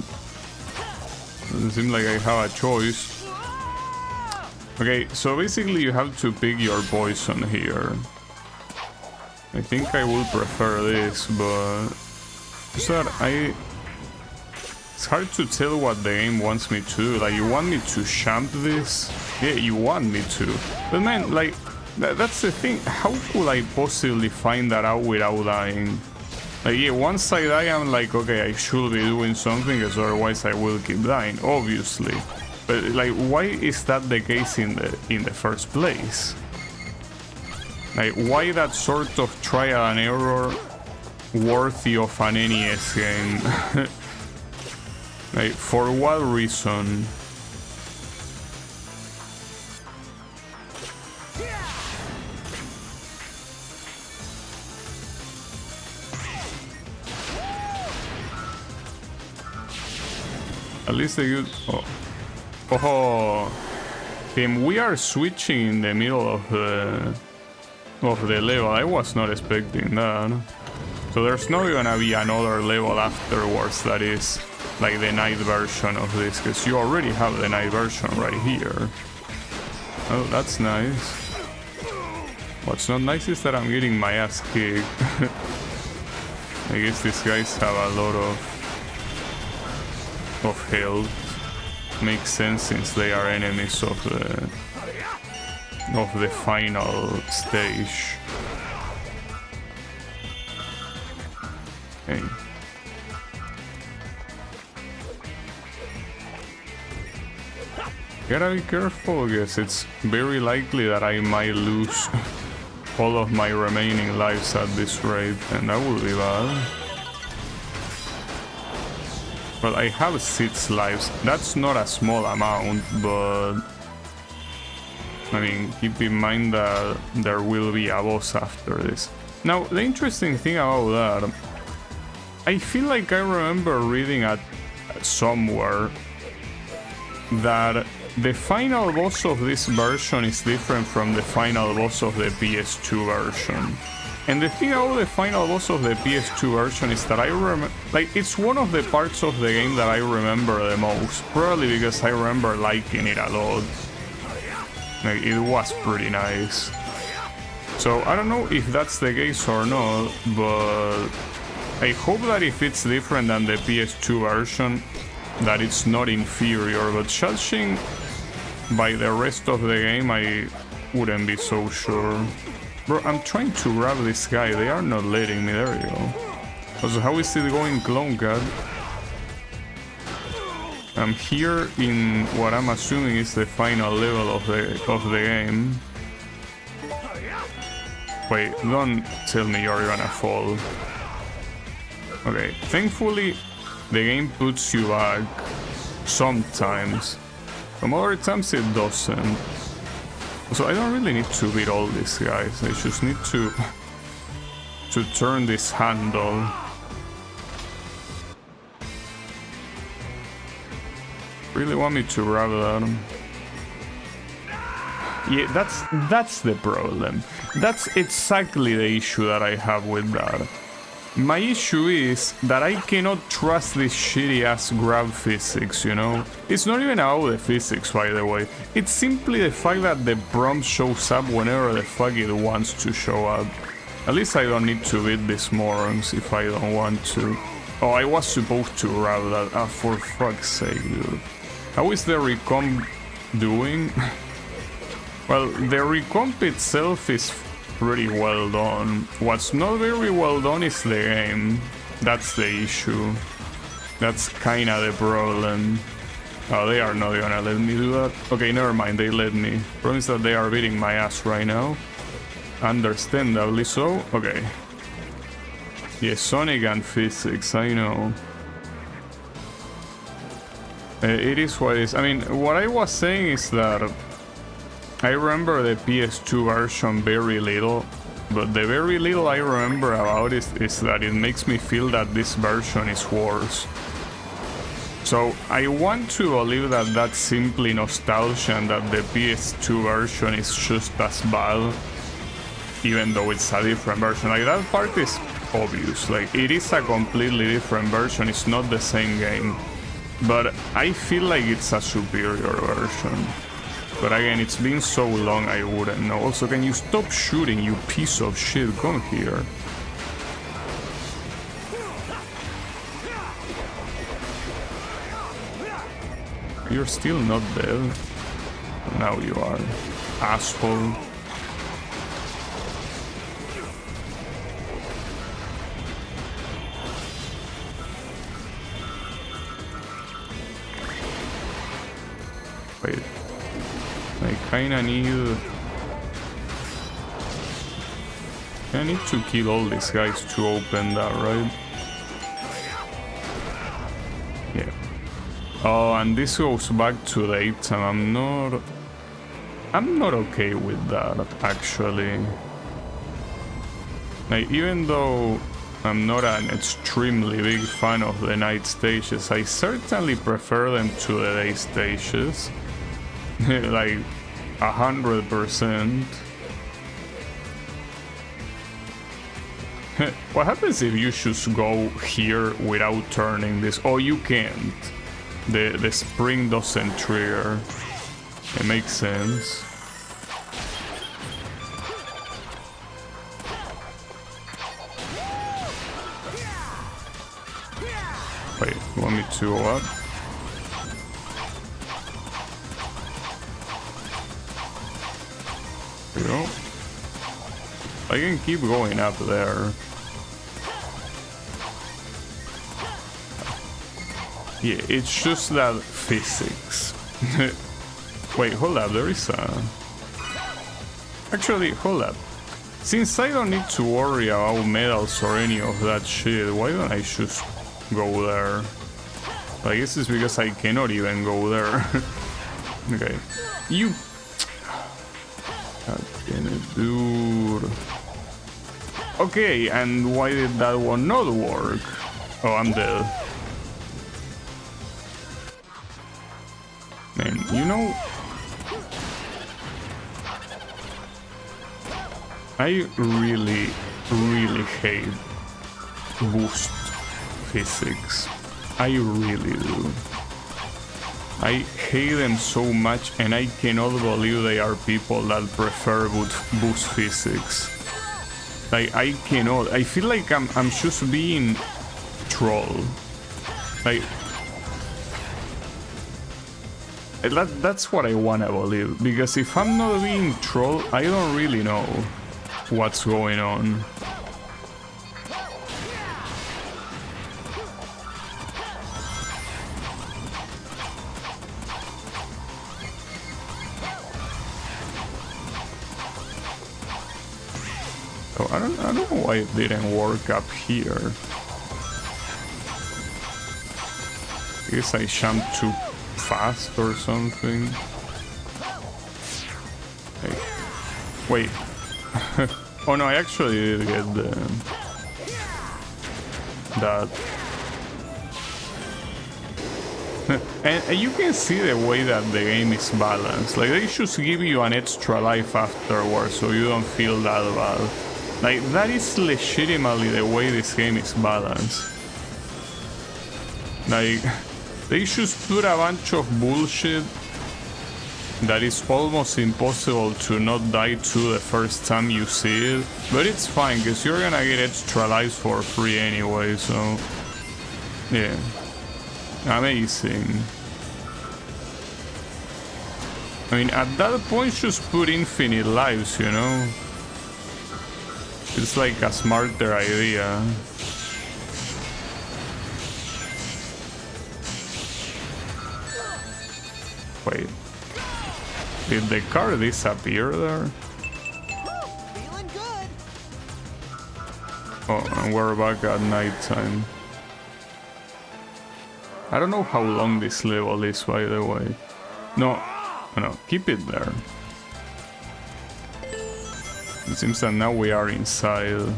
Doesn't seem like I have a choice. Okay, so basically you have to pick your poison here. I think I would prefer this, but it's hard to tell what the game wants me to do. Like, you want me to jump this? Yeah, you want me to. But man, like, that's the thing. How could I possibly find that out without dying? Like, yeah, once I die, I'm like, okay, I should be doing something, because otherwise I will keep dying, obviously. But like, why is that the case in the first place? Like, why that sort of trial and error worthy of an NES game? Like, for what reason? At least they use... Oh. We are switching in the middle of the level. I was not expecting that. So there's not gonna be another level afterwards that is like the night version of this, because you already have the night version right here. Oh, that's nice. What's not nice is that I'm getting my ass kicked. I guess these guys have a lot of health. Makes sense since they are enemies of the final stage. Okay. Gotta be careful, because it's very likely that I might lose all of my remaining lives at this rate, and that will be bad. Well, I have 6 lives. That's not a small amount, but I mean, keep in mind that there will be a boss after this. Now, the interesting thing about that, I feel like I remember reading at somewhere that the final boss of this version is different from the final boss of the PS2 version. And the thing about the final boss of the PS2 version is that I remember, like, it's one of the parts of the game that I remember the most, probably because I remember liking it a lot. Like, it was pretty nice. So I don't know if that's the case or not, but I hope that if it's different than the PS2 version, that it's not inferior, but judging by the rest of the game, I wouldn't be so sure. Bro, I'm trying to grab this guy, they are not letting me, there you go. Also, how is it going, Clone Cat? I'm here in what I'm assuming is the final level of the game. Wait, don't tell me you're gonna fall. Okay, thankfully the game puts you back sometimes. Some other times it doesn't. So I don't really need to beat all these guys, I just need to turn this handle. Really want me to grab that? Yeah, that's the problem. That's exactly the issue that I have with that. My issue is that I cannot trust this shitty ass grab physics, you know? It's not even about the physics, by the way. It's simply the fact that the prompt shows up whenever the fuck it wants to show up. At least I don't need to beat these morons if I don't want to. Oh, I was supposed to grab that. Ah, for fuck's sake, dude. How is the recomp doing? Well, the recomp itself is pretty well done. What's not very well done is the game. That's the issue. That's kinda the problem. Oh, they are not gonna let me do that. Okay, never mind, they let me. Problem is that they are beating my ass right now. Understandably so. Okay. Yeah, Sonic and physics, I know. It is what it is. I mean, what I was saying is that I remember the PS2 version very little, but the very little I remember about it is that it makes me feel that this version is worse. So I want to believe that that's simply nostalgia and that the PS2 version is just as bad, even though it's a different version. Like, that part is obvious, like, it is a completely different version, it's not the same game. But I feel like it's a superior version. But again, it's been so long, I wouldn't know. Also, can you stop shooting, you piece of shit? Come here. You're still not dead. Now you are. Asshole. Wait. I kinda need... I need to kill all these guys to open that, right? Yeah. Oh, and this goes back to the 8th, and I'm not okay with that, actually. Like, even though I'm not an extremely big fan of the night stages, I certainly prefer them to the day stages. Like 100%. What happens if you just go here without turning this? Oh, you can't. The spring doesn't trigger. It makes sense. Wait, you want me to go up? There you go. I can keep going up there. Yeah, it's just that physics. Wait, hold up, there is a... Actually, hold up. Since I don't need to worry about medals or any of that shit, why don't I just go there? I guess it's because I cannot even go there. Okay. You... God damn it, dude. Okay, and why did that one not work? Oh, I'm dead. Man, you know... I really, really hate boost physics. I really do. I hate them so much, and I cannot believe they are people that prefer boost physics. Like, I cannot. I feel like I'm just being trolled. Like, that's what I wanna believe, because if I'm not being trolled, I don't really know what's going on. Oh, I don't know why it didn't work up here. I guess I jumped too fast or something. Hey. Wait. Oh no, I actually did get that. And you can see the way that the game is balanced. Like, they just give you an extra life afterwards, so you don't feel that bad. Like, that is legitimately the way this game is balanced. Like, they just put a bunch of bullshit that is almost impossible to not die to the first time you see it. But it's fine, because you're gonna get extra lives for free anyway, so... Yeah. Amazing. I mean, at that point, just put infinite lives, you know? It's like a smarter idea. Wait. Did the car disappear there? Feeling good. Oh, and we're back at nighttime. I don't know how long this level is, by the way. No, keep it there. It seems that now we are inside.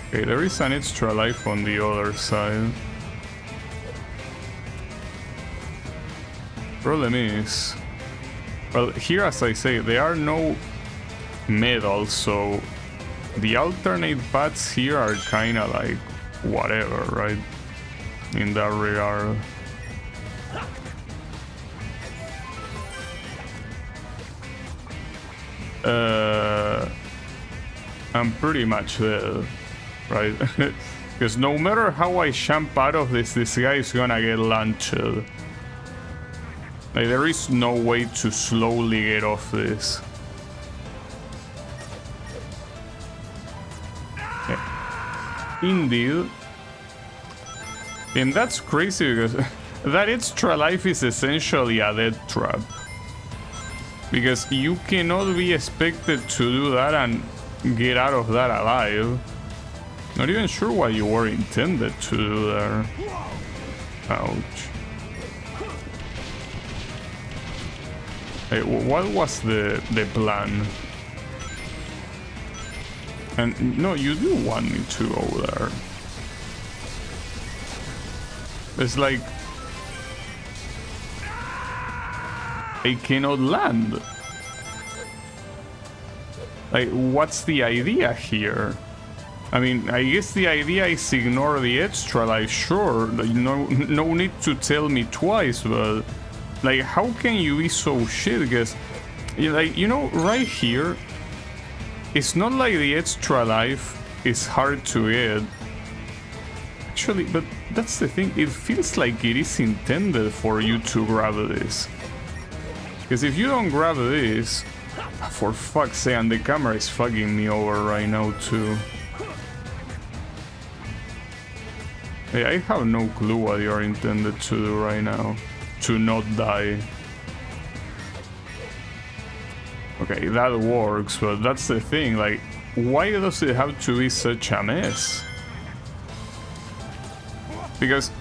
Okay, there is an extra life on the other side. Problem is... Well, here, as I say, there are no medals, so... The alternate paths here are kinda like... whatever, right? In that regard. I'm pretty much dead, right? Because no matter how I jump out of this guy is gonna get launched. Like, there is no way to slowly get off this. Yeah. Indeed. And that's crazy, because that extra life is essentially a death trap. Because you cannot be expected to do that and get out of that alive. Not even sure what you were intended to do there. Ouch. Hey, what was the plan? And no, you do want me to go there. It's like... I cannot land. Like, what's the idea here? I mean, I guess the idea is ignore the extra life, sure. No need to tell me twice, but... Like, how can you be so shit? Because, like, you know, right here, it's not like the extra life is hard to get. Actually, but that's the thing, it feels like it is intended for you to grab this. Because if you don't grab this, for fuck's sake, and the camera is fucking me over right now too. Hey, I have no clue what you're intended to do right now. To not die. Okay, that works, but that's the thing, like, why does it have to be such a mess? Because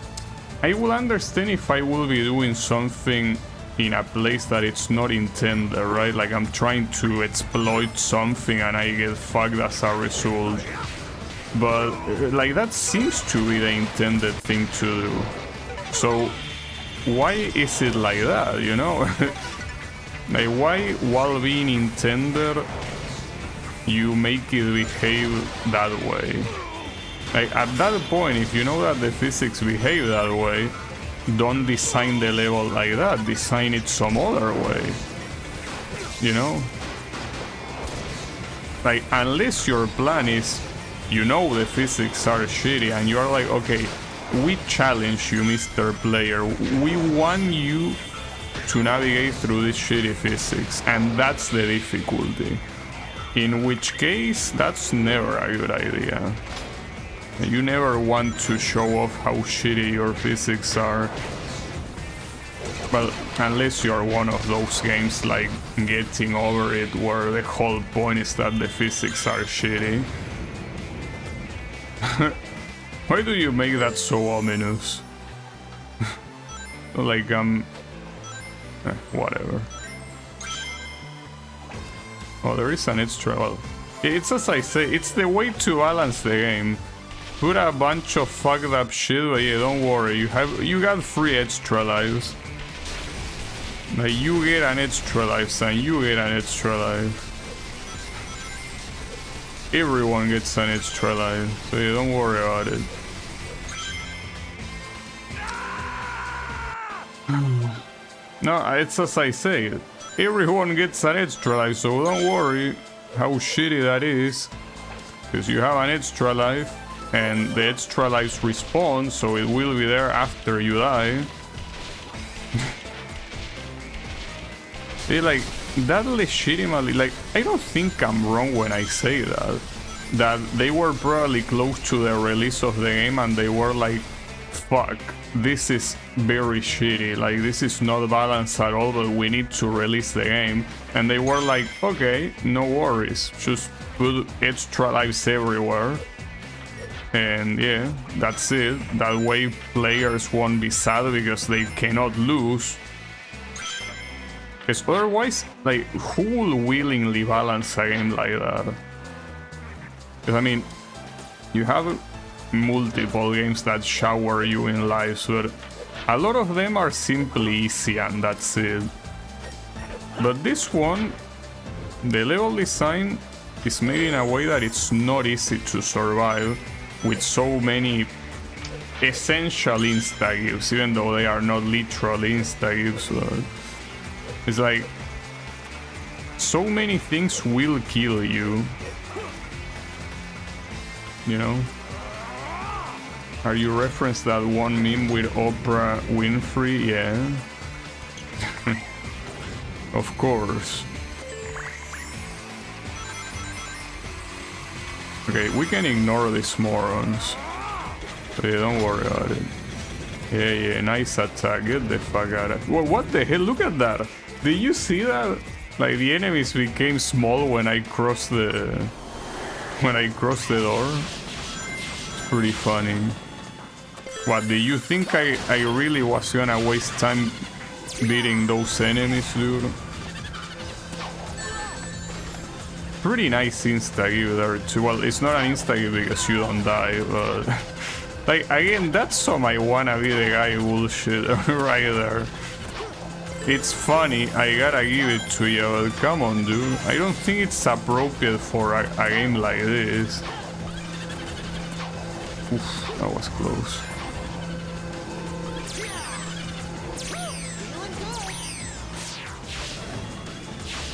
I will understand if I will be doing something in a place that it's not intended, right? Like I'm trying to exploit something and I get fucked as a result. But like that seems to be the intended thing to do. So why is it like that, you know? Like why, while being intended, you make it behave that way? Like at that point, if you know that the physics behave that way, don't design the level like that, design it some other way, you know? Like unless your plan is, you know the physics are shitty and you are like, okay, we challenge you, Mr. Player, we want you to navigate through this shitty physics, and that's the difficulty. In which case, that's never a good idea. You never want to show off how shitty your physics are. Well, unless you're one of those games like Getting Over It, where the whole point is that the physics are shitty. Why do you make that so ominous? Like, whatever. Oh, there is an extra. Well, it's as I say, it's the way to balance the game. Put a bunch of fucked up shit, but yeah, don't worry, you got 3 extra lives. Like, you get an extra life, son, you get an extra life. Everyone gets an extra life, so yeah, don't worry about it. No, it's as I say, everyone gets an extra life, so don't worry how shitty that is. Because you have an extra life, and the extra lives respawn, so it will be there after you die. See, like, that legitimately, like, I don't think I'm wrong when I say that. That they were probably close to the release of the game and they were like, fuck, this is very shitty, like this is not balanced at all, but we need to release the game. And they were like, okay, no worries, just put extra lives everywhere. And yeah, that's it. That way players won't be sad because they cannot lose. Because otherwise, like, who will willingly balance a game like that? Because I mean, you have multiple games that shower you in lives, but a lot of them are simply easy and that's it. But this one, the level design is made in a way that it's not easy to survive with so many essential insta-gives, even though they are not literal insta-gives. It's like, so many things will kill you, you know? Are you referenced that one meme with Oprah Winfrey? Yeah. Of course. Okay, we can ignore these morons. So yeah, don't worry about it. Yeah, nice attack. Get the fuck out of... Well, what the hell? Look at that. Did you see that? Like, the enemies became small when I crossed the... When I crossed the door. It's pretty funny. What, do you think I really was gonna waste time beating those enemies, dude? Pretty nice insta-give there too. Well, it's not an insta-give because you don't die, but... Like, again, that's some I wanna be the guy bullshit right there. It's funny, I gotta give it to you, but come on, dude. I don't think it's appropriate for a game like this. Oof, that was close.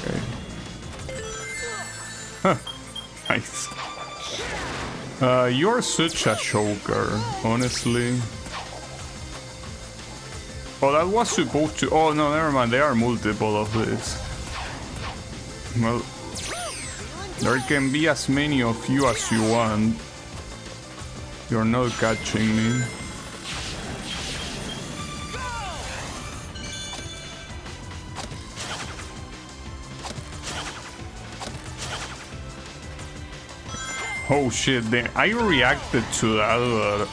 Okay. Huh. Nice. You're such a choker, honestly. Oh, that was supposed to... Oh, no, never mind. There are multiple of these. Well, there can be as many of you as you want. You're not catching me. Oh shit, then I reacted to that, but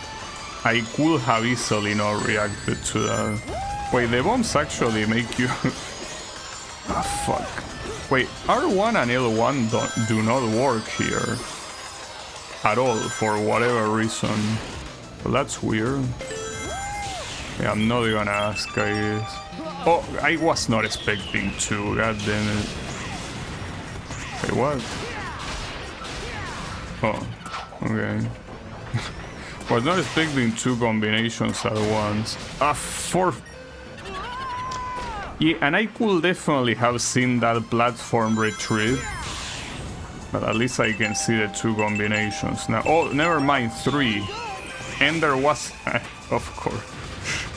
I could have easily not reacted to that. Wait, the bombs actually make you... Ah, fuck. Wait, R1 and L1 do not work here. At all, for whatever reason. Well, that's weird. Yeah, I'm not gonna ask, I guess. Oh, I was not expecting to, god damn it. Wait, what? Oh, okay. Was not expecting 2 combinations at once. Ah, 4... Yeah, and I could definitely have seen that platform retreat. But at least I can see the 2 combinations now. Oh, never mind, 3. And there was... of course.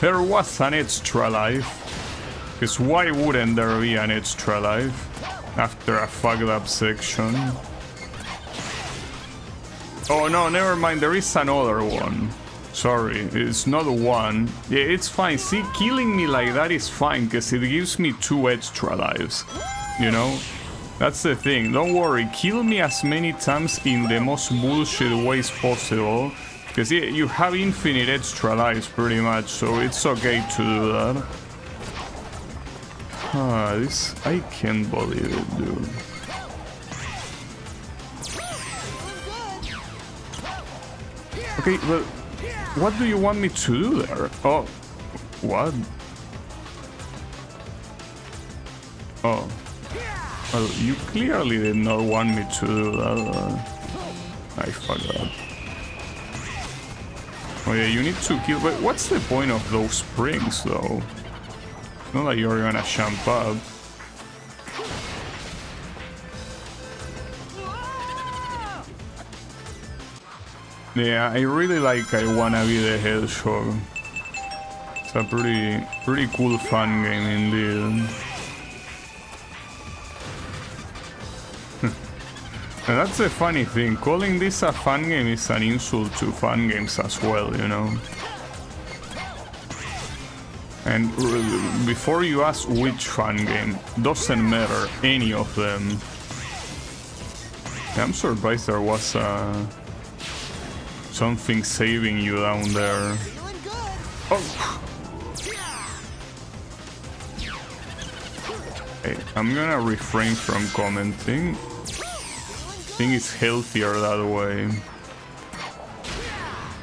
There was an extra life. Because why wouldn't there be an extra life? After a fucked up section. Oh no, never mind, there is another one. Sorry, it's not 1. Yeah, it's fine. See, killing me like that is fine, because it gives me 2 extra lives. You know? That's the thing. Don't worry, kill me as many times in the most bullshit ways possible. Because yeah, you have infinite extra lives pretty much, so it's okay to do that. Ah, this... I can't believe it, dude. Okay, but what do you want me to do there? Oh, what? Oh. Well, you clearly did not want me to do that. I forgot. Oh yeah, you need to kill... But what's the point of those springs, though? It's not like you're gonna jump up. Yeah, I really like I Wanna Be the Hedgehog. It's a pretty cool fun game indeed. And that's the funny thing, calling this a fun game is an insult to fun games as well, you know? And before you ask which fun game, doesn't matter, any of them. Yeah, I'm surprised there was something saving you down there. Oh! Hey, I'm gonna refrain from commenting. I think it's healthier that way.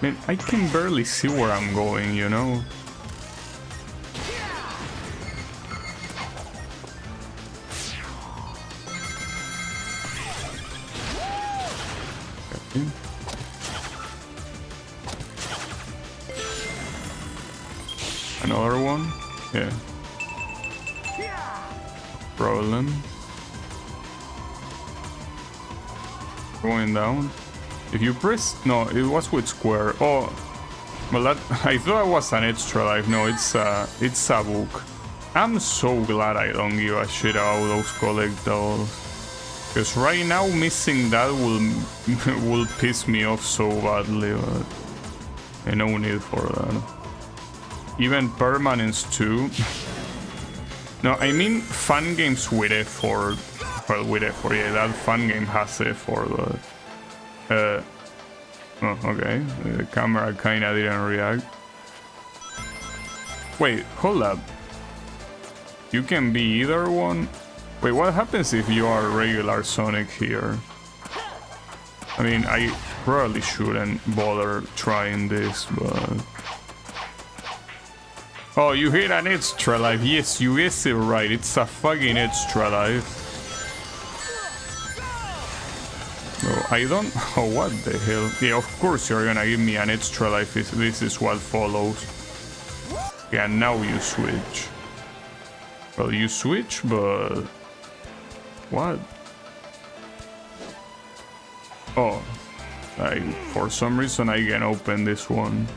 Man, I can barely see where I'm going, you know? Okay. Another one? Yeah. Problem. Going down. If you press... No, it was with square. Oh. Well, that... I thought it was an extra life. No, it's a book. I'm so glad I don't give a shit about those collectibles. Because right now, missing that will piss me off so badly. But no need for that. Even permanence too. No, I mean fun games with effort. Well, with effort, yeah, that fun game has effort, but... oh, okay. The camera kinda didn't react. Wait, hold up. You can be either one? Wait, what happens if you are regular Sonic here? I mean, I probably shouldn't bother trying this, but... Oh, you hit an extra life. Yes, you guessed it right. It's a fucking extra life. No, I don't... Oh, what the hell? Yeah, of course you're gonna give me an extra life if this is what follows. Yeah, now you switch. Well, you switch, but... What? Oh. For some reason I can open this one.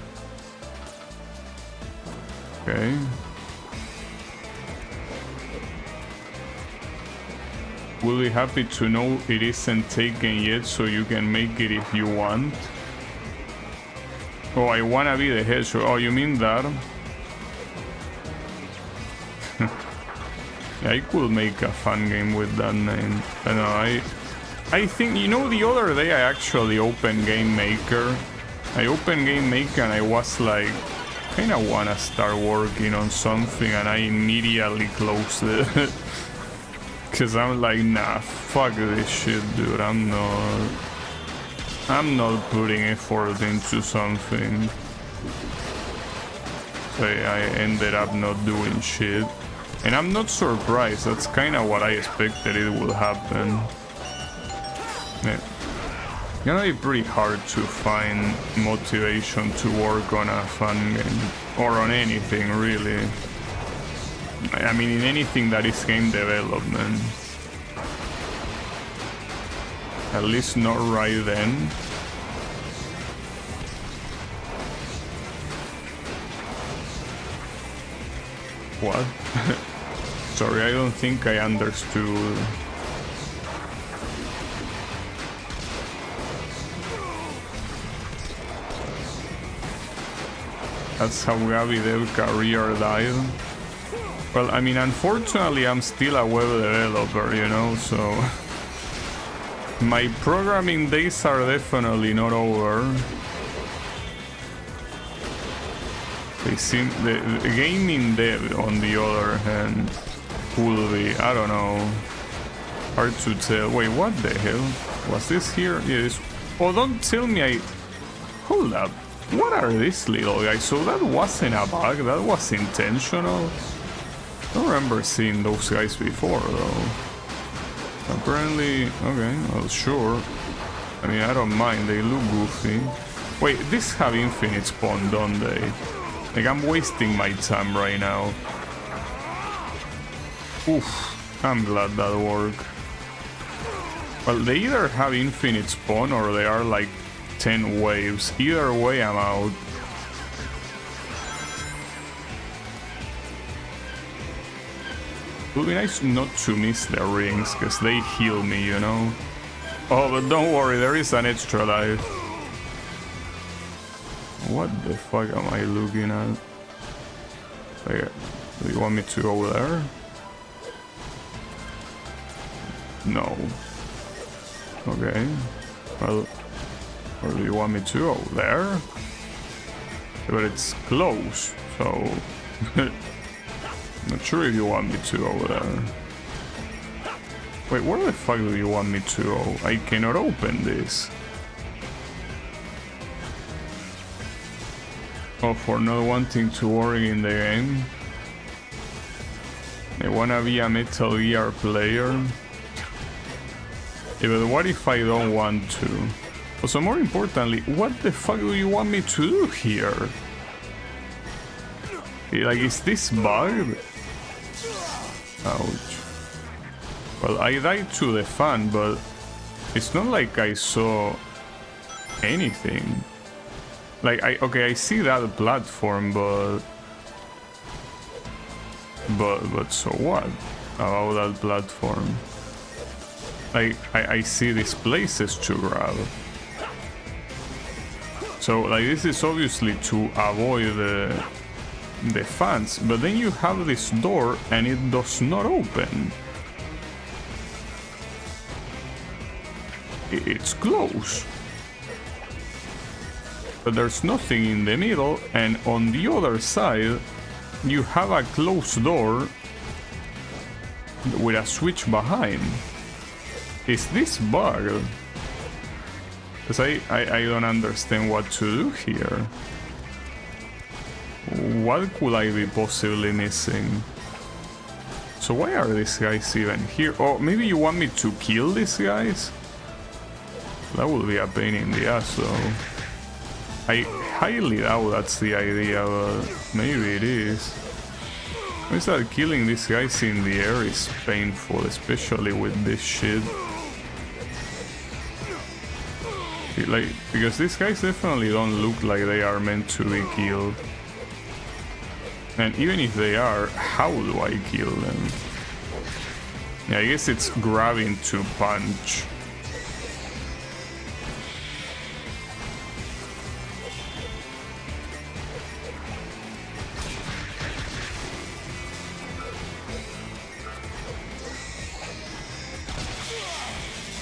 Okay. Will be happy to know it isn't taken yet, so you can make it if you want. Oh, I wanna be the hedgehog. Oh, you mean that? Yeah, I could make a fun game with that name. I know, I think, you know, the other day I actually opened Game Maker. I opened Game Maker and I was like, kinda wanna start working on something, and I immediately closed it. Cause I'm like, nah, fuck this shit, dude. I'm not putting effort into something. So I ended up not doing shit. And I'm not surprised, that's kinda what I expected it would happen. Yeah. It's gonna be pretty hard to find motivation to work on a fun game, or on anything really. I mean, in anything that is game development. At least not right then. What? Sorry, I don't think I understood. That's how Gabby Dev career died. Well, I mean, unfortunately, I'm still a web developer, you know, so my programming days are definitely not over. They seem the gaming dev, on the other hand, will be, I don't know, hard to tell. Wait, what the hell? Was this here? Yes. Oh, don't tell me I... Hold up. What are these little guys? So that wasn't a bug, that was intentional. I don't remember seeing those guys before, though. Apparently, okay, well, sure. I mean, I don't mind, they look goofy. Wait, these have infinite spawn, don't they? Like, I'm wasting my time right now. Oof, I'm glad that worked. Well, they either have infinite spawn or they are like 10 waves. Either way, I'm out. It would be nice not to miss the rings, because they heal me, you know? Oh, but don't worry, there is an extra life. What the fuck am I looking at? Wait, do you want me to go there? No. Okay. Well, or do you want me to go there? But it's close, so... Not sure if you want me to go there. Wait, where the fuck do you want me to go? I cannot open this. Oh, for not wanting to work in the game. I wanna be a Metal Gear player. Yeah, but what if I don't want to? Also, more importantly, what the fuck do you want me to do here? Like, is this bugged? Ouch. Well, I died to the fan, but it's not like I saw anything. Like, okay, I see that platform, but so what about that platform? Like, I see these places to grab. So, like, this is obviously to avoid the fans, but then you have this door and it does not open. It's closed. But there's nothing in the middle, and on the other side you have a closed door with a switch behind. Is this bugged? Because I don't understand what to do here. What could I be possibly missing? So why are these guys even here? Oh, maybe you want me to kill these guys? That would be a pain in the ass, though. I highly doubt that's the idea, but maybe it is. It's that killing these guys in the air is painful, especially with this shit. Like, because these guys definitely don't look like they are meant to be killed. And even if they are, how do I kill them? Yeah, I guess it's grabbing to punch.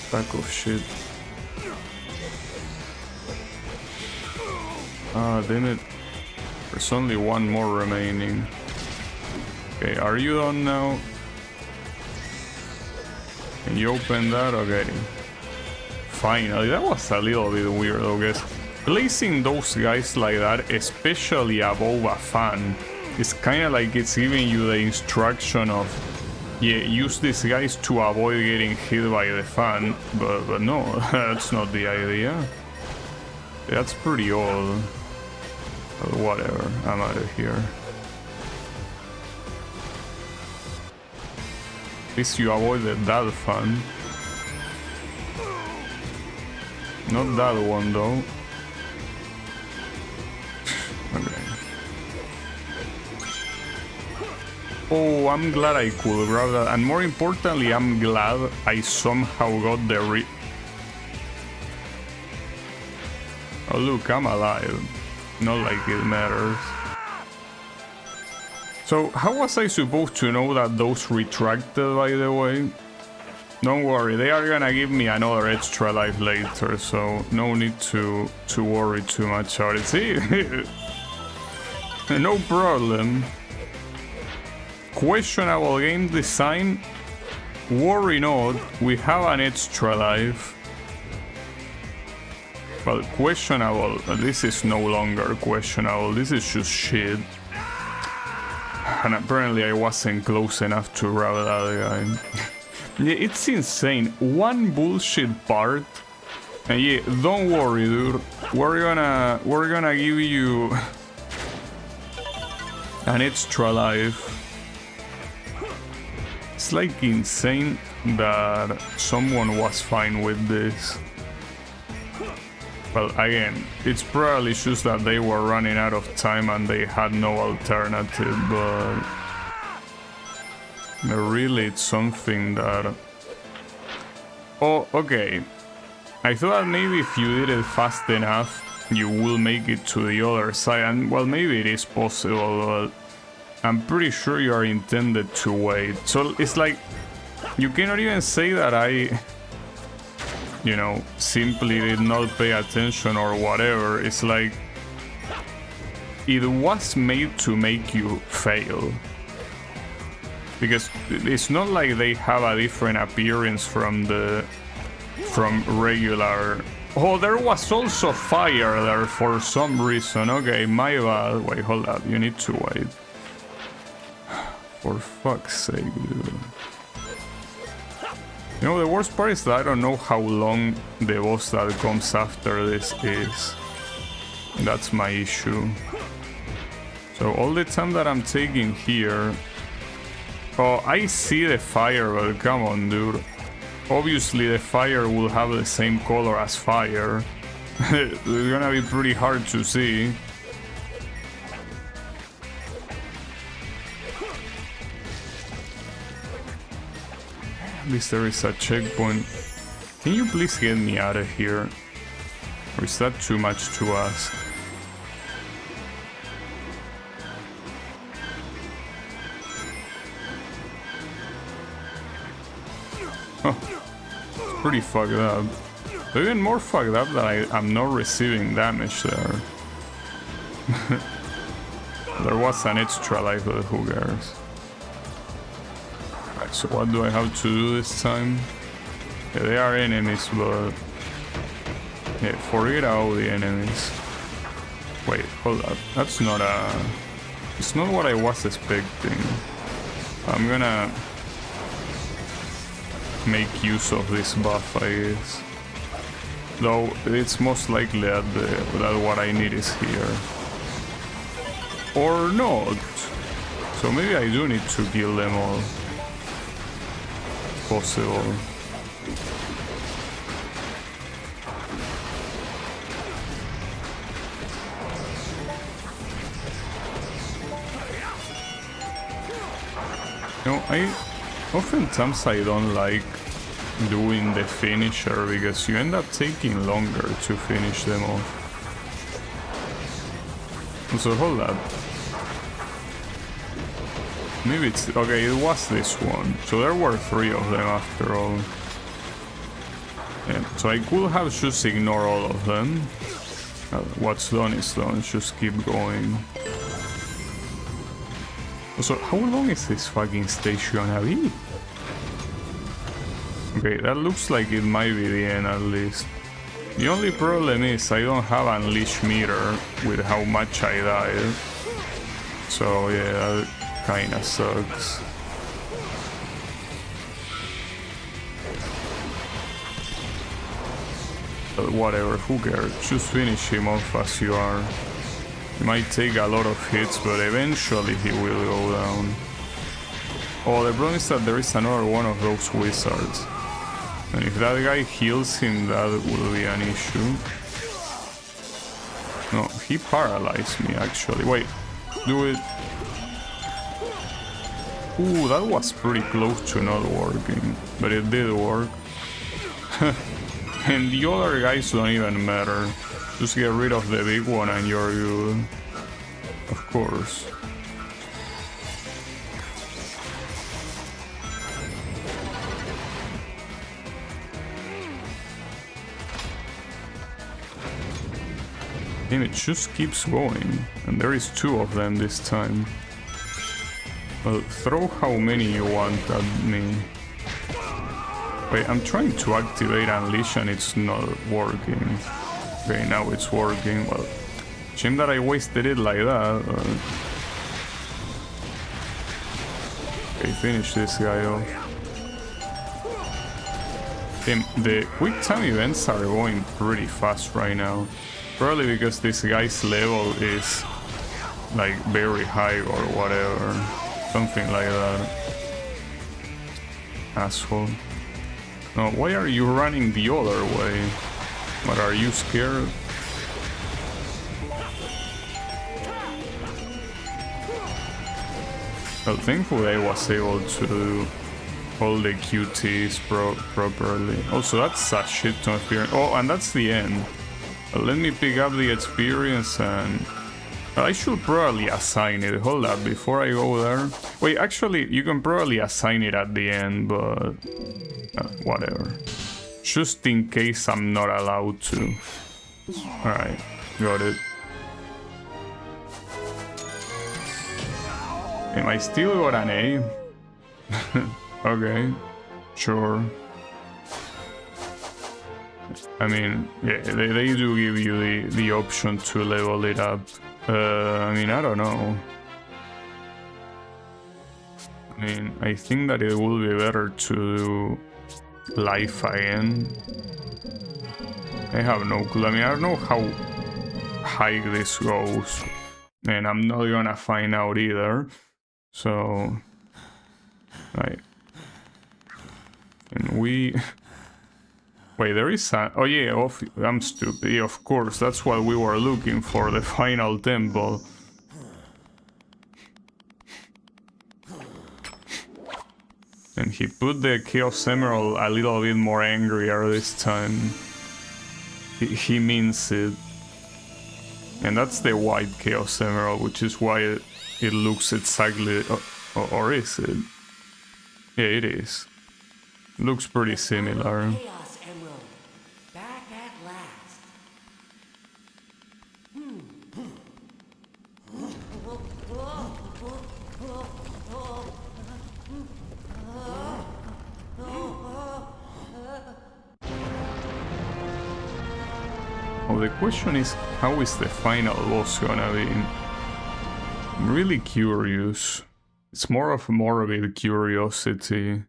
stack of shit. Ah, damn it. There's only one more remaining. Okay, are you done now? Can you open that? Okay. Finally, that was a little bit weird, I guess. Placing those guys like that, especially above a fan, is kind of like it's giving you the instruction of, yeah, use these guys to avoid getting hit by the fan, but no, that's not the idea. That's pretty old. But whatever, I'm out of here. At least you avoided that fan. Not that one though. Okay. Oh, I'm glad I could grab that, and more importantly, I'm glad I somehow got the Oh look, I'm alive. Not like it matters. So, how was I supposed to know that those retracted, by the way? Don't worry, they are gonna give me another extra life later, so no need to worry too much about it. See? No problem. Questionable game design? Worry not, we have an extra life. Well, questionable, this is no longer questionable, this is just shit. And apparently I wasn't close enough to grab that guy. Yeah, it's insane. One bullshit part. And yeah, don't worry, dude. We're gonna give you an extra life. It's like insane that someone was fine with this. Well, again, it's probably just that they were running out of time and they had no alternative, but really it's something that... Oh, okay. I thought that maybe if you did it fast enough, you will make it to the other side, and well, maybe it is possible, but I'm pretty sure you are intended to wait. So it's like, you cannot even say that I... you know, simply did not pay attention or whatever. It's like, it was made to make you fail. Because it's not like they have a different appearance from regular... Oh, there was also fire there for some reason. Okay, my bad. Wait, hold up. You need to wait. For fuck's sake, dude. You know, the worst part is that I don't know how long the boss that comes after this is. That's my issue. So all the time that I'm taking here... Oh, I see the fire, but come on, dude. Obviously the fire will have the same color as fire. It's gonna be pretty hard to see. At least there is a checkpoint. Can you please get me out of here? Or is that too much to ask? Oh, it's pretty fucked up. Even more fucked up that I'm not receiving damage there. There was an extra life, but who cares? Right, so what do I have to do this time? Yeah, they are enemies, but... yeah, forget all the enemies. Wait, hold up. That's not a... It's not what I was expecting. I'm gonna... make use of this buff, I guess. Though, it's most likely that what I need is here. Or not. So maybe I do need to kill them all. Possible. You know, oftentimes I don't like doing the finisher because you end up taking longer to finish them off. So hold up. Maybe it's... okay, it was this one. So there were 3 of them after all. Yeah, so I could have just ignore all of them. What's done is done, just keep going. So how long is this fucking stage gonna be? Okay, that looks like it might be the end at least. The only problem is I don't have unleash meter with how much I died. So yeah, that kinda sucks. But whatever, who cares? Just finish him off as you are. He might take a lot of hits, but eventually he will go down. Oh, the problem is that there is another one of those wizards. And if that guy heals him, that will be an issue. No, he paralyzed me actually. Wait, do it. Ooh, that was pretty close to not working, but it did work. And the other guys don't even matter. Just get rid of the big one and you're good. Of course. And it just keeps going. And there is 2 of them this time. Well, throw how many you want at me. Wait, I'm trying to activate Unleash and it's not working. Okay, now it's working. Well, shame that I wasted it like that. Okay, finish this guy off. The quick time events are going pretty fast right now. Probably because this guy's level is like very high or whatever. Something like that. Asshole. No, why are you running the other way? What, are you scared? Well, thankfully I was able to do all the QTs properly. Also, that's a shit ton of experience. Oh, and that's the end. Let me pick up the experience and... I should probably assign it. Hold up, before I go there. Wait, actually, you can probably assign it at the end, but... whatever. Just in case I'm not allowed to. Alright, got it. Am I still got an A? Okay, sure. I mean, yeah, they do give you the option to level it up. I mean, I don't know. I mean, I think that it will be better to do life again. I have no clue. I mean, I don't know how high this goes. And I'm not gonna find out either. So... right. And we... Wait, there is a... Oh yeah, I'm stupid. Yeah, of course, that's what we were looking for, the final temple. And he put the Chaos Emerald a little bit more angrier this time. He means it. And that's the white Chaos Emerald, which is why it looks exactly... or is it? Yeah, it is. Looks pretty similar. Chaos Emerald, back at last. Oh, the question is, how is the final boss gonna be? I'm really curious. It's more of morbid curiosity.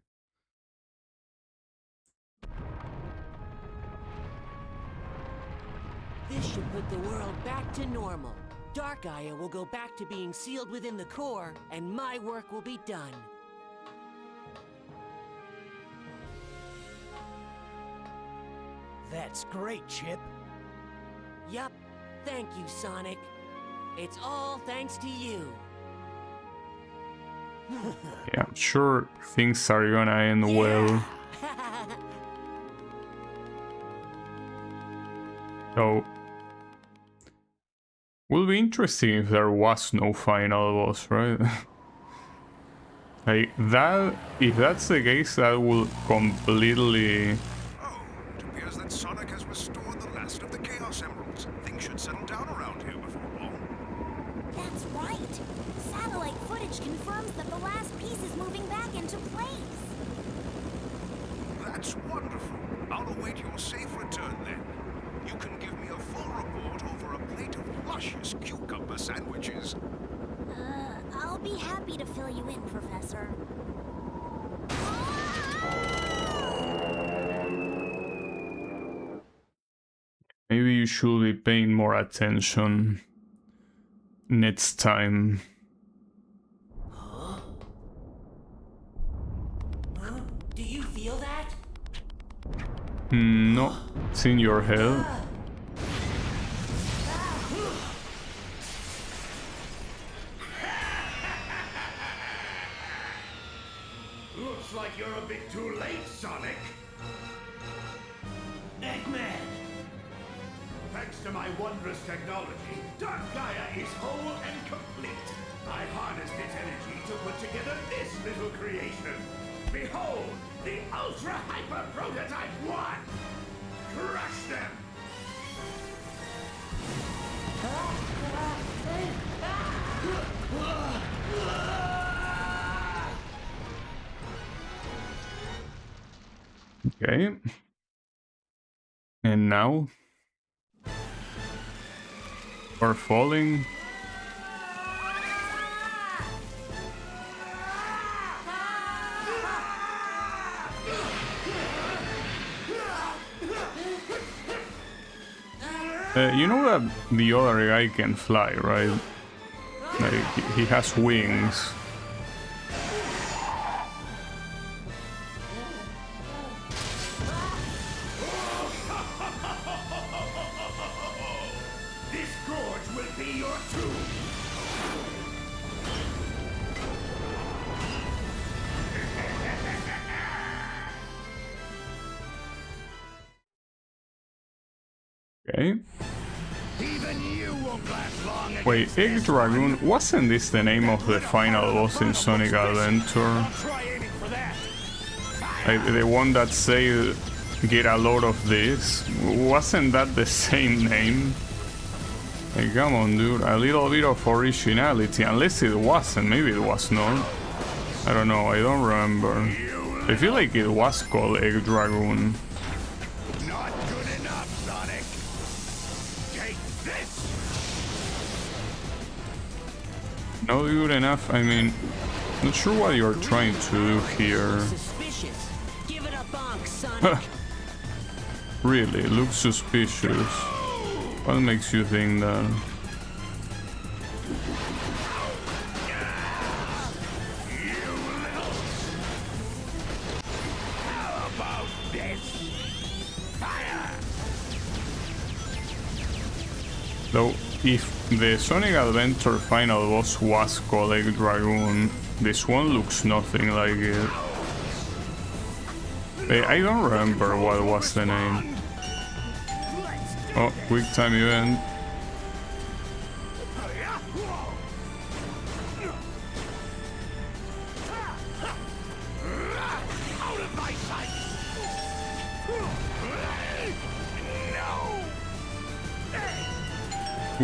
This should put the world back to normal. Dark Gaia will go back to being sealed within the core, and my work will be done. That's great, Chip. Yup. Thank you, Sonic. It's all thanks to you. Yeah, I'm sure things are gonna end well. So, will be interesting if there was no final boss, right? Like that, if that's the case, that will completely Sonic has restored the last of the Chaos Emeralds. Things should settle down around here before long. That's right. Satellite footage confirms that the last piece is moving back into place. That's wonderful. I'll await your safe return then. You can give me a full report over a plate of luscious cucumber sandwiches. I'll be happy to fill you in, Professor. Maybe you should be paying more attention next time. Huh? Do you feel that? No, it's in your head. Looks like you're a bit too late, Sonic. Eggman! Thanks to my wondrous technology, Dark Gaia is whole and complete. I harnessed its energy to put together this little creation. Behold, the Ultra Hyper Prototype 1! Crush them! Okay. And now we're falling. You know that the other guy can fly, right? Like, he has wings. This gorge will be your tomb! Okay. Even you won't last long. Wait, Egg Dragoon, wasn't this the name of the final boss in Sonic Adventure? Try aiming for that. Like, the one that said, get a load of this? Wasn't that the same name? Like, come on, dude, a little bit of originality, unless it wasn't, maybe it was not. I don't know, I don't remember. I feel like it was called Egg Dragoon. Not good enough, Sonic. Take this. Not good enough, I mean, not sure what you're trying to do here. Suspicious. Give it a bonk, Sonic. Really, looks suspicious. What makes you think that? How about this? Fire! Though, if the Sonic Adventure final boss was called Egg Dragoon, this one looks nothing like it. I don't remember what was the name. Oh, quick time event. Out of my sight! No!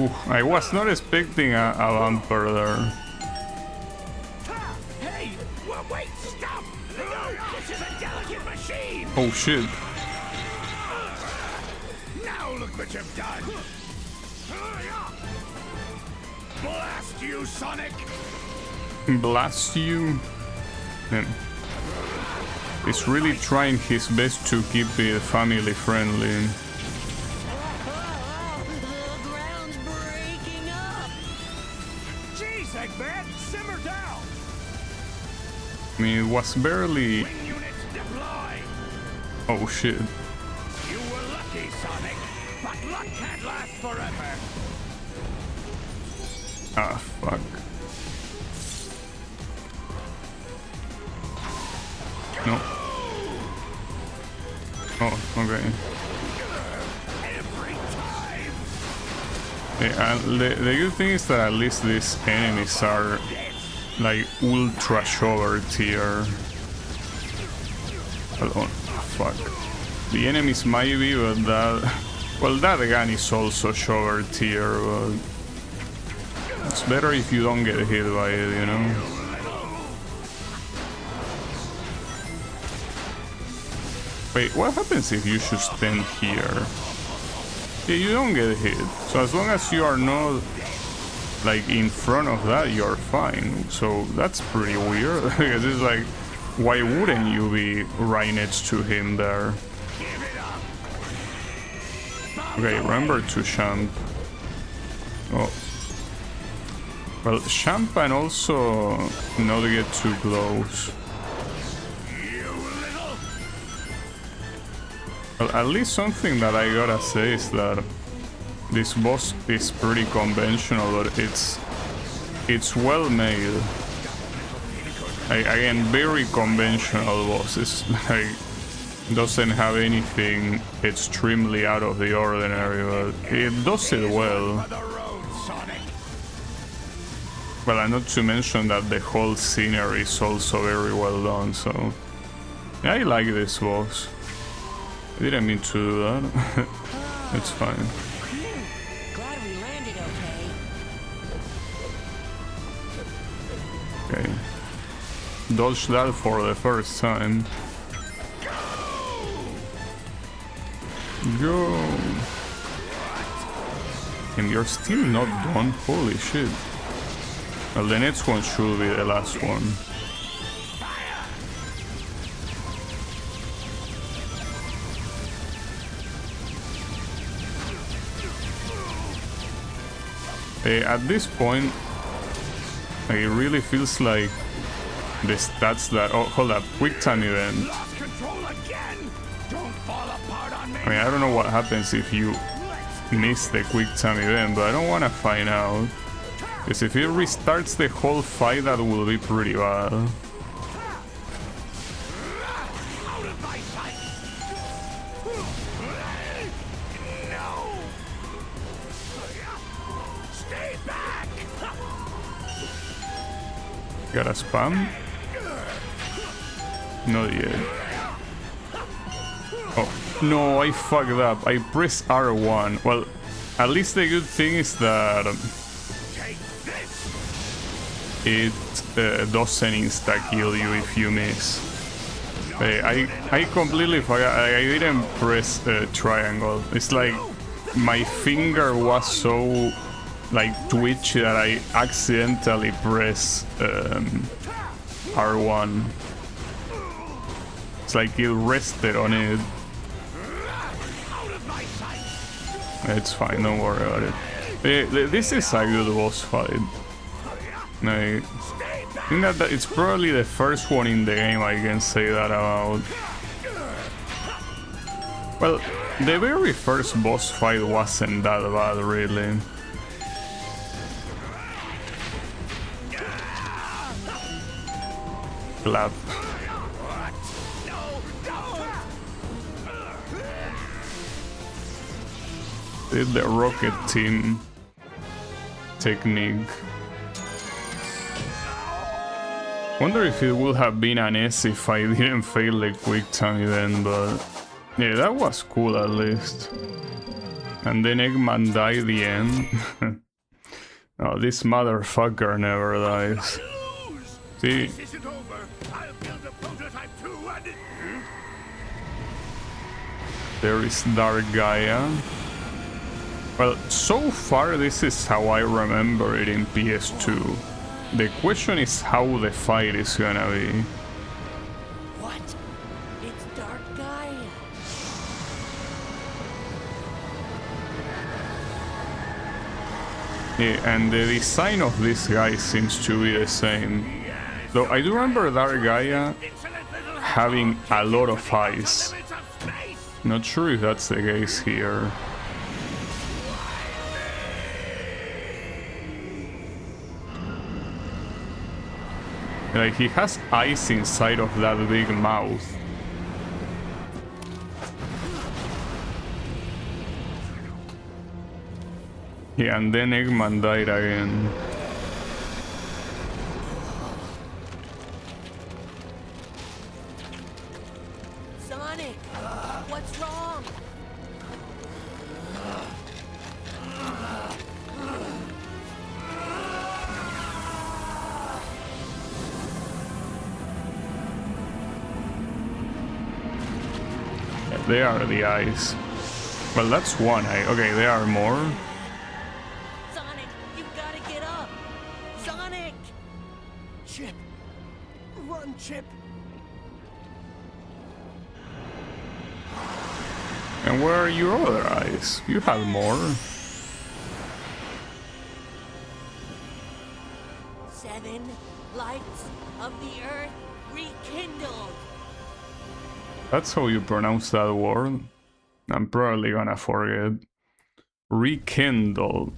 Ooh, I was not expecting a bumper there. Hey! Well, wait! Stop! No! This is a delicate machine! Oh shit. Now look what you've done! Blast you, Sonic! Blast you. He's really trying his best to keep it family friendly. The ground's breaking up. Jeez, Eggman! Simmer down! I mean, it was barely... Wing units deploy! Oh shit. You were lucky, Sonic, but luck can't last forever. Ah, fuck. No. Oh, okay. Every time. The good thing is that at least these enemies are like ultra shover tier. Hold on. Ah, fuck. The enemies might be, but that... Well, that gun is also shower tier, but... It's better if you don't get hit by it, you know? Wait, what happens if you should stand here? Yeah, you don't get hit. So as long as you are not, like, in front of that, you're fine. So that's pretty weird. Because it's like, why wouldn't you be right next to him there? Okay, remember to champ. Oh. Well, champ and also not get too close. Well, at least something that I gotta say is that this boss is pretty conventional, but it's well made. Again, very conventional boss. It's like doesn't have anything extremely out of the ordinary, but it does it well. Well, and not to mention that the whole scenery is also very well done, so... Yeah, I like this boss. I didn't mean to do that. It's fine. Glad we landed okay. Okay. Dodge that for the first time. Go! And you're still not done? Holy shit. Well, the next one should be the last one. At this point, it really feels like the stats that... Oh, hold up. Quick time event. I mean, I don't know what happens if you miss the quick time event, but I don't want to find out. Because if it restarts the whole fight, that will be pretty bad. Gotta spam? Not yet. Oh, no, I fucked up. I pressed R1. Well, at least the good thing is that it doesn't insta-kill you if you miss. I completely forgot. I didn't press triangle. It's like my finger was so like twitchy that I accidentally pressed R1. It's like it rested on it. It's fine, don't worry about it. This is a good boss fight. I think that it's probably the first one in the game I can say that about. Well, the very first boss fight wasn't that bad, really. Clap. Did the rocket team technique. Wonder if it would have been an S if I didn't fail the quick time event, but yeah, that was cool at least. And then Eggman died at the end. Oh, this motherfucker never dies. See? There is Dark Gaia. Well, so far this is how I remember it in PS2. The question is how the fight is gonna be. What? It's Dark Gaia. Yeah, and the design of this guy seems to be the same. Though I do remember Dark Gaia having a lot of eyes. Not sure if that's the case here. Like, he has eyes inside of that big mouth. Yeah, and then Eggman died again. Sonic, what's wrong? they are the eyes. Well, that's one eye. Okay, there are more. Sonic, you've got to get up! Sonic! Chip! Run, Chip! And where are your other eyes? You have more. 7 lights of the earth rekindled. That's how you pronounce that word. I'm probably gonna forget. Rekindle.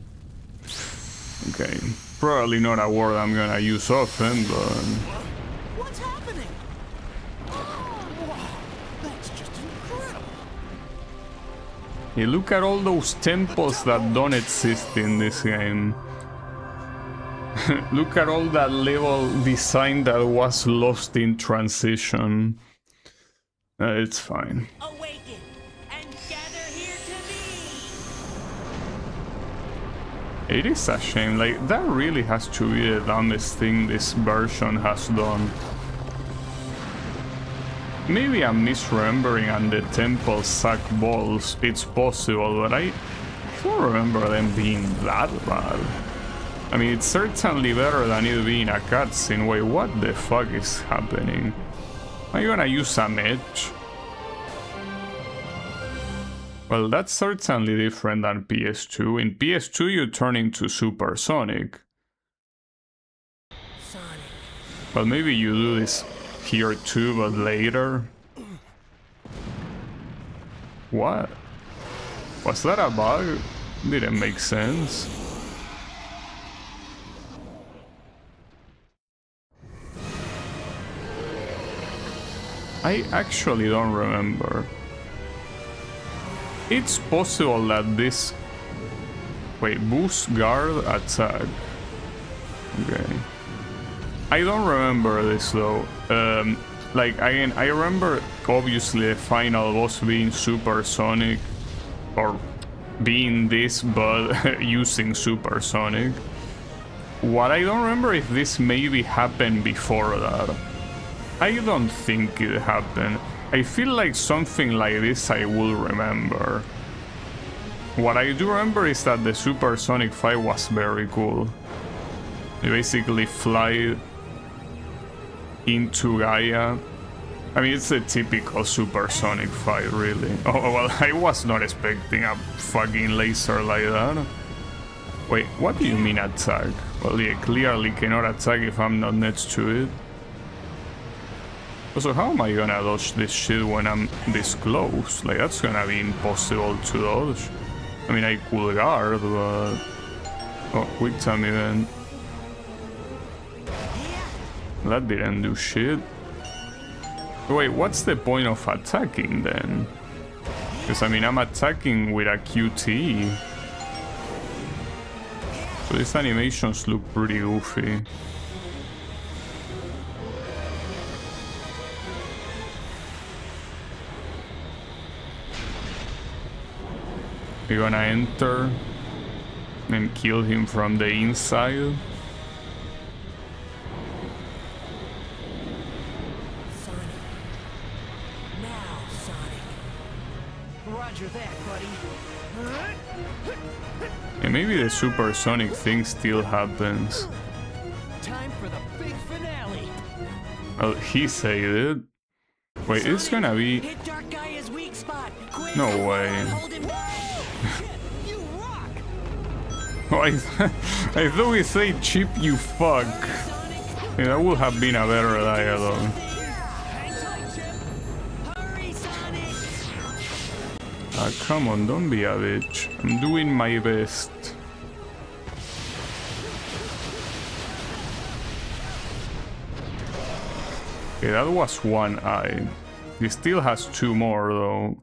Okay, probably not a word I'm gonna use often, but... What's happening? Wow, that's just incredible. Yeah, look at all those temples that don't exist in this game. Look at all that level design that was lost in transition. It's fine. Awaken and gather here to me. It is a shame, like, that really has to be the dumbest thing this version has done. Maybe I'm misremembering and the temples suck balls, it's possible, but I don't remember them being that bad. I mean, it's certainly better than it being a cutscene. Wait, what the fuck is happening? Am I gonna use a match? Well, that's certainly different than PS2. In PS2 you turn into Super Sonic. Sonic. Well, maybe you do this here too, but later. What? Was that a bug? Didn't make sense. I actually don't remember. It's possible that this... Wait, boost guard attack. Okay. I don't remember this though. Like, again, I remember obviously the final boss being Super Sonic, or being this, but using Super Sonic. What I don't remember if this maybe happened before that. I don't think it happened. I feel like something like this I will remember. What I do remember is that the Super Sonic fight was very cool. You basically fly into Gaia. I mean, it's a typical Super Sonic fight, really. Oh, well, I was not expecting a fucking laser like that. Wait, what do you mean attack? Well, yeah, clearly cannot attack if I'm not next to it. Also, how am I gonna dodge this shit when I'm this close? Like, that's gonna be impossible to dodge. I mean, I could guard, but... Oh, quick time event. That didn't do shit. Wait, what's the point of attacking then? Because, I mean, I'm attacking with a QT. So these animations look pretty goofy. We're gonna enter and kill him from the inside. Sonic. Now, Sonic. Roger that, buddy. And maybe the Super Sonic thing still happens. Time for the big finale. Well, he said it. Wait, it's gonna be... Hit Dark Gaia's weak spot. Quick. No way. Hold him back. You rock! Oh, I thought we say chip you fuck. Yeah, that would have been a better dialogue. Hang tight, Chip. Hurry, Sonic. Ah, come on, don't be a bitch. I'm doing my best. Okay, that was one eye. He still has two more though.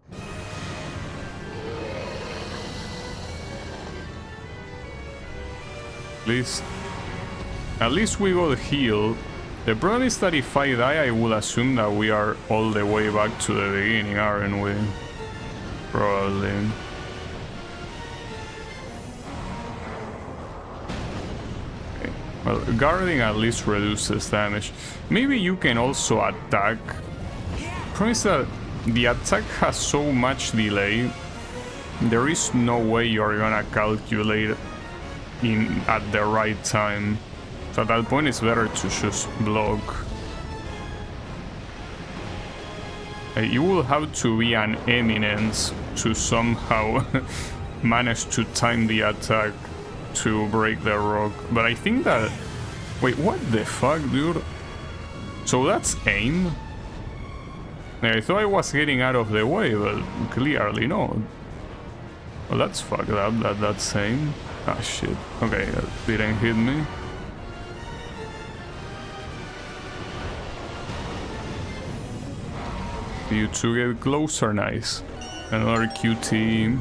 At least we got healed. The problem is that if I die, I will assume that we are all the way back to the beginning, aren't we? Probably. Okay. Well, guarding at least reduces damage. Maybe you can also attack. Problem is that the attack has so much delay. There is no way you're gonna calculate at the right time. So at that point it's better to just block. You will have to be an eminence to somehow manage to time the attack to break the rock. But I think that... Wait, what the fuck, dude? So that's aim? I thought I was getting out of the way, but clearly not. Well, that's fucked up, that's aim. Ah, shit. Okay, that didn't hit me. You two get closer, nice. Another QT.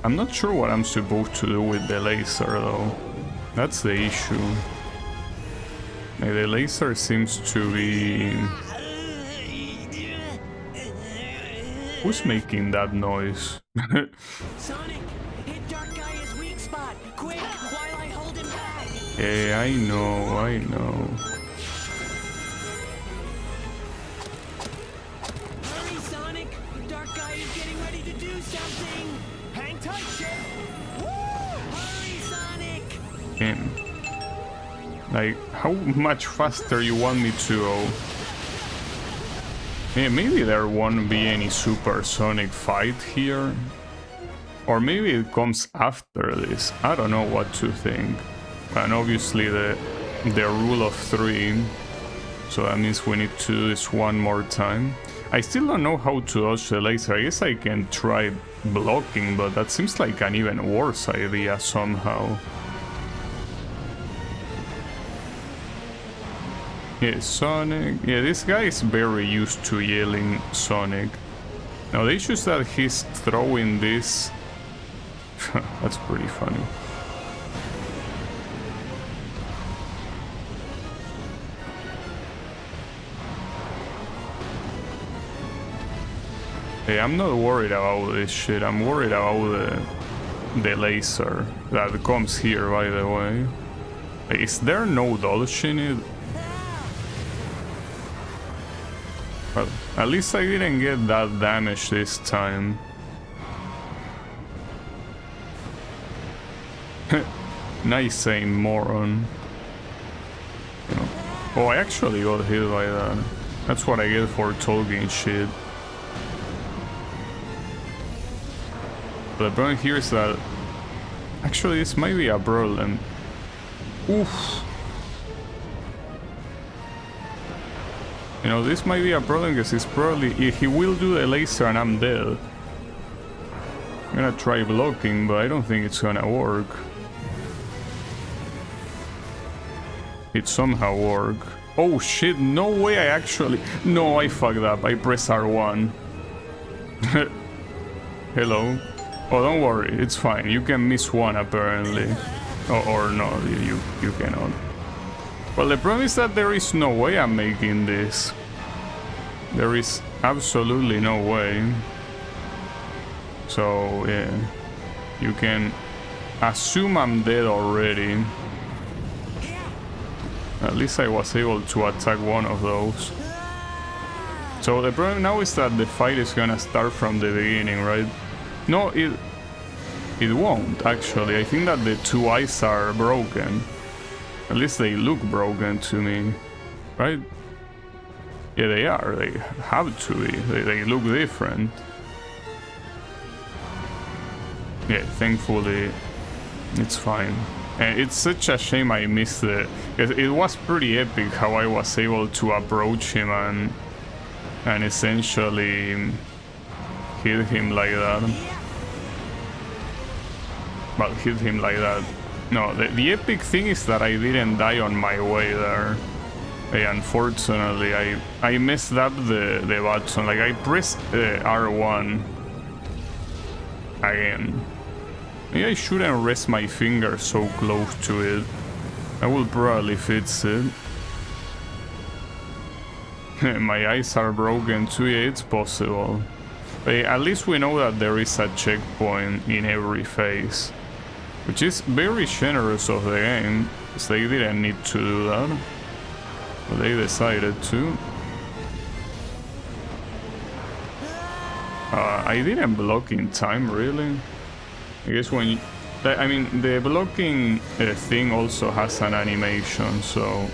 I'm not sure what I'm supposed to do with the laser though. That's the issue. The laser seems to be... Who's making that noise? Sonic, hit Dark Gaia's weak spot, quick, while I hold him back. Yeah, I know. Hurry, Sonic! Dark Gaia's getting ready to do something. Hang tight, ship. Woo! Hurry, Sonic! Him. Like, how much faster you want me to go? Yeah, maybe there won't be any supersonic fight here. Or maybe it comes after this. I don't know what to think. And obviously the rule of 3. So that means we need to do this one more time. I still don't know how to dodge the laser. I guess I can try blocking, but that seems like an even worse idea somehow. Yeah, Sonic. Yeah, this guy is very used to yelling Sonic. Now the issue is that he's throwing this. That's pretty funny. Hey, I'm not worried about this shit. I'm worried about the laser that comes here, by the way. Is there no dodge in it? Well, at least I didn't get that damage this time. Nice aim, moron. You know. Oh, I actually got hit by that. That's what I get for talking shit. But the problem here is that... Actually, this might be a problem. Oof. You know, this might be a problem because he's probably... He will do the laser and I'm dead. I'm gonna try blocking, but I don't think it's gonna work. It somehow worked. Oh shit, no way I actually... No, I fucked up. I pressed R1. Hello. Oh, don't worry. It's fine. You can miss one, apparently. Or no, you cannot. Well, the problem is that there is no way I'm making this. There is absolutely no way. So, yeah. You can assume I'm dead already. At least I was able to attack one of those. So the problem now is that the fight is gonna start from the beginning, right? No, it won't, actually. I think that the two eyes are broken. At least they look broken to me, right? Yeah, they are. They have to be. They look different. Yeah, thankfully, it's fine. And it's such a shame I missed it. It was pretty epic how I was able to approach him and essentially hit him like that. Well, hit him like that. No, the epic thing is that I didn't die on my way there. Unfortunately, I messed up the button. Like, I pressed R1 again. Maybe I shouldn't rest my finger so close to it. I will probably fix it. My eyes are broken too, yeah, it's possible. At least we know that there is a checkpoint in every phase, which is very generous of the game, because they didn't need to do that. But they decided to. I didn't block in time, really. I guess when you, I mean, the blocking thing also has an animation, so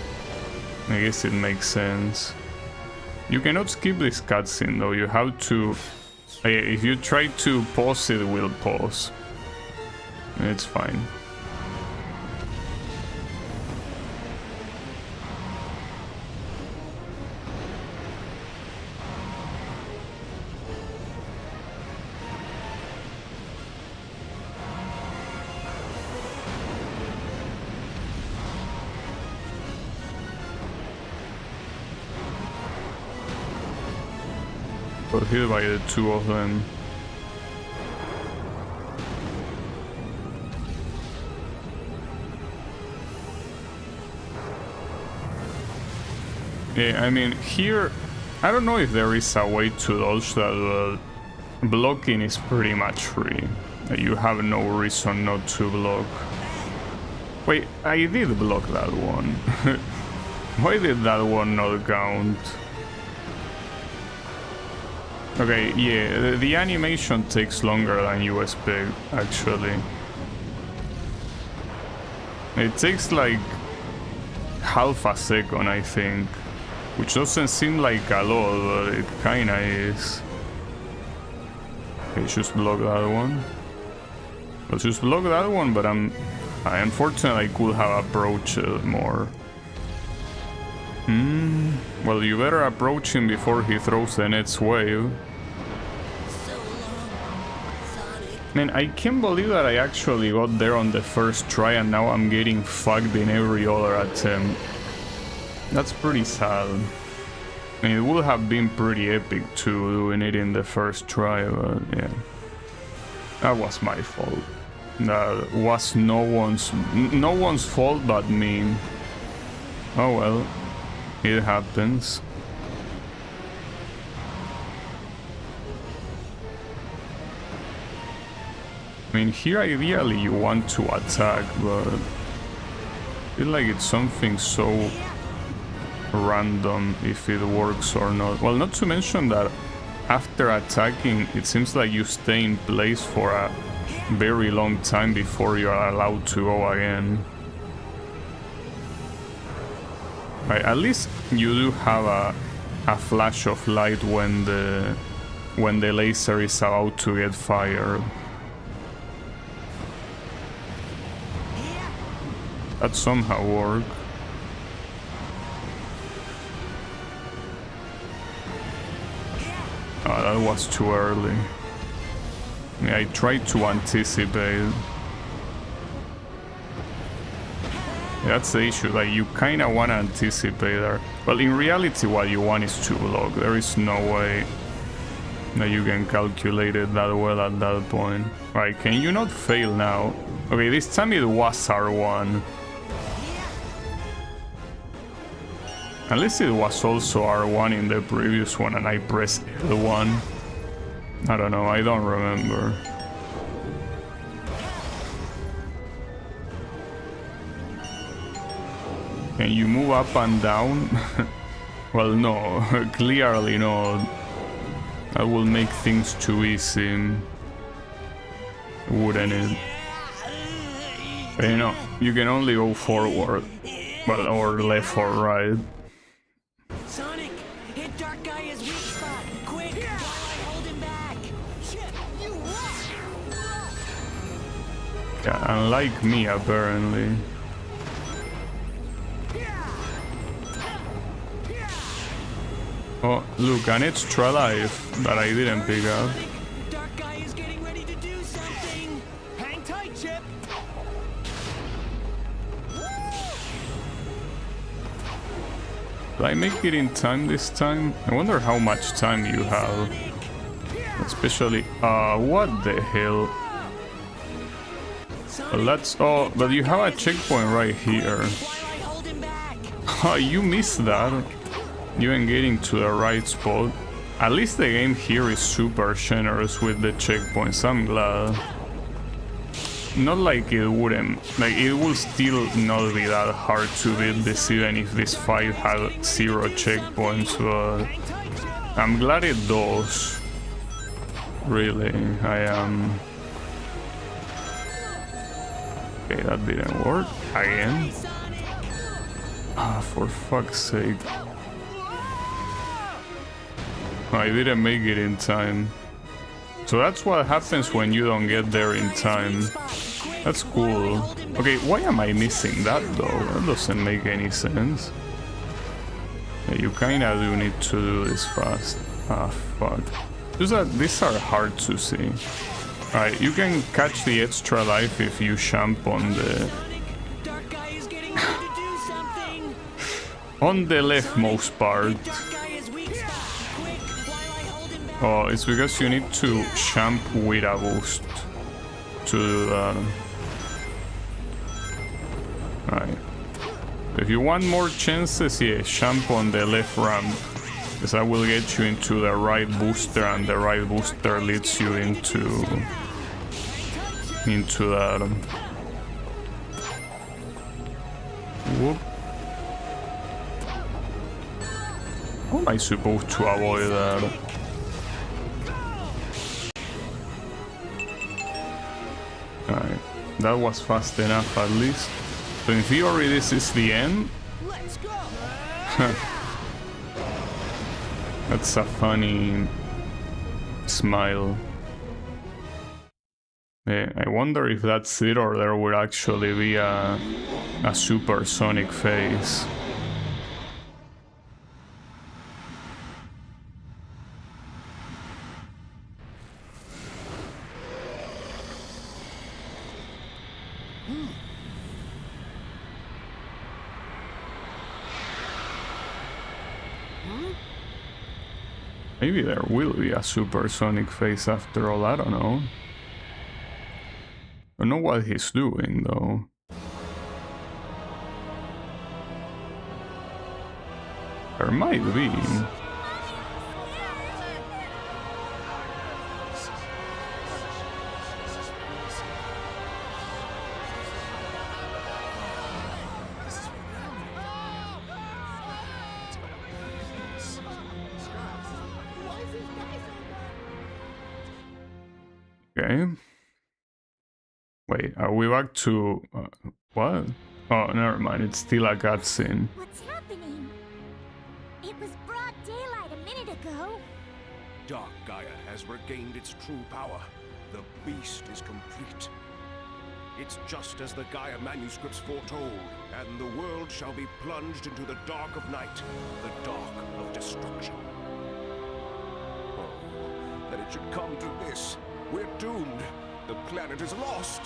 I guess it makes sense. You cannot skip this cutscene though, you have to... If you try to pause it, will pause. It's fine. Got hit by the two of them. Yeah, I mean, here, I don't know if there is a way to dodge that, blocking is pretty much free. You have no reason not to block. Wait, I did block that one. Why did that one not count? Okay, yeah, the animation takes longer than you expect, actually. It takes like half a second, I think. Which doesn't seem like a lot, but it kinda is. Okay, just block that one. Let's just block that one, but I unfortunately could have approached it more. Well, you better approach him before he throws the next wave. Man, I can't believe that I actually got there on the first try and now I'm getting fucked in every other attempt. That's pretty sad. I mean, it would have been pretty epic too, doing it in the first try, but yeah. That was my fault. That was no one's fault but me. Oh well. It happens. I mean, here ideally you want to attack, but I feel like it's something so random if it works or not. Well, not to mention that after attacking, it seems like you stay in place for a very long time before you are allowed to go again. Right, at least you do have a flash of light when the laser is about to get fired. That somehow worked. Oh, that was too early. Yeah, I tried to anticipate. That's the issue, like you kinda wanna anticipate there. Well, in reality what you want is to block. There is no way that you can calculate it that well at that point. Right, can you not fail now? Okay, this time it was R1. At least it was also R1 in the previous one and I pressed L1. I don't know, I don't remember. Can you move up and down? Well, no, clearly not. That will make things too easy, wouldn't it? But, you know, you can only go forward, well, or left or right. Sonic, hit Dark Guy his weak spot. Quick, while I hold him back. Shit, you rock. Yeah, unlike me, apparently. Oh, look, an extra life that I didn't pick up. Dark Guy is getting ready to do something. Hang tight, Chip. Did I make it in time this time? I wonder how much time you have. Especially, what the hell? Well, that's... Oh, but you have a checkpoint right here. Oh, you missed that. You ain't getting to the right spot. At least the game here is super generous with the checkpoints. I'm glad. Not like it wouldn't, like it will still not be that hard to beat this even if this fight had 0 checkpoints, but I'm glad it does. Really, I am. Okay, that didn't work again. Ah, for fuck's sake. I didn't make it in time. So that's what happens when you don't get there in time. That's cool. Okay, why am I missing that though? That doesn't make any sense. Yeah, you kinda do need to do this fast. Ah, fuck. Just that these are hard to see. Alright, you can catch the extra life if you jump on the... on the leftmost part. Oh, it's because you need to jump with a boost to do that. Alright. If you want more chances, yeah, jump on the left ramp. Because that will get you into the right booster, and the right booster leads you into that. Whoop. How am I supposed to avoid that? Alright, that was fast enough at least. So in theory this is the end? Let's go. That's a funny smile. I wonder if that's it or there will actually be a supersonic phase. Maybe there will be a supersonic phase after all, I don't know. I don't know what he's doing though. There might be. Okay. Wait, are we back to... what? Oh, never mind, it's still a cutscene. What's happening? It was broad daylight a minute ago. Dark Gaia has regained its true power. The beast is complete. It's just as the Gaia manuscripts foretold, and the world shall be plunged into the dark of night, the dark of destruction. Oh, that it should come to this. We're doomed. The planet is lost.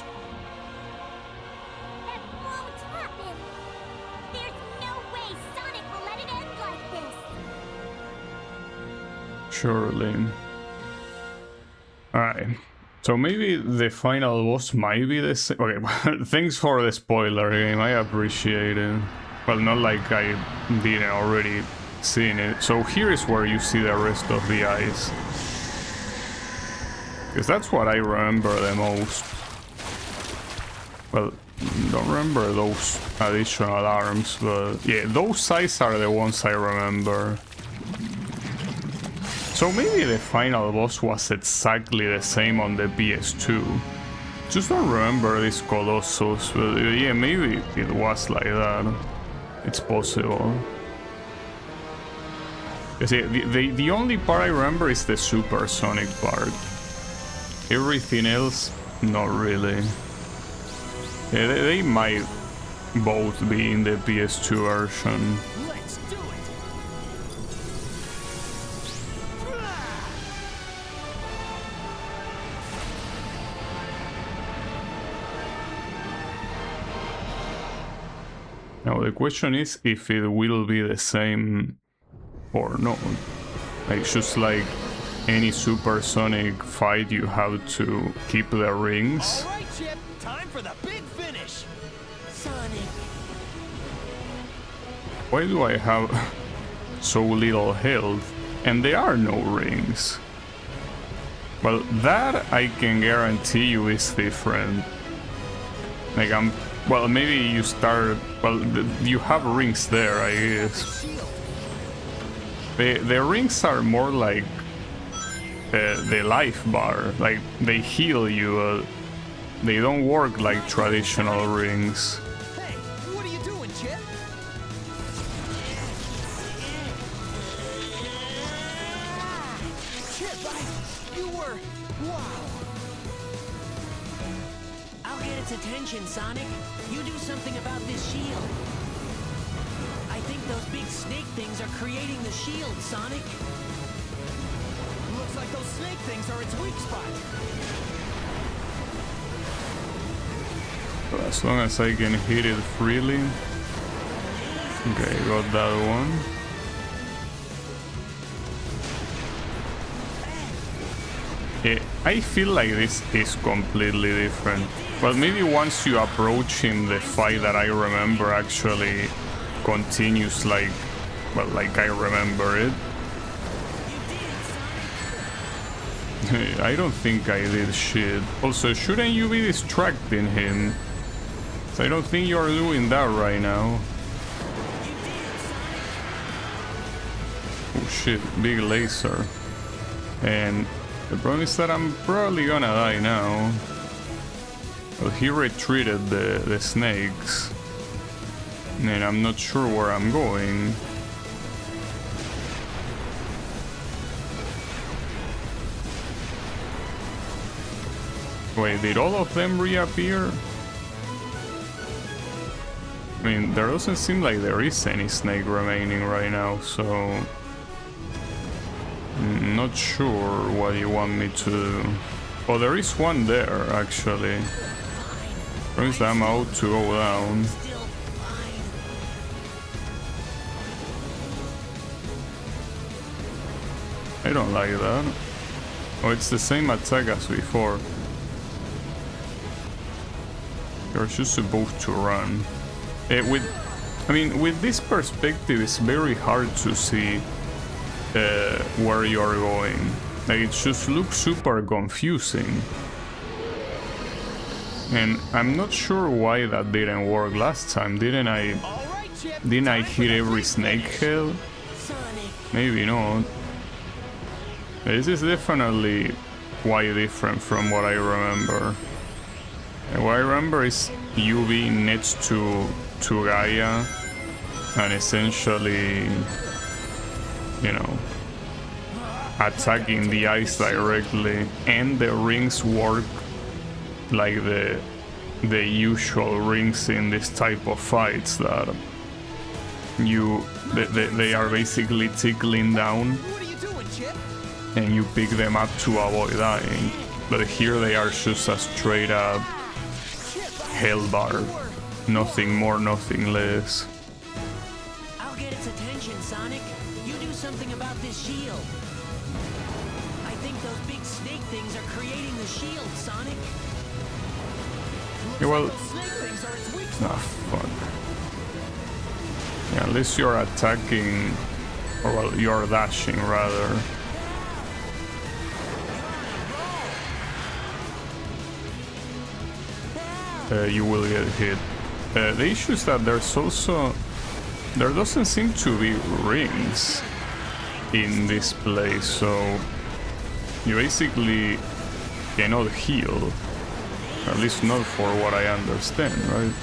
That won't happen. There's no way Sonic will let it end like this. Surely. Alright. So maybe the final boss might be the same. Okay, well, thanks for the spoiler game. I appreciate it. Well, not like I didn't already seen it. So here is where you see the rest of the eyes. Because that's what I remember the most. Well, don't remember those additional arms, but yeah, those eyes are the ones I remember. So maybe the final boss was exactly the same on the PS2. Just don't remember this Colossus, but yeah, maybe it was like that. It's possible. Because the only part I remember is the supersonic part. Everything else, not really. Yeah, they might both be in the PS2 version. Let's do it. Now the question is if it will be the same or not. Like just like any supersonic fight, you have to keep the rings. All right, Chip. Time for the big finish. Sonic. Why do I have so little health? and there are no rings. Well, that I can guarantee you is different. Like well, maybe you start, well, you have rings there, I guess. The rings are more like the life bar, like they heal you. They don't work like traditional rings. Hey, what are you doing, Chip? Chip, you were... Wow. I'll get its attention, Sonic. You do something about this shield. I think those big snake things are creating the shield, Sonic. Looks like those snake things are its weak spot. But as long as I can hit it freely. Okay, got that one. I feel like this is completely different. But maybe once you approach him, the fight that I remember actually continues like, well, like I remember it. I don't think I did shit. Also, shouldn't you be distracting him? So I don't think you're doing that right now. Oh shit, big laser. And the problem is that I'm probably gonna die now. Well, he retreated the snakes. And I'm not sure where I'm going. Wait, did all of them reappear? I mean, there doesn't seem like there is any snake remaining right now, so... I'm not sure what you want me to do. Oh, there is one there, actually. Promise I'm out to go down. I don't like that. Oh, it's the same attack as before. You're just supposed to run. With this perspective, it's very hard to see where you're going. Like, it just looks super confusing. And I'm not sure why that didn't work last time. Didn't I hit every snake head? Maybe not. This is definitely quite different from what I remember. And what I remember is you being next to Gaia and essentially, you know, attacking the ice directly, and the rings work like the usual rings in this type of fights, that they are basically tickling down and you pick them up to avoid dying. But here they are just a straight up hell bar. Nothing more, nothing less. I'll get its attention, Sonic. You do something about this shield. I think those big snake things are creating the shield, Sonic. Yeah, well... Ah, fuck. Yeah, unless you're attacking... Or, well, you're dashing, rather. You will get hit. The issue is that there's also... There doesn't seem to be rings in this place, so... You basically cannot heal. At least not for what I understand, right?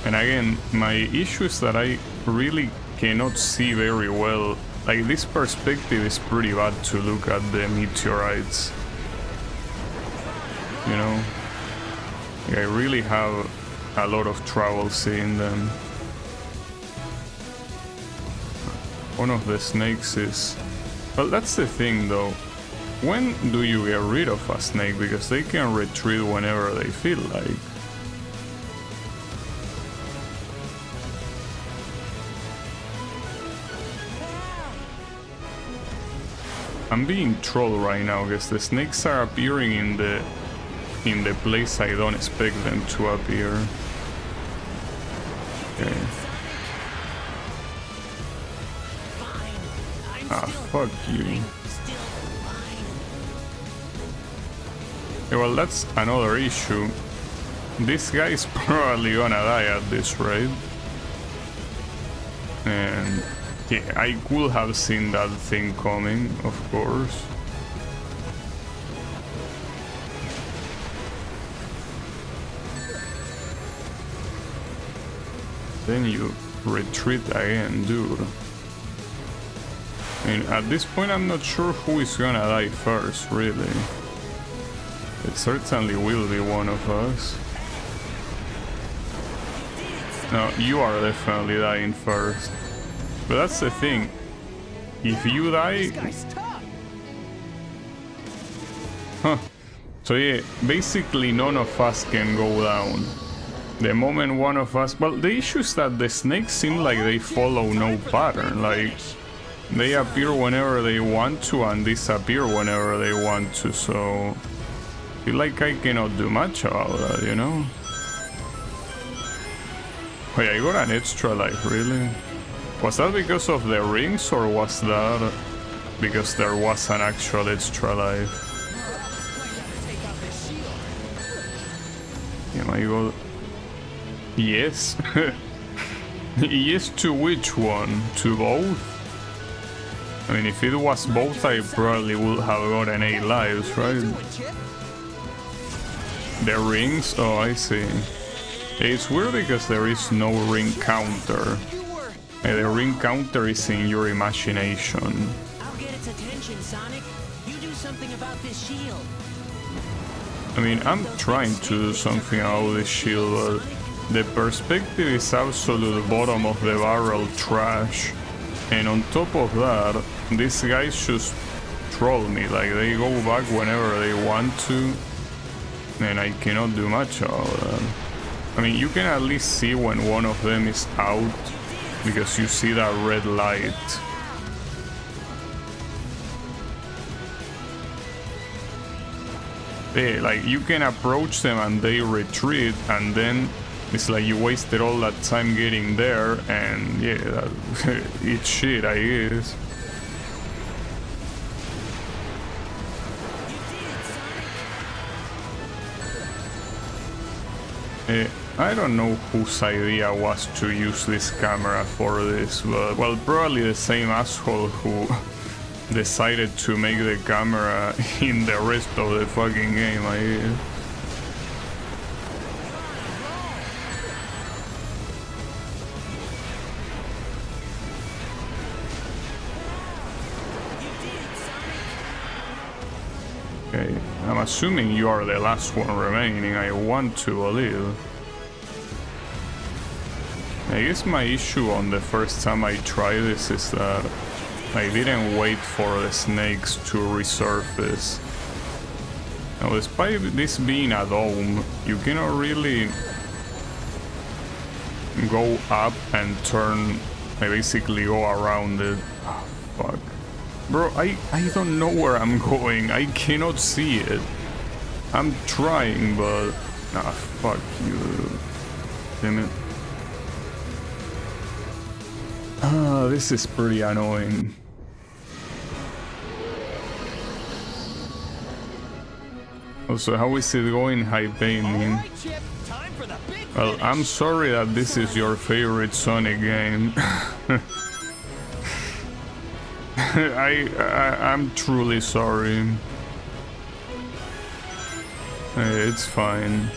And again, my issue is that I really cannot see very well. Like, this perspective is pretty bad to look at the meteorites. You know? Like, I really have a lot of trouble seeing them. One of the snakes is... Well, that's the thing, though. When do you get rid of a snake? Because they can retreat whenever they feel like. I'm being trolled right now because the snakes are appearing in the place I don't expect them to appear. Okay. Ah, fuck you. Still mine. Yeah, well, that's another issue. This guy's probably gonna die at this rate. And yeah, I could have seen that thing coming, of course. Then you retreat again, dude. I mean, at this point I'm not sure who is gonna die first, really. It certainly will be one of us. No, you are definitely dying first. But that's the thing. If you die... Huh. So yeah, basically none of us can go down. The moment one of us... Well, the issue is that the snakes seem like they follow no pattern. Like, they appear whenever they want to and disappear whenever they want to, so... I feel like I cannot do much about that, you know? Wait, I got an extra life, really? Was that because of the rings, or was that because there was an actual extra life? Yeah, my god. Yes? Yes to which one? To both? I mean, if it was both, I probably would have gotten 8 lives, right? The rings? Oh, I see. It's weird because there is no ring counter. The ring counter is in your imagination. I'll get its attention, Sonic. You do something about this shield. I mean, I'm trying to do something about this shield, but the perspective is absolute bottom of the barrel trash. And on top of that, these guys just troll me. Like, they go back whenever they want to, and I cannot do much about that. I mean, you can at least see when one of them is out, because you see that red light. Yeah, like, you can approach them and they retreat, and then it's like you wasted all that time getting there, and yeah, that, it's shit, I guess. I don't know whose idea was to use this camera for this, but, well, probably the same asshole who decided to make the camera in the rest of the fucking game, I guess. Okay, I'm assuming you are the last one remaining, I want to believe. I guess my issue on the first time I tried this is that I didn't wait for the snakes to resurface. Now, despite this being a dome, you cannot really go up and turn, I basically go around it. Oh, fuck. Bro, I don't know where I'm going, I cannot see it. I'm trying, but... Ah, fuck you. Damn it. Ah, this is pretty annoying. Also, how is it going, High Painting? Well, I'm sorry that this is your favorite Sonic game. I'm truly sorry. It's fine.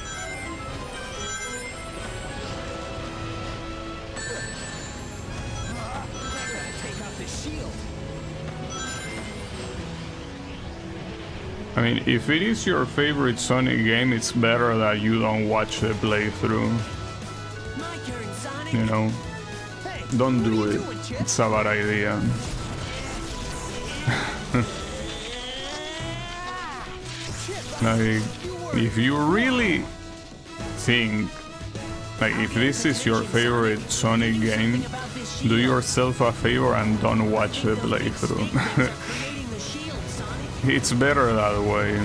I mean, if it is your favorite Sonic game, it's better that you don't watch the playthrough. My turn, Sonic. You know? Don't do it. It's a bad idea. Like, if you really think, like, if this is your favorite Sonic game, do yourself a favor and don't watch the playthrough. It's better that way.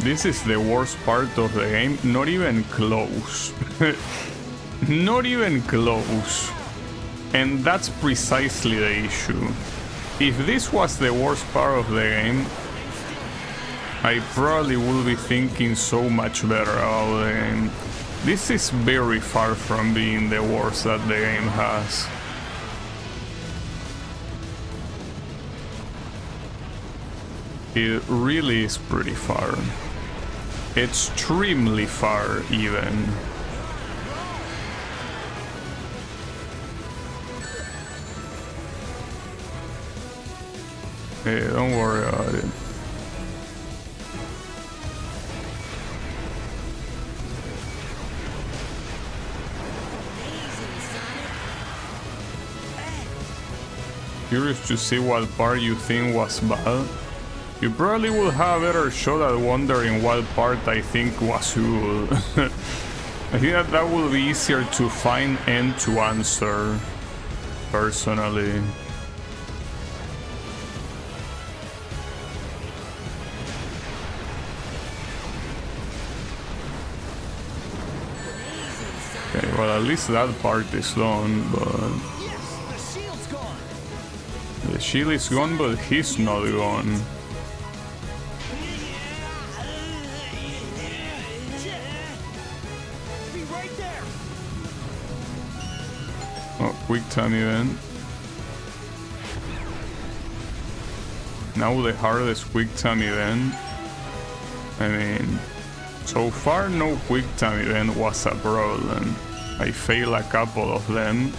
this is the worst part of the game. Not even close. Not even close. And that's precisely the issue. If this was the worst part of the game, I probably would be thinking so much better about the game. This is very far from being the worst that the game has. It really is pretty far. Extremely far, even. Hey, don't worry about it. Curious to see what part you think was bad? You probably will have a better shot at wondering what part I think was good. I think that will be easier to find and to answer, personally. Okay, well, at least that part is done, but... Yes, the shield's gone. The shield is gone, but he's not gone. Be right there. Oh, quick time event. Now the hardest quick time event. I mean, so far no quick time event was a problem. I failed a couple of them,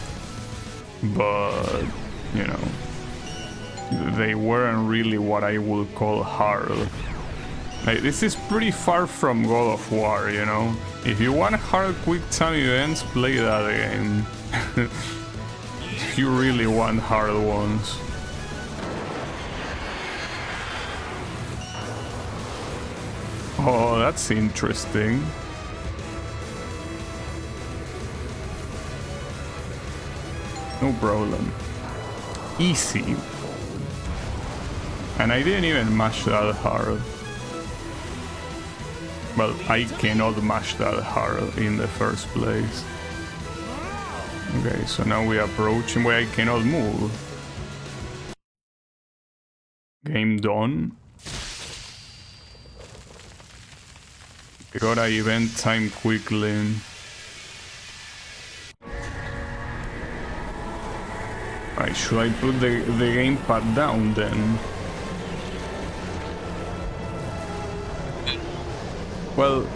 but you know, they weren't really what I would call hard. Like, this is pretty far from God of War, you know? If you want hard quick time events, play that game. If you really want hard ones. Oh, that's interesting. No problem. Easy. And I didn't even mash that hard. Well, I cannot mash that hard in the first place. Okay, so now we approach where I cannot move. Game done. We got a event time quickly. Right, should I put the gamepad down then? Well,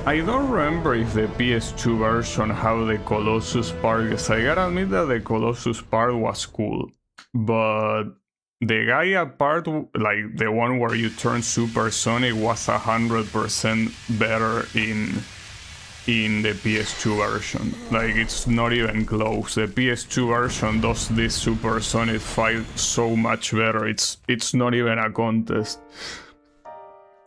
I don't remember if the PS2 version had the Colossus part, because I gotta admit that the Colossus part was cool. But the Gaia part, like the one where you turn supersonic, was 100% better in the PS2 version. Like, it's not even close. The PS2 version does this supersonic fight so much better. It's not even a contest.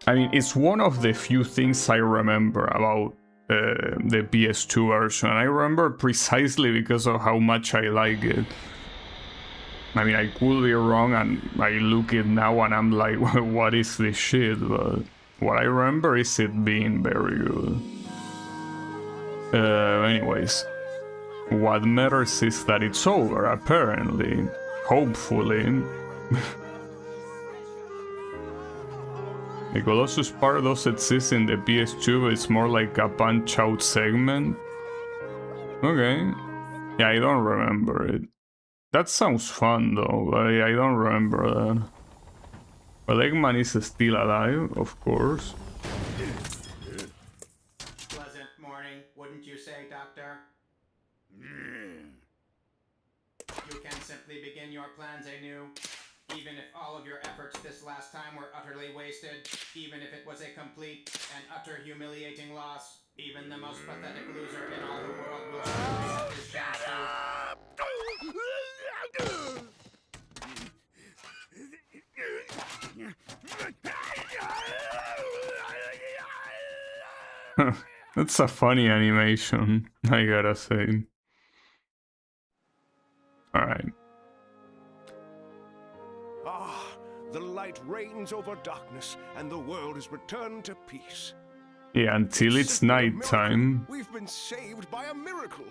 I mean, it's one of the few things I remember about the PS2 version. I remember precisely because of how much I like it. I mean, I could be wrong, and I look it now and I'm like, what is this shit? But what I remember is it being very good. Anyways, what matters is that it's over, apparently. Hopefully. The Colossus part does exist in the PS2, but it's more like a punch-out segment. Okay. Yeah, I don't remember it. That sounds fun, though, but I don't remember that. Well, Eggman is still alive, of course. Pleasant morning, wouldn't you say, Doctor? You can simply begin your plans anew. Even if all of your efforts this last time were utterly wasted, even if it was a complete and utter humiliating loss, even the most pathetic loser in all the world will surely have his chance to... That's a funny animation, I gotta say. Alright. The light reigns over darkness, and the world is returned to peace. Yeah, until it's Simply a miracle. nighttime. We've been saved by a miracle.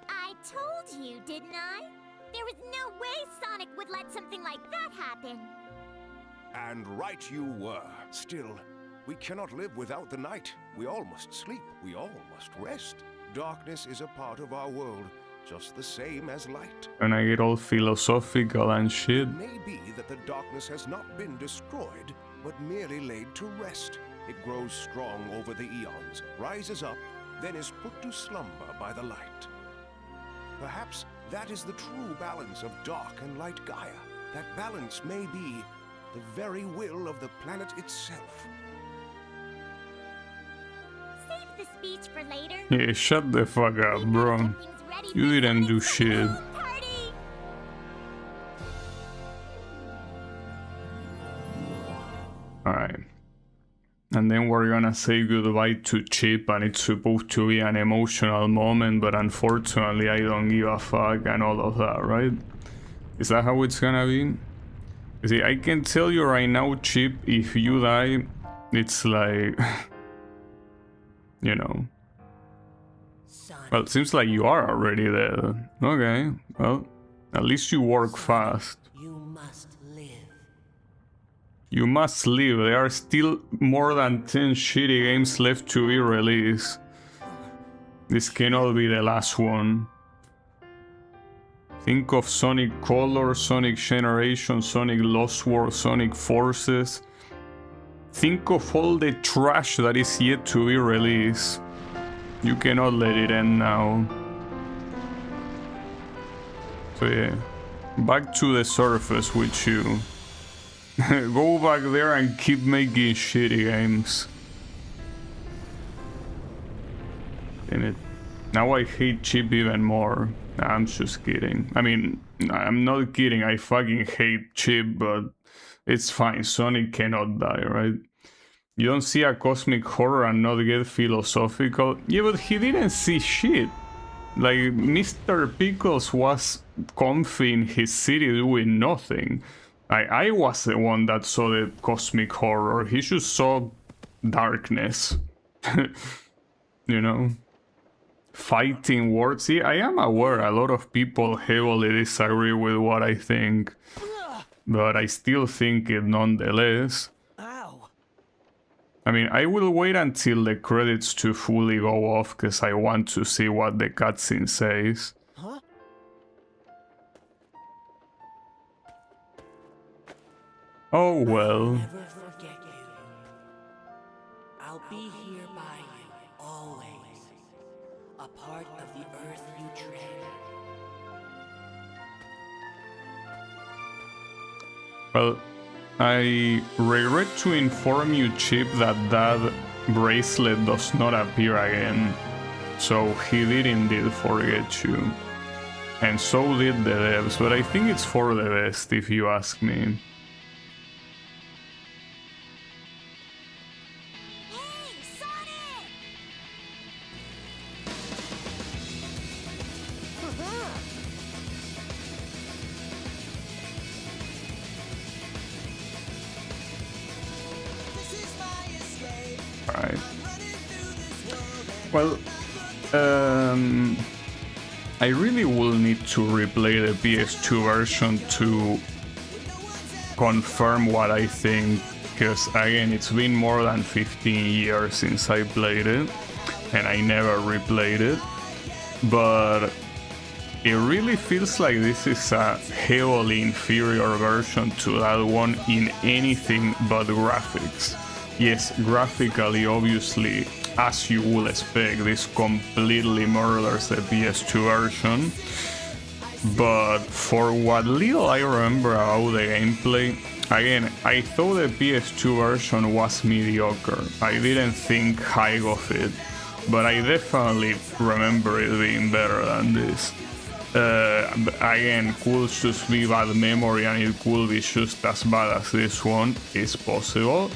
I told you, didn't I? There was no way Sonic would let something like that happen. And right you were. Still, we cannot live without the night. We all must sleep. We all must rest. Darkness is a part of our world, just the same as light. And I get all philosophical and shit. It may be that the darkness has not been destroyed, but merely laid to rest. It grows strong over the eons, rises up, then is put to slumber by the light. Perhaps that is the true balance of dark and light Gaia. That balance may be the very will of the planet itself. Save the speech for later. Yeah, shut the fuck up, bro. You didn't do shit. Party! Alright. And then we're gonna say goodbye to Chip, and it's supposed to be an emotional moment, but unfortunately I don't give a fuck and all of that, right? Is that how it's gonna be? You see, I can tell you right now, Chip, if you die, it's like... you know. Sonic. Well, it seems like you are already dead. Okay, well, at least you work fast. You must live. You must live. There are still more than 10 shitty games left to be released. This cannot be the last one. Think of Sonic Color, Sonic Generation, Sonic Lost World, Sonic Forces. Think of all the trash that is yet to be released. You cannot let it end now. So yeah, back to the surface with you. Go back there and keep making shitty games. Damn it. Now I hate Chip even more. Nah, I'm just kidding. I mean, I'm not kidding. I fucking hate Chip, but it's fine. Sonic cannot die, right? You don't see a cosmic horror and not get philosophical. Yeah, but he didn't see shit. Like, Mr. Pickles was comfy in his city doing nothing. I was the one that saw the cosmic horror. He just saw darkness. You know? Fighting words. See, I am aware a lot of people heavily disagree with what I think. But I still think it nonetheless. Ow. I mean, I will wait until the credits to fully go off, because I want to see what the cutscene says. Huh? Oh well. Never forget you. I'll be here by you, always. A part of the earth you tread. Well, I regret to inform you, Chip, that bracelet does not appear again. So he did indeed forget you. And so did the devs, but I think it's for the best, if you ask me. Hey, Sonic! Alright. Well, I really will need to replay the PS2 version to confirm what I think, because again, it's been more than 15 years since I played it, and I never replayed it, but it really feels like this is a heavily inferior version to that one in anything but graphics. Yes, graphically, obviously, as you would expect, this completely murders the PS2 version. But for what little I remember about the gameplay, again, I thought the PS2 version was mediocre. I didn't think high of it, but I definitely remember it being better than this. Again, could just be bad memory, and it could be just as bad as this one, is possible.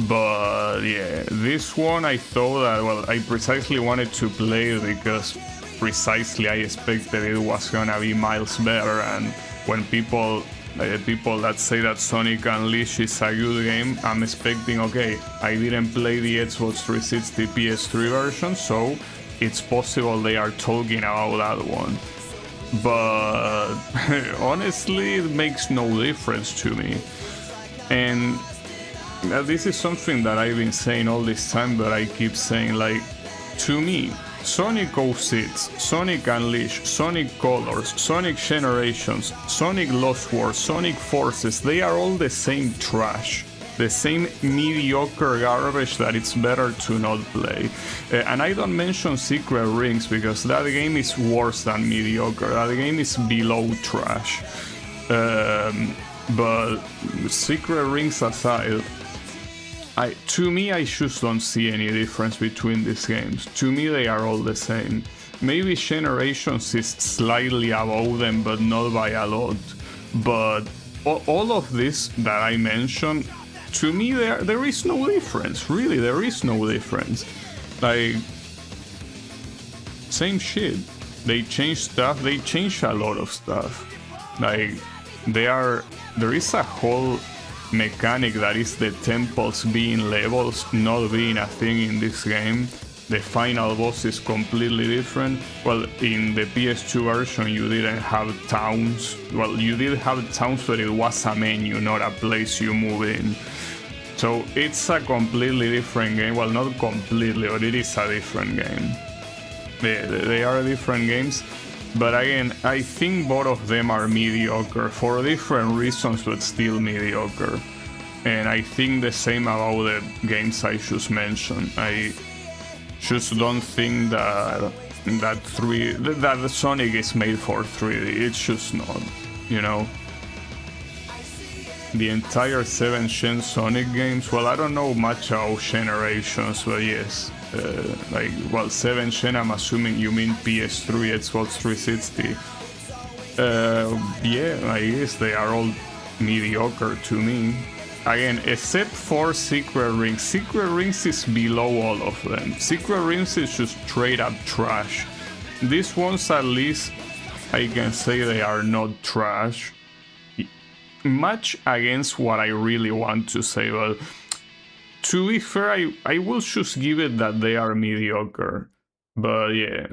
But yeah, this one I thought that, well, I precisely wanted to play it because precisely I expected it was gonna be miles better, and when people that say that Sonic Unleashed is a good game, I'm expecting, okay, I didn't play the Xbox 360 PS3 version, so it's possible they are talking about that one. But honestly, it makes no difference to me. And this is something that I've been saying all this time, but I keep saying, like, to me, Sonic 06, Sonic Unleashed, Sonic Colors, Sonic Generations, Sonic Lost Wars, Sonic Forces, they are all the same trash. The same mediocre garbage that it's better to not play. And I don't mention Secret Rings because that game is worse than mediocre. That game is below trash. But Secret Rings aside, to me, I just don't see any difference between these games. To me, they are all the same. Maybe Generations is slightly above them, but not by a lot. But all of this that I mentioned, to me, there is no difference. Really, there is no difference. Like, same shit. They change stuff. They change a lot of stuff. Like, there is a whole mechanic that is the temples being levels not being a thing in this game. The final boss is completely different. Well, in the PS2 version you didn't have towns. Well, you did have towns, but it was a menu, not a place you move in. So it's a completely different game. Well, not completely, but it is a different game. They are different games. But again, I think both of them are mediocre for different reasons, but still mediocre. And I think the same about the games I just mentioned. I just don't think that Sonic is made for 3D. It's just not, you know. The entire 7th Gen Sonic games, well, I don't know much about Generations, but yes. 7th Gen, I'm assuming you mean PS3, Xbox 360. Yeah, I guess they are all mediocre to me. Again, except for Secret Rings. Secret Rings is below all of them. Secret Rings is just straight up trash. These ones, at least, I can say they are not trash. Much against what I really want to say, but to be fair, I will just give it that they are mediocre. But yeah,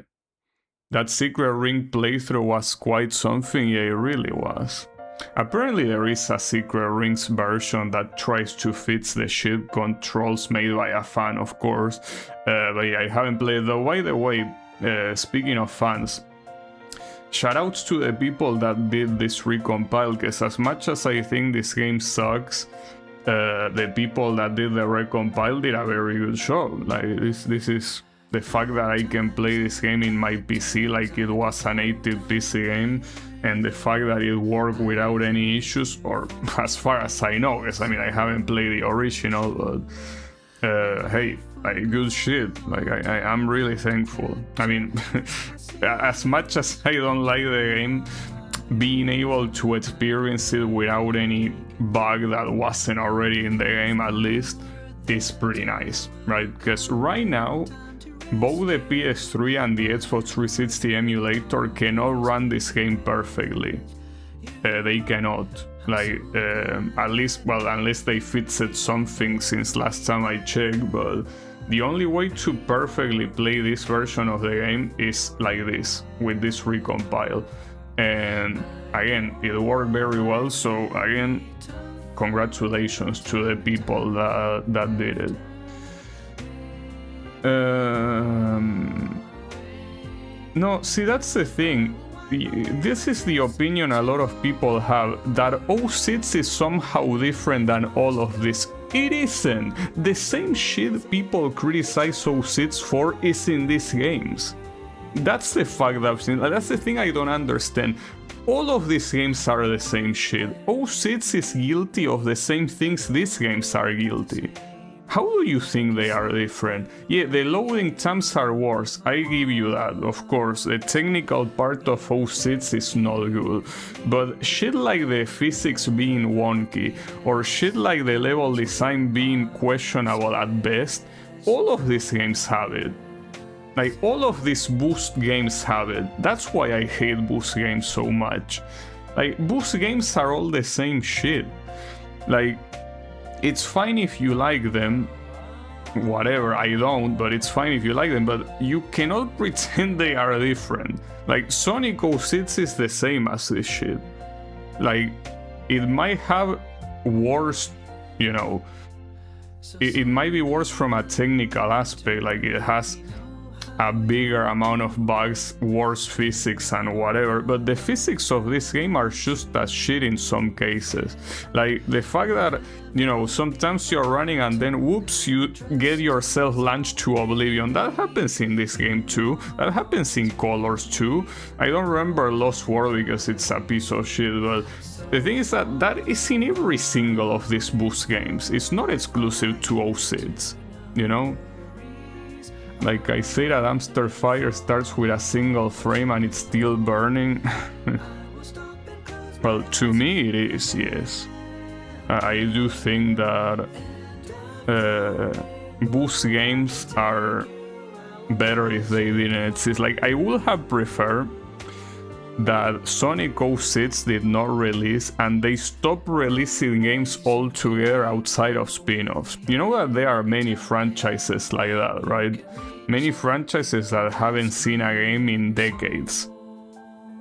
that Secret Ring playthrough was quite something, yeah, it really was. Apparently there is a Secret Rings version that tries to fix the shit controls made by a fan, of course. But yeah, I haven't played though. By the way, speaking of fans, shoutouts to the people that did this Recompiled, because as much as I think this game sucks, the people that did the Recompiled did a very good job. Like, this is the fact that I can play this game in my PC like it was a native PC game, and the fact that it worked without any issues, or as far as I know, because I mean I haven't played the original, but hey, like, good shit. Like, I'm really thankful. I mean, as much as I don't like the game, being able to experience it without any bug that wasn't already in the game, at least, is pretty nice, right? Because right now, both the PS3 and the Xbox 360 emulator cannot run this game perfectly. They cannot. Like, at least, well, unless they fixed something since last time I checked, but the only way to perfectly play this version of the game is like this, with this Recompile. And again, it worked very well, so again, congratulations to the people that did it. No, see, that's the thing. This is the opinion a lot of people have, that 06 is somehow different than all of this. It isn't. The same shit people criticize 06 for is in these games. That's the fact I've seen. That's the thing I don't understand. All of these games are the same shit. 06 is guilty of the same things these games are guilty. How do you think they are different? Yeah, the loading times are worse, I give you that, of course. The technical part of 06 is not good. But shit like the physics being wonky, or shit like the level design being questionable at best, all of these games have it. Like, all of these boost games have it. That's why I hate boost games so much. Like, boost games are all the same shit. Like, it's fine if you like them, whatever, I don't, but it's fine if you like them, but you cannot pretend they are different. Like, Sonic 06 is the same as this shit. Like, it might have worse, you know, it might be worse from a technical aspect, like it has a bigger amount of bugs, worse physics and whatever, but the physics of this game are just as shit in some cases. Like the fact that, you know, sometimes you're running and then whoops, you get yourself launched to oblivion. That happens in this game too. That happens in Colors too. I don't remember Lost World because it's a piece of shit, but the thing is that that is in every single of these boost games. It's not exclusive to 06, you know? Like I said, a dumpster fire starts with a single frame and it's still burning. Well, to me it is, yes. I do think that boost games are better if they didn't exist. Like, I would have preferred that Sonic 06 did not release and they stopped releasing games altogether outside of spin-offs. You know that there are many franchises like that, right? Many franchises that haven't seen a game in decades.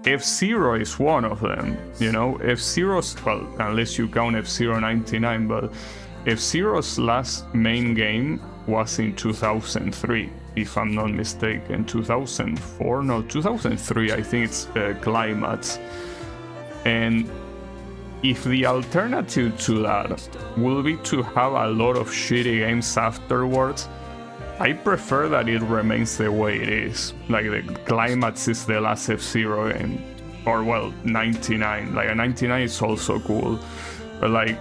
F-Zero is one of them, you know? F-Zero's, well, unless you count F-Zero 99, but F-Zero's last main game was in 2003. If I'm not mistaken, 2004, no, 2003, I think it's Climax. And if the alternative to that will be to have a lot of shitty games afterwards, I prefer that it remains the way it is. Like, the Climax is the last F-Zero game. Or, well, 99. Like, a 99 is also cool. But, like,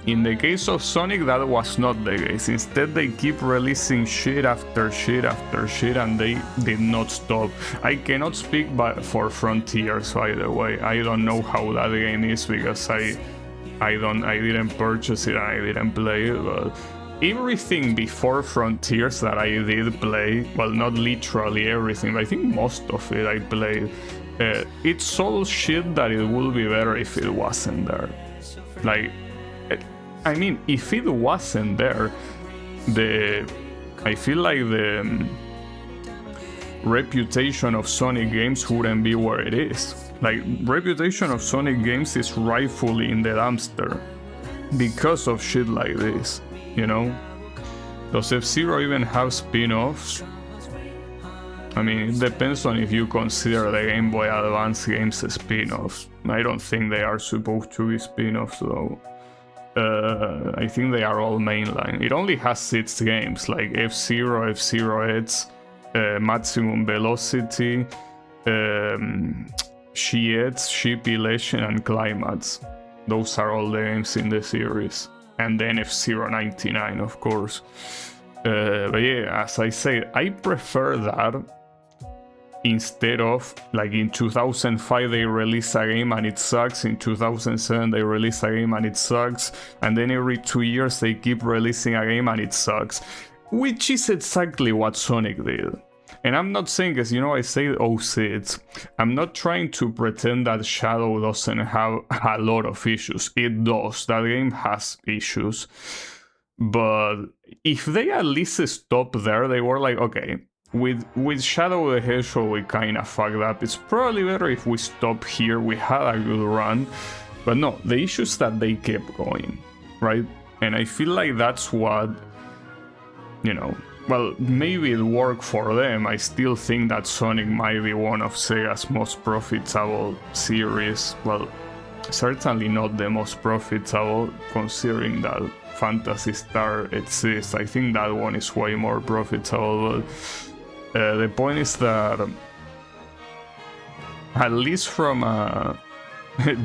in the case of Sonic, that was not the case. Instead, they keep releasing shit after shit after shit, and they did not stop. I cannot speak for Frontiers, by the way. I don't know how that game is because I didn't purchase it and I didn't play it. But everything before Frontiers that I did play, well, not literally everything, but I think most of it I played. It's all shit that it would be better if it wasn't there. Like, I mean, if it wasn't there, I feel like the reputation of Sonic games wouldn't be where it is. Like, reputation of Sonic games is rightfully in the dumpster because of shit like this, you know? Does F-Zero even have spin-offs? I mean, it depends on if you consider the Game Boy Advance games spin-offs. I don't think they are supposed to be spin-offs though. I think they are all mainline. It only has 6 games, like F-Zero, F-Zero X, Maximum Velocity, She-X, Ship Elation, and Climax. Those are all the games in the series. And then F-Zero 99, of course. But yeah, as I said, I prefer that instead of, like, in 2005 they release a game and it sucks, in 2007 they release a game and it sucks, and then every 2 years they keep releasing a game and it sucks, which is exactly what Sonic did. And I'm not saying, as you know, I say 06, I'm not trying to pretend that Shadow doesn't have a lot of issues. It does. That game has issues. But if they at least stopped there, they were like, okay, with Shadow the Hedgehog we kinda fucked up. It's probably better if we stop here. We had a good run. But no, the issue is that they kept going, right? And I feel like that's what, you know, well, maybe it worked for them. I still think that Sonic might be one of Sega's most profitable series. Well, certainly not the most profitable, considering that Phantasy Star exists. I think that one is way more profitable, but the point is that, at least from a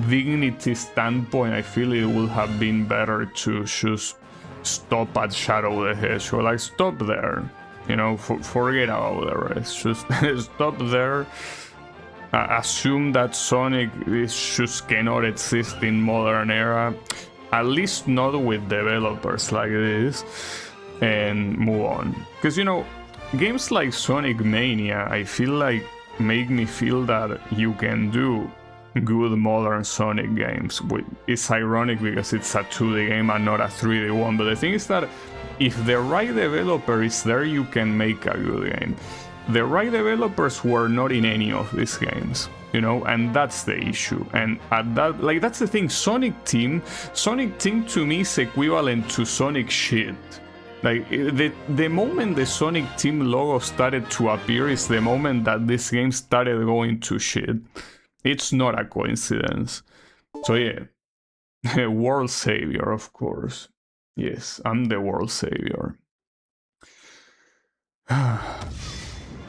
dignity standpoint, I feel it would have been better to just stop at Shadow the Hedgehog. Like, stop there, you know, forget about the rest. Just stop there. Assume that Sonic just cannot exist in modern era, at least not with developers like this, and move on. Because, you know, games like Sonic Mania, I feel like, make me feel that you can do good modern Sonic games. It's ironic because it's a 2D game and not a 3D one, but the thing is that if the right developer is there, you can make a good game. The right developers were not in any of these games, you know, and that's the issue. And at that, like, that's the thing. Sonic Team to me is equivalent to Sonic shit. Like, the moment the Sonic Team logo started to appear is the moment that this game started going to shit. It's not a coincidence. So yeah, world savior, of course. Yes, I'm the world savior.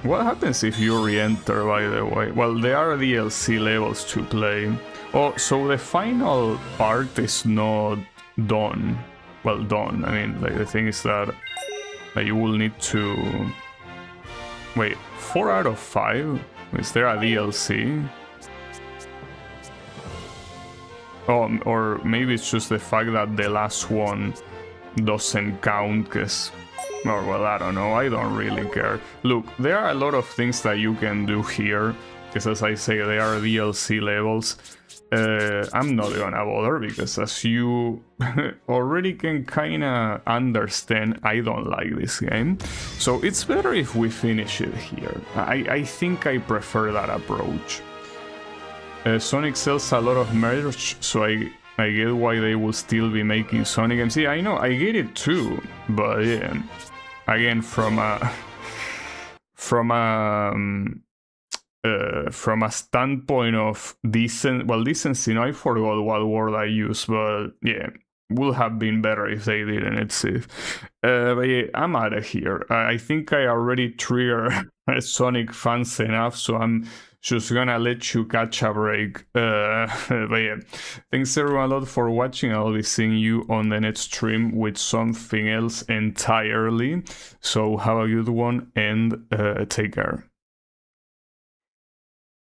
What happens if you re-enter, by the way? Well, there are DLC levels to play. Oh, so the final part is not done. Well done. I mean, like, the thing is that you will need to... Wait, 4 out of 5? Is there a DLC? Oh, or maybe it's just the fact that the last one doesn't count, because... Or, well, I don't know, I don't really care. Look, there are a lot of things that you can do here, because as I say, they are DLC levels. I'm not gonna bother, because as you already can kinda understand, I don't like this game. So it's better if we finish it here. I think I prefer that approach. Sonic sells a lot of merch, so I get why they will still be making Sonic games. Yeah, I know, I get it too, but yeah, again, from a standpoint of decency, no, I forgot what word I used, but yeah, would have been better if they didn't, it's it. But yeah, I'm out of here. I think I already triggered Sonic fans enough, so I'm just gonna let you catch a break. But yeah, thanks everyone a lot for watching. I'll be seeing you on the next stream with something else entirely. So have a good one and take care.